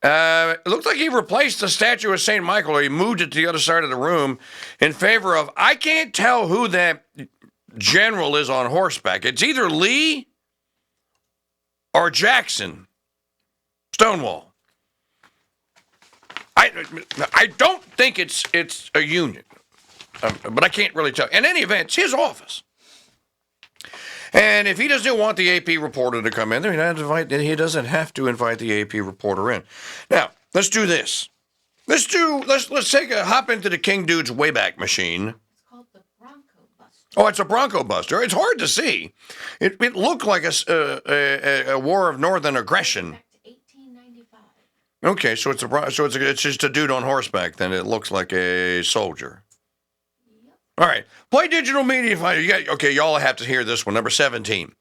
It looked like he replaced the statue of St. Michael, or he moved it to the other side of the room in favor of, I can't tell who that general is on horseback. It's either Lee or Jackson. Stonewall. I don't think it's a union, but I can't really tell. In any event, it's his office. And if he doesn't want the AP reporter to come in there, he doesn't have to invite the AP reporter in. Now, let's do this. Let's take a hop into the KingDude's Wayback Machine. It's called the Bronco Buster. Oh, it's a Bronco Buster. It's hard to see. It looked like a war of northern aggression. Okay, so it's just a dude on horseback. Then it looks like a soldier. Yep. All right, play digital media finder. Okay, y'all have to hear this one. Number 17.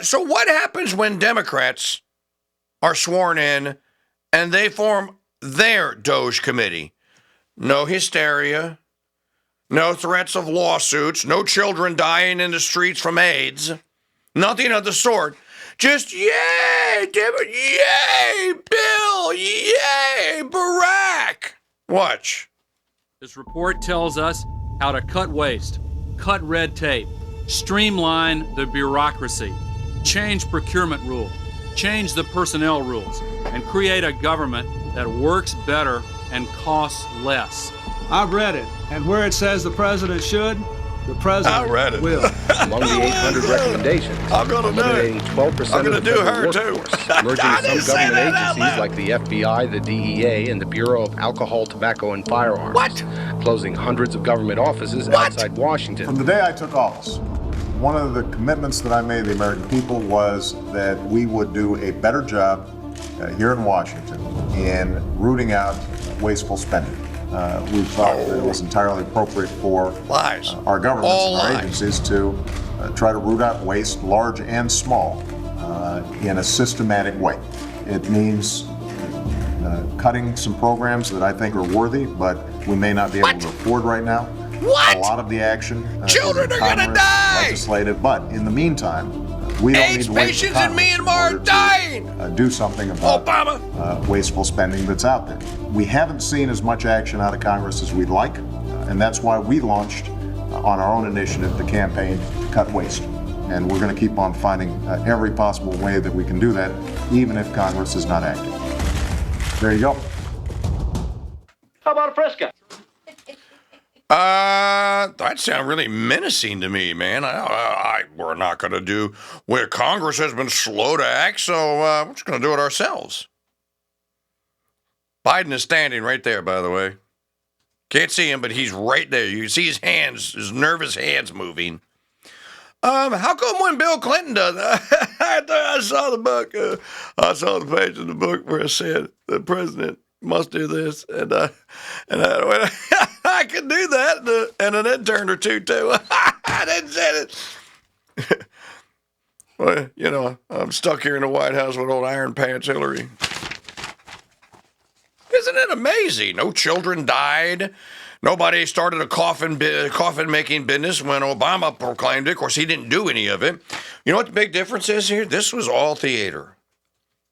So what happens when Democrats are sworn in and they form their Doge committee? No hysteria, no threats of lawsuits, no children dying in the streets from AIDS, nothing of the sort. Just yay, yay, Bill, yay, Barack. Watch. This report tells us how to cut waste, cut red tape, streamline the bureaucracy, change procurement rules, change the personnel rules, and create a government that works better and costs less. I've read it, and where it says the president should, the president will. Among the 800 recommendations, eliminating 12% of the federal workforce, merging some government agencies like the FBI, the DEA, and the Bureau of Alcohol, Tobacco, and Firearms, closing hundreds of government offices outside Washington. From the day I took office, one of the commitments that I made to the American people was that we would do a better job here in Washington in rooting out wasteful spending. We thought that it was entirely appropriate for our governments and our agencies to try to root out waste, large and small, in a systematic way. It means cutting some programs that I think are worthy, but we may not be able to afford right now. A lot of the action Children is are gonna die! legislative, but in the meantime, we don't need to wait for patients in Myanmar are dying! do something about wasteful spending that's out there. We haven't seen as much action out of Congress as we'd like, and that's why we launched on our own initiative the campaign to cut waste. And we're going to keep on finding every possible way that we can do that, even if Congress is not acting. There you go. How about a Fresca? That sounds really menacing to me, man. We're not going to do where Congress has been slow to act, so we're just going to do it ourselves. Biden is standing right there, by the way. Can't see him, but he's right there. You see his hands, his nervous hands moving. How come when Bill Clinton does I saw the book, I saw the page in the book where it said the president must do this, and I went, I can do that, and an intern or two, too. I didn't say it. Well, you know, I'm stuck here in the White House with old Iron Pants Hillary. Isn't it amazing? No children died. Nobody started a coffin-making business when Obama proclaimed it. Of course, he didn't do any of it. You know what the big difference is here? This was all theater.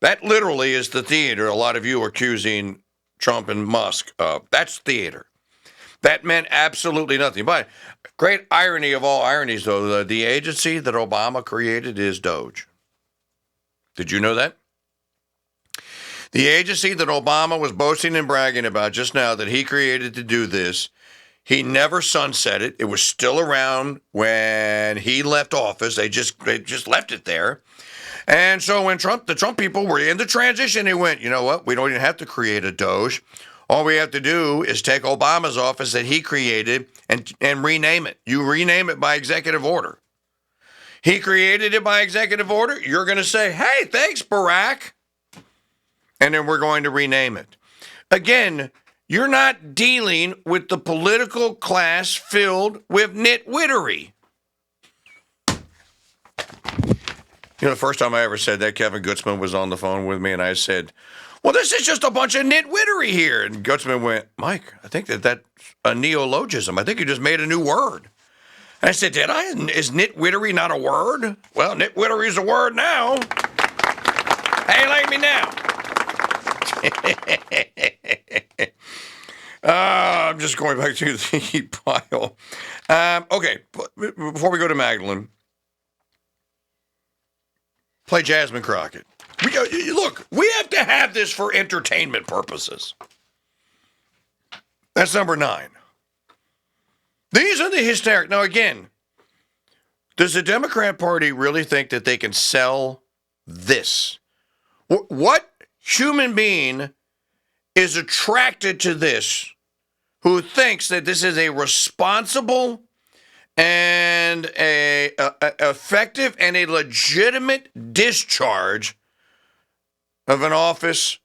That literally is the theater a lot of you are accusing Trump and Musk of. That's theater. That meant absolutely nothing. But great irony of all ironies, though, the agency that Obama created is DOGE. Did you know that? The agency that Obama was boasting and bragging about just now that he created to do this, he never sunset it. It was still around when he left office. They just left it there. And so when the Trump people were in the transition, they went, you know what? We don't even have to create a DOGE. All we have to do is take Obama's office that he created and rename it. You rename it by executive order. He created it by executive order. You're going to say, hey, thanks, Barack. And then we're going to rename it. Again, you're not dealing with the political class filled with nitwittery. You know, the first time I ever said that, Kevin Gutzman was on the phone with me, and I said, well, this is just a bunch of nitwittery here. And Gutzman went, Mike, I think that's a neologism. I think you just made a new word. And I said, did I? Is nitwittery not a word? Well, nitwittery is a word now. How you like me now? I'm just going back to the pile. Okay, before we go to Magdalene, play Jasmine Crockett. Look, we have to have this for entertainment purposes. That's number 9. These are the hysteric. Now, again, does the Democrat Party really think that they can sell this? What human being is attracted to this who thinks that this is a responsible and a effective and a legitimate discharge of an office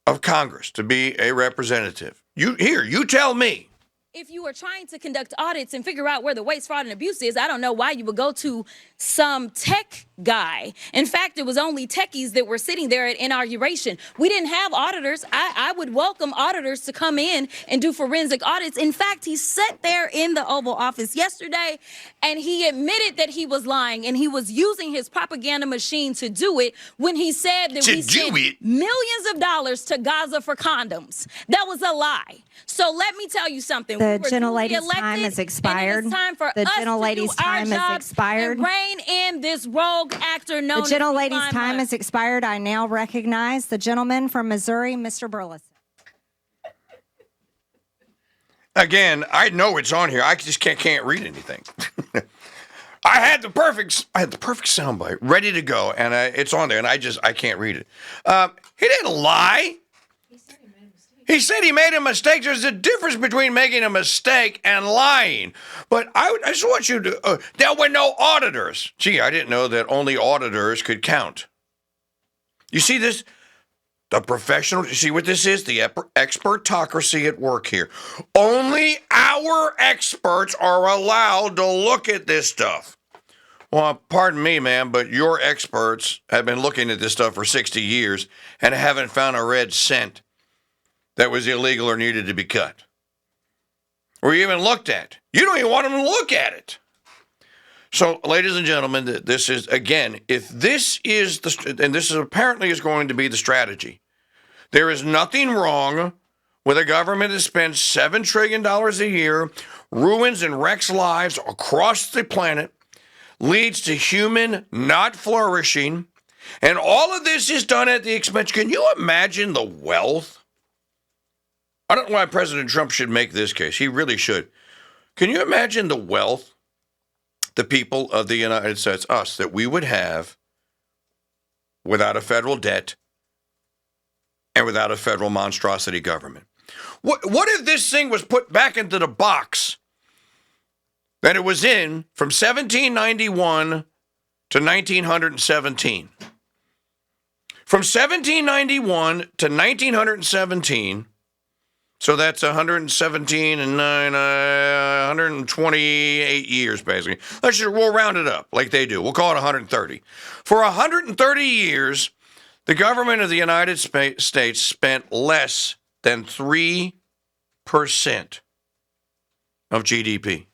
of Congress to be a representative? You tell me. If you were trying to conduct audits and figure out where the waste, fraud, and abuse is, I don't know why you would go to some tech guy. In fact, it was only techies that were sitting there at inauguration. We didn't have auditors. I would welcome auditors to come in and do forensic audits. In fact, he sat there in the Oval Office yesterday and he admitted that he was lying and he was using his propaganda machine to do it when he said that we sent millions of dollars to Gaza for condoms. That was a lie. So let me tell you something. The gentlelady's time has expired. It's time for the us gentlelady's to do time our has job expired. and rein in this rogue actor known The gentlelady's as time has expired. I now recognize the gentleman from Missouri, Mr. Burleson. Again, I know it's on here. I just can't read anything. I had the perfect soundbite ready to go, and it's on there, and I can't read it. He didn't lie. He said he made a mistake. There's a difference between making a mistake and lying. But I just want you to, there were no auditors. Gee, I didn't know that only auditors could count. You see this? The professional, you see what this is? The expertocracy at work here. Only our experts are allowed to look at this stuff. Well, pardon me, ma'am, but your experts have been looking at this stuff for 60 years and haven't found a red cent that was illegal or needed to be cut, or even looked at. You don't even want them to look at it. So, ladies and gentlemen, this is, again, if this is and this is apparently is going to be the strategy. There is nothing wrong with a government that spends $7 trillion a year, ruins and wrecks lives across the planet, leads to human not flourishing, and all of this is done at the expense. Can you imagine the wealth I don't know why President Trump should make this case. He really should. Can you imagine the wealth, the people of the United States, us, that we would have without a federal debt and without a federal monstrosity government? What if this thing was put back into the box that it was in from 1791 to 1917? From 1791 to 1917, so that's 117 and 9, 128 years, basically. We'll round it up like they do. We'll call it 130. For 130 years, the government of the United States spent less than 3% of GDP.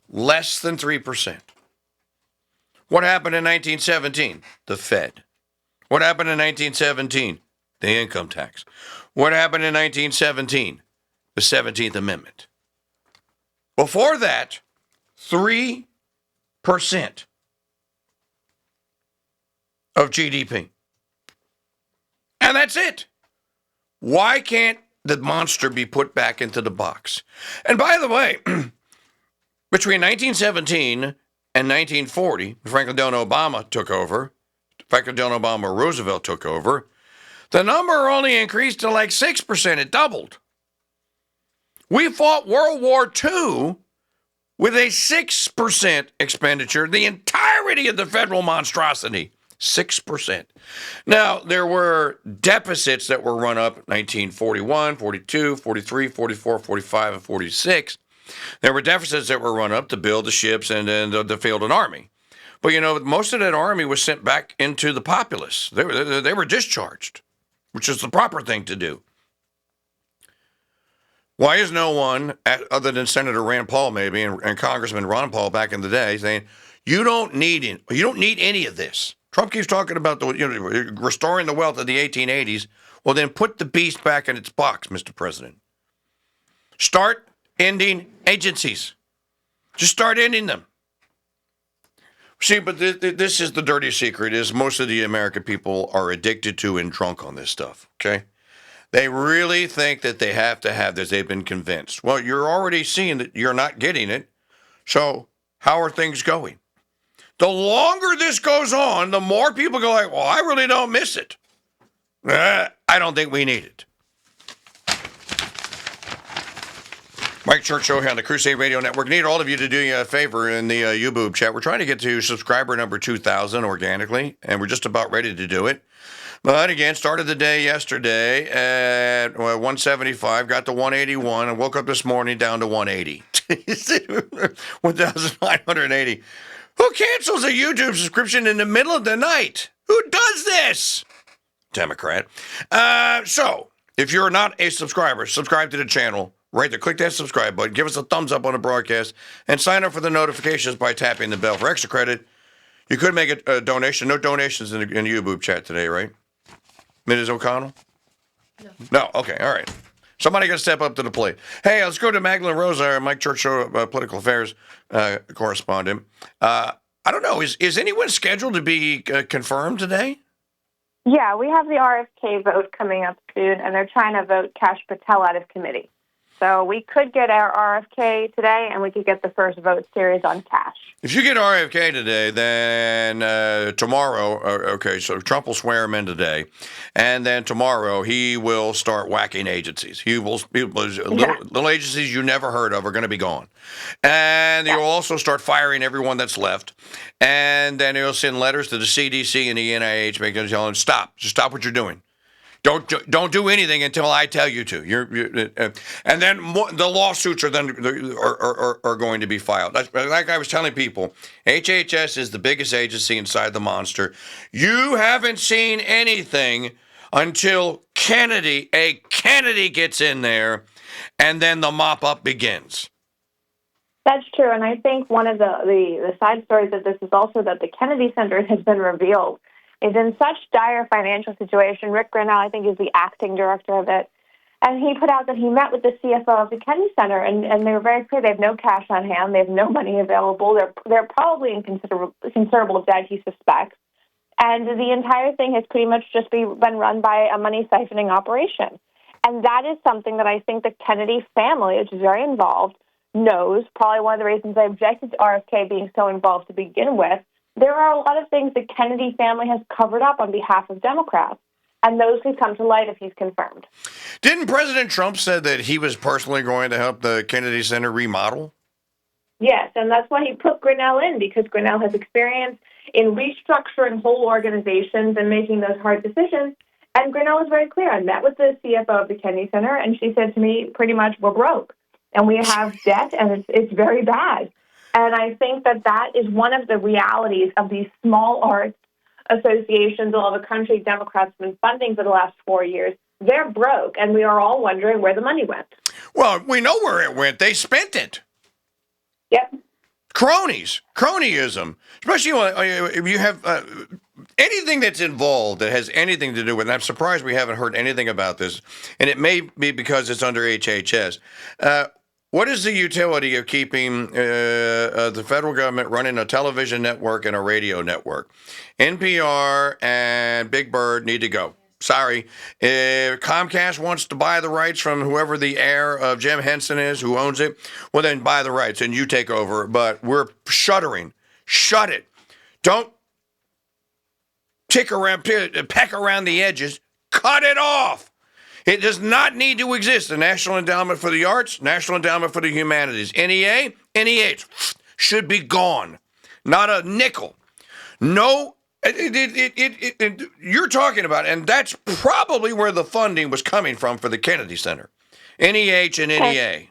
Less than 3%. What happened in 1917? The Fed. What happened in 1917? The income tax. What happened in 1917? The 17th Amendment. Before that, 3% of GDP. And that's it. Why can't the monster be put back into the box? And by the way, between 1917 and 1940, Franklin Delano Obama took over, Franklin Delano Roosevelt took over, the number only increased to like 6%. It doubled. We fought World War II with a 6% expenditure, the entirety of the federal monstrosity, 6%. Now, there were deficits that were run up 1941, 42, 43, 44, 45, and 46. There were deficits that were run up to build the ships and then the field and army. But, you know, most of that army was sent back into the populace. They were discharged, which is the proper thing to do. Why is no one, other than Senator Rand Paul maybe and Congressman Ron Paul back in the day, saying, you don't need any of this? Trump keeps talking about restoring the wealth of the 1880s. Well, then put the beast back in its box, Mr. President. Start ending agencies. Just start ending them. See, but this is the dirty secret, is most of the American people are addicted to and drunk on this stuff, okay? They really think that they have to have this. They've been convinced. Well, you're already seeing that you're not getting it. So how are things going? The longer this goes on, the more people go like, well, I really don't miss it. I don't think we need it. Mike Church Show here on the Crusade Radio Network. Need all of you to do you a favor in the YouTube chat. We're trying to get to subscriber number 2,000 organically, and we're just about ready to do it. But again, started the day yesterday at 175, got to 181, and woke up this morning down to 180. 1,980. Who cancels a YouTube subscription in the middle of the night? Who does this? Democrat. So, if you're not a subscriber, subscribe to the channel. Right there, click that subscribe button, give us a thumbs up on the broadcast, and sign up for the notifications by tapping the bell. For extra credit, you could make a donation. No donations in the YouTube chat today, right? Ms. O'Connell? No. Okay, all right. Somebody got to step up to the plate. Hey, let's go to Magdalene Rose, our Mike Church Show political affairs correspondent. I don't know, is anyone scheduled to be confirmed today? Yeah, we have the RFK vote coming up soon, and they're trying to vote Kash Patel out of committee. So we could get our RFK today, and we could get the first vote series on Kash. If you get RFK today, then tomorrow, okay, so Trump will swear him in today, and then tomorrow he will start whacking agencies. Little agencies you never heard of are going to be gone. And he'll also start firing everyone that's left. And then he'll send letters to the CDC and the NIH making them stop. Just stop what you're doing. Don't do anything until I tell you to. And then the lawsuits are going to be filed. Like I was telling people, HHS is the biggest agency inside the monster. You haven't seen anything until Kennedy gets in there, and then the mop up begins. That's true, and I think one of the side stories of this is also that the Kennedy Center has been revealed is in such dire financial situation. Rick Grinnell, I think, is the acting director of it. And he put out that he met with the CFO of the Kennedy Center, and they were very clear they have no cash on hand, they have no money available, they're probably in considerable debt, he suspects. And the entire thing has pretty much just been run by a money siphoning operation. And that is something that I think the Kennedy family, which is very involved, knows. Probably one of the reasons I objected to RFK being so involved to begin with. There are a lot of things the Kennedy family has covered up on behalf of Democrats, and those could come to light if he's confirmed. Didn't President Trump say that he was personally going to help the Kennedy Center remodel? Yes, and that's why he put Grinnell in, because Grinnell has experience in restructuring whole organizations and making those hard decisions. And Grinnell was very clear. I met with the CFO of the Kennedy Center, and she said to me, pretty much, we're broke, and we have debt, and it's very bad. And I think that is one of the realities of these small arts associations all over the country Democrats have been funding for the last 4 years. They're broke, and we are all wondering where the money went. Well, we know where it went. They spent it. Yep. Cronyism, especially if you have anything that's involved that has anything to do with, and I'm surprised we haven't heard anything about this, and it may be because it's under HHS. What is the utility of keeping the federal government running a television network and a radio network? NPR and Big Bird need to go. Sorry. If Comcast wants to buy the rights from whoever the heir of Jim Henson is, who owns it, well, then buy the rights and you take over. But we're shuttering. Shut it. Don't peck around the edges. Cut it off. It does not need to exist. The National Endowment for the Arts, National Endowment for the Humanities, NEA, NEH should be gone. Not a nickel. No. You're talking about, and that's probably where the funding was coming from for the Kennedy Center, NEH and NEA.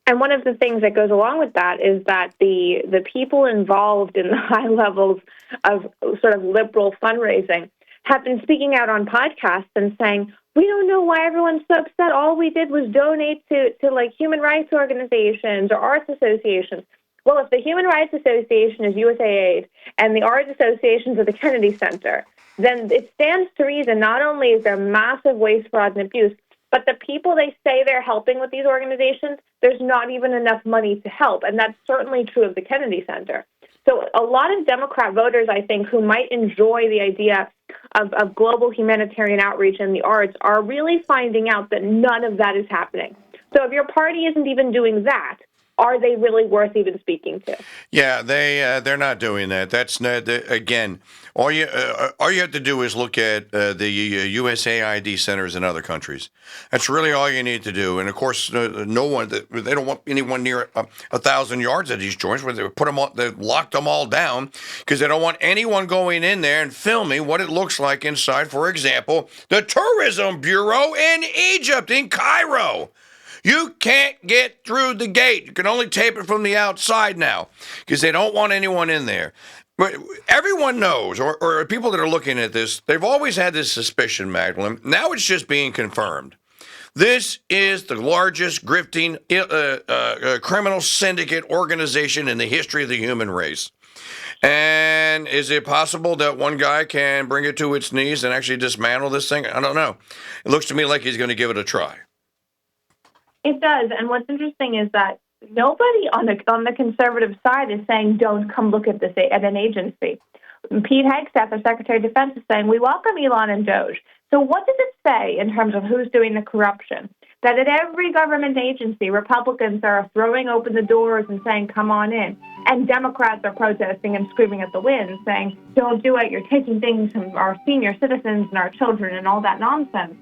And one of the things that goes along with that is that the people involved in the high levels of sort of liberal fundraising have been speaking out on podcasts and saying, we don't know why everyone's so upset. All we did was donate to like human rights organizations or arts associations. Well, if the Human Rights Association is USAID and the Arts Associations of the Kennedy Center, then it stands to reason not only is there massive waste, fraud, and abuse, but the people they say they're helping with these organizations, there's not even enough money to help. And that's certainly true of the Kennedy Center. So a lot of Democrat voters, I think, who might enjoy the idea of global humanitarian outreach in the arts are really finding out that none of that is happening. So if your party isn't even doing that, are they really worth even speaking to? Yeah, they're not doing that. That's not, again, all you have to do is look at the USAID centers in other countries. That's really all you need to do. And of course, they don't want anyone near 1,000 yards of these joints. Where they they locked them all down because they don't want anyone going in there and filming what it looks like inside. For example, the Tourism Bureau in Egypt, in Cairo. You can't get through the gate. You can only tape it from the outside now because they don't want anyone in there. But everyone knows, or people that are looking at this, they've always had this suspicion, Magdalene. Now it's just being confirmed. This is the largest grifting criminal syndicate organization in the history of the human race. And is it possible that one guy can bring it to its knees and actually dismantle this thing? I don't know. It looks to me like he's going to give it a try. It does, and what's interesting is that nobody on the conservative side is saying, don't come look at this at an agency. Pete Hegseth, the Secretary of Defense, is saying, we welcome Elon and Doge. So what does it say in terms of who's doing the corruption? That at every government agency, Republicans are throwing open the doors and saying, come on in. And Democrats are protesting and screaming at the wind, saying, don't do it, you're taking things from our senior citizens and our children and all that nonsense.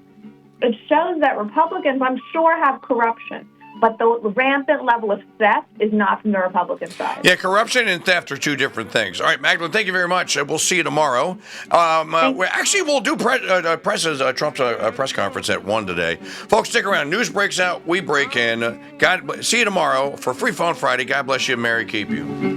It shows that Republicans, I'm sure, have corruption, but the rampant level of theft is not from the Republican side. Yeah, corruption and theft are two different things. All right, Magdalene, thank you very much. We'll see you tomorrow. We'll do Trump's press conference at 1 today. Folks, stick around. News breaks out. We break in. See you tomorrow for Free Phone Friday. God bless you. Merry keep you.